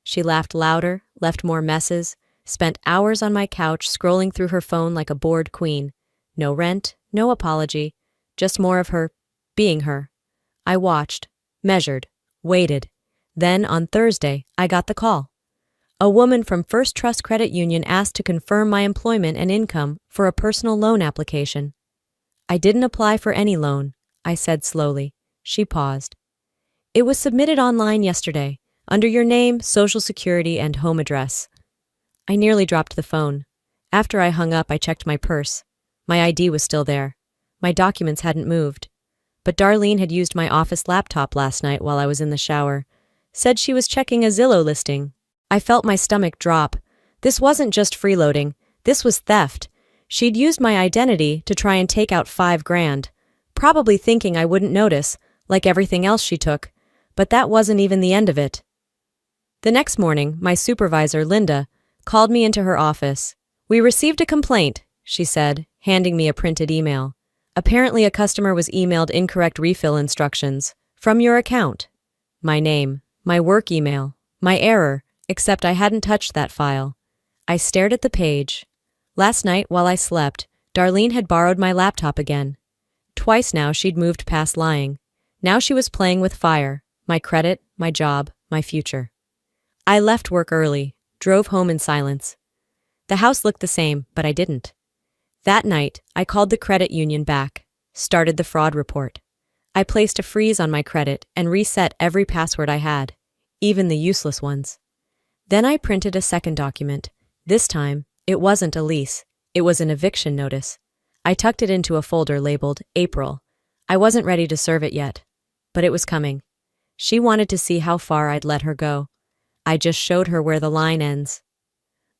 She laughed louder, left more messes, spent hours on my couch scrolling through her phone like a bored queen. No rent, no apology, Just more of her being her. I watched, measured, waited. Then, on Thursday, I got the call. A woman from First Trust Credit Union asked to confirm my employment and income for a personal loan application. I didn't apply for any loan, I said slowly. She paused. It was submitted online yesterday, under your name, social security, and home address. I nearly dropped the phone. After I hung up, I checked my purse. My ID was still there. My documents hadn't moved. But Darlene had used my office laptop last night while I was in the shower. Said she was checking a Zillow listing. I felt my stomach drop. This wasn't just freeloading. This was theft. She'd used my identity to try and take out $5,000, probably thinking I wouldn't notice, like everything else she took. But that wasn't even the end of it. The next morning, my supervisor, Linda, called me into her office. We received a complaint, she said, handing me a printed email. Apparently a customer was emailed incorrect refill instructions from your account. My name, my work email, my error, except I hadn't touched that file. I stared at the page. Last night, while I slept, Darlene had borrowed my laptop again. Twice now she'd moved past lying. Now she was playing with fire, my credit, my job, my future. I left work early, drove home in silence. The house looked the same, but I didn't. That night, I called the credit union back, started the fraud report. I placed a freeze on my credit and reset every password I had, even the useless ones. Then I printed a second document. This time, it wasn't a lease, it was an eviction notice. I tucked it into a folder labeled April. I wasn't ready to serve it yet, but it was coming. She wanted to see how far I'd let her go. I just showed her where the line ends.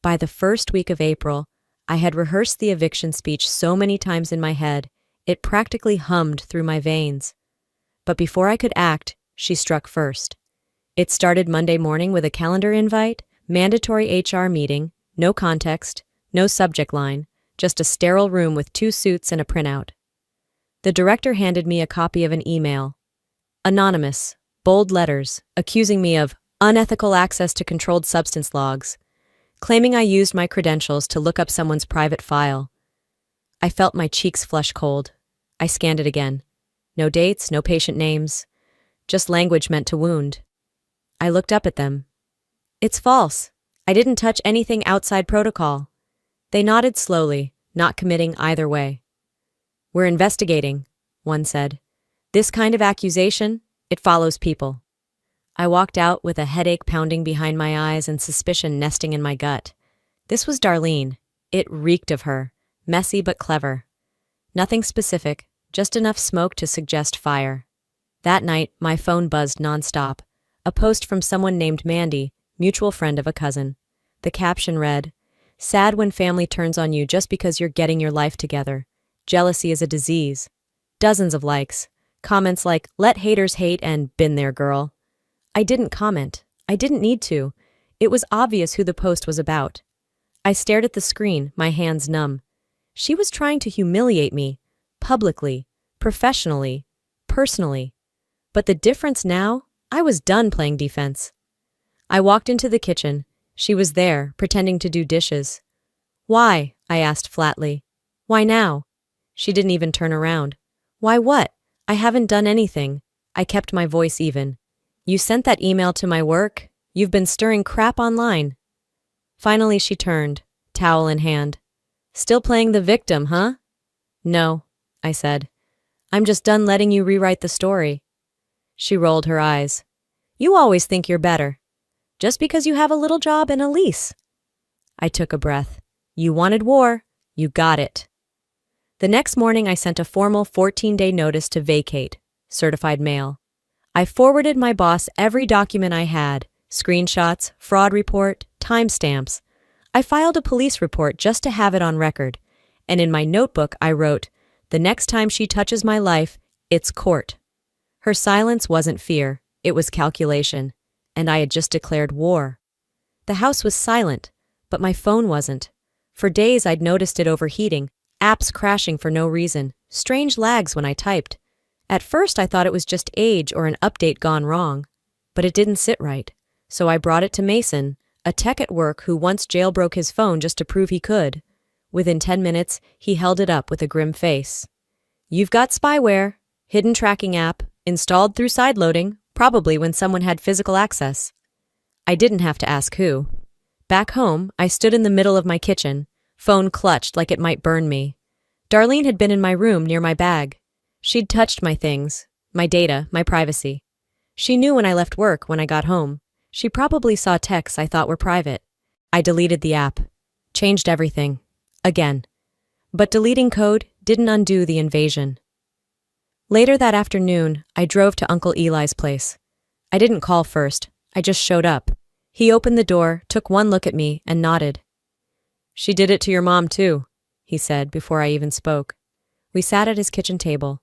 By the first week of April, I had rehearsed the eviction speech so many times in my head, it practically hummed through my veins. But before I could act, she struck first. It started Monday morning with a calendar invite, mandatory HR meeting, no context, no subject line, just a sterile room with 2 suits and a printout. The director handed me a copy of an email. Anonymous, bold letters, accusing me of unethical access to controlled substance logs, claiming I used my credentials to look up someone's private file. I felt my cheeks flush cold. I scanned it again. No dates, no patient names, just language meant to wound. I looked up at them. It's false. I didn't touch anything outside protocol. They nodded slowly, not committing either way. We're investigating, one said. This kind of accusation, it follows people. I walked out with a headache pounding behind my eyes and suspicion nesting in my gut. This was Darlene. It reeked of her, messy but clever. Nothing specific, just enough smoke to suggest fire. That night, my phone buzzed nonstop. A post from someone named Mandy, mutual friend of a cousin. The caption read, "Sad when family turns on you just because you're getting your life together. Jealousy is a disease." Dozens of likes. Comments like, "Let haters hate" and "Been there, girl." I didn't comment. I didn't need to. It was obvious who the post was about. I stared at the screen, my hands numb. She was trying to humiliate me, publicly, professionally, personally. But the difference now, I was done playing defense. I walked into the kitchen. She was there, pretending to do dishes. "Why?" I asked flatly. "Why now?" She didn't even turn around. "Why what? I haven't done anything." I kept my voice even. "You sent that email to my work? You've been stirring crap online." Finally she turned, towel in hand. "Still playing the victim, huh?" "No," I said. "I'm just done letting you rewrite the story." She rolled her eyes. "You always think you're better. Just because you have a little job and a lease." I took a breath. You wanted war. You got it. The next morning I sent a formal 14-day notice to vacate, certified mail. I forwarded my boss every document I had, screenshots, fraud report, timestamps. I filed a police report just to have it on record, and in my notebook I wrote, "The next time she touches my life, it's court." Her silence wasn't fear, it was calculation, and I had just declared war. The house was silent, but my phone wasn't. For days I'd noticed it overheating, apps crashing for no reason, strange lags when I typed. At first I thought it was just age or an update gone wrong, but it didn't sit right. So I brought it to Mason, a tech at work who once jailbroke his phone just to prove he could. Within 10 minutes, he held it up with a grim face. You've got spyware, hidden tracking app, installed through sideloading, probably when someone had physical access. I didn't have to ask who. Back home, I stood in the middle of my kitchen, phone clutched like it might burn me. Darlene had been in my room near my bag. She'd touched my things, my data, my privacy. She knew when I left work when I got home. She probably saw texts I thought were private. I deleted the app. Changed everything. Again. But deleting code didn't undo the invasion. Later that afternoon, I drove to Uncle Eli's place. I didn't call first. I just showed up. He opened the door, took one look at me, and nodded. "She did it to your mom, too," he said before I even spoke. We sat at his kitchen table.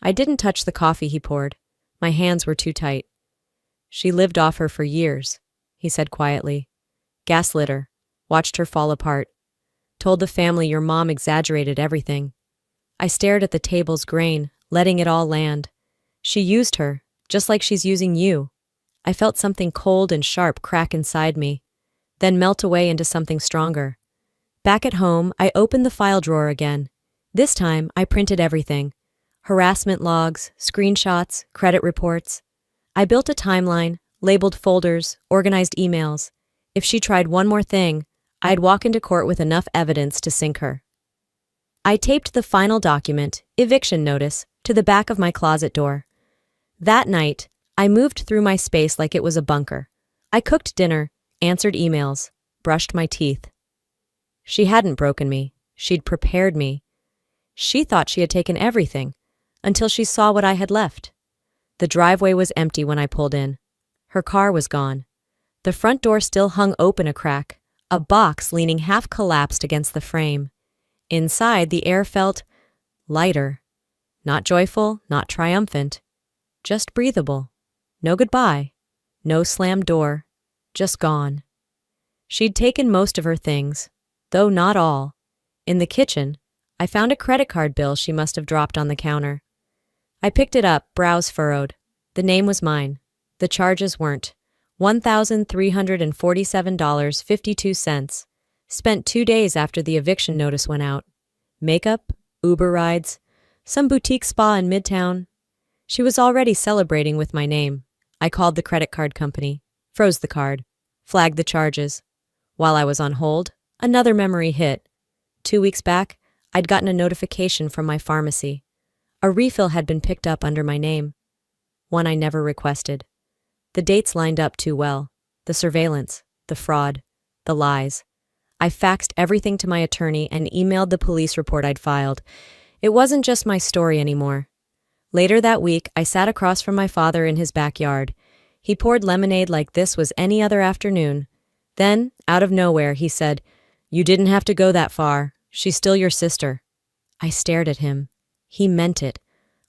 I didn't touch the coffee he poured. My hands were too tight. "She lived off her for years," he said quietly. "Gaslit her. Watched her fall apart. Told the family your mom exaggerated everything." I stared at the table's grain, letting it all land. "She used her, just like she's using you." I felt something cold and sharp crack inside me, then melt away into something stronger. Back at home, I opened the file drawer again. This time, I printed everything. Harassment logs, screenshots, credit reports. I built a timeline, labeled folders, organized emails. If she tried one more thing, I'd walk into court with enough evidence to sink her. I taped the final document, eviction notice, to the back of my closet door. That night, I moved through my space like it was a bunker. I cooked dinner, answered emails, brushed my teeth. She hadn't broken me. She'd prepared me. She thought she had taken everything, until she saw what I had left. The driveway was empty when I pulled in. Her car was gone. The front door still hung open a crack, a box leaning half collapsed against the frame. Inside, the air felt lighter. Not joyful, not triumphant. Just breathable. No goodbye. No slammed door. Just gone. She'd taken most of her things, though not all. In the kitchen, I found a credit card bill she must have dropped on the counter. I picked it up, brows furrowed. The name was mine. The charges weren't. $1,347.52. Spent 2 days after the eviction notice went out. Makeup, Uber rides, some boutique spa in Midtown. She was already celebrating with my name. I called the credit card company, froze the card, flagged the charges. While I was on hold, another memory hit. 2 weeks back, I'd gotten a notification from my pharmacy. A refill had been picked up under my name. One I never requested. The dates lined up too well. The surveillance, the fraud, the lies. I faxed everything to my attorney and emailed the police report I'd filed. It wasn't just my story anymore. Later that week, I sat across from my father in his backyard. He poured lemonade like this was any other afternoon. Then, out of nowhere, he said, "You didn't have to go that far. She's still your sister." I stared at him. He meant it.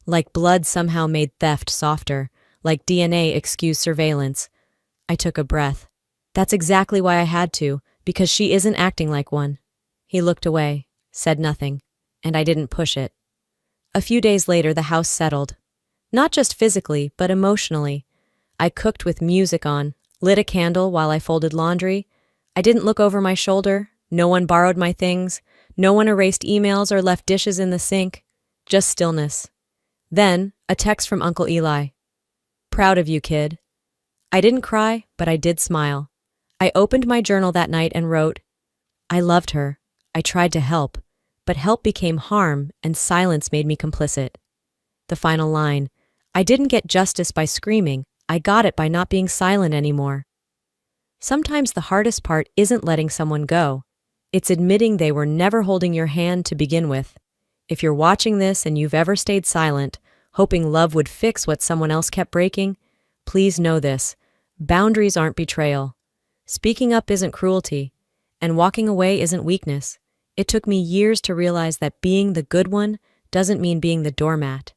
Like blood somehow made theft softer, like DNA excused surveillance. I took a breath. That's exactly why I had to, because she isn't acting like one. He looked away, said nothing, and I didn't push it. A few days later, the house settled. Not just physically, but emotionally. I cooked with music on, lit a candle while I folded laundry. I didn't look over my shoulder. No one borrowed my things. No one erased emails or left dishes in the sink. Just stillness. Then, a text from Uncle Eli. "Proud of you, kid." I didn't cry, but I did smile. I opened my journal that night and wrote, "I loved her. I tried to help, but help became harm and silence made me complicit." The final line, "I didn't get justice by screaming. I got it by not being silent anymore." Sometimes the hardest part isn't letting someone go. It's admitting they were never holding your hand to begin with. If you're watching this and you've ever stayed silent, hoping love would fix what someone else kept breaking, please know this. Boundaries aren't betrayal. Speaking up isn't cruelty, and walking away isn't weakness. It took me years to realize that being the good one doesn't mean being the doormat.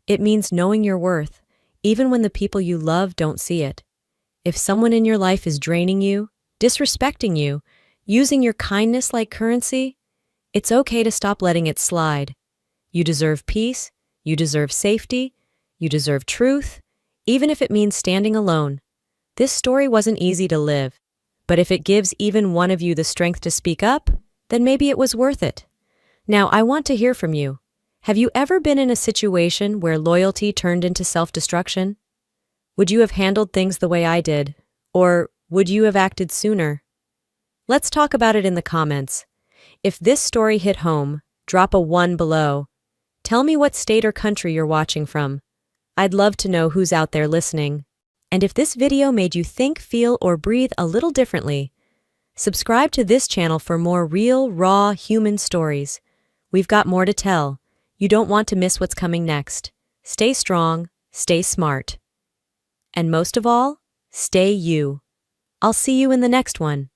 It means knowing your worth, even when the people you love don't see it. If someone in your life is draining you, disrespecting you, using your kindness like currency, it's okay to stop letting it slide. You deserve peace, you deserve safety, you deserve truth, even if it means standing alone. This story wasn't easy to live, but if it gives even one of you the strength to speak up, then maybe it was worth it. Now, I want to hear from you. Have you ever been in a situation where loyalty turned into self-destruction? Would you have handled things the way I did? Or would you have acted sooner? Let's talk about it in the comments. If this story hit home, drop a 1 below. Tell me what state or country you're watching from. I'd love to know who's out there listening. And if this video made you think, feel, or breathe a little differently, subscribe to this channel for more real, raw, human stories. We've got more to tell. You don't want to miss what's coming next. Stay strong, stay smart. And most of all, stay you. I'll see you in the next one.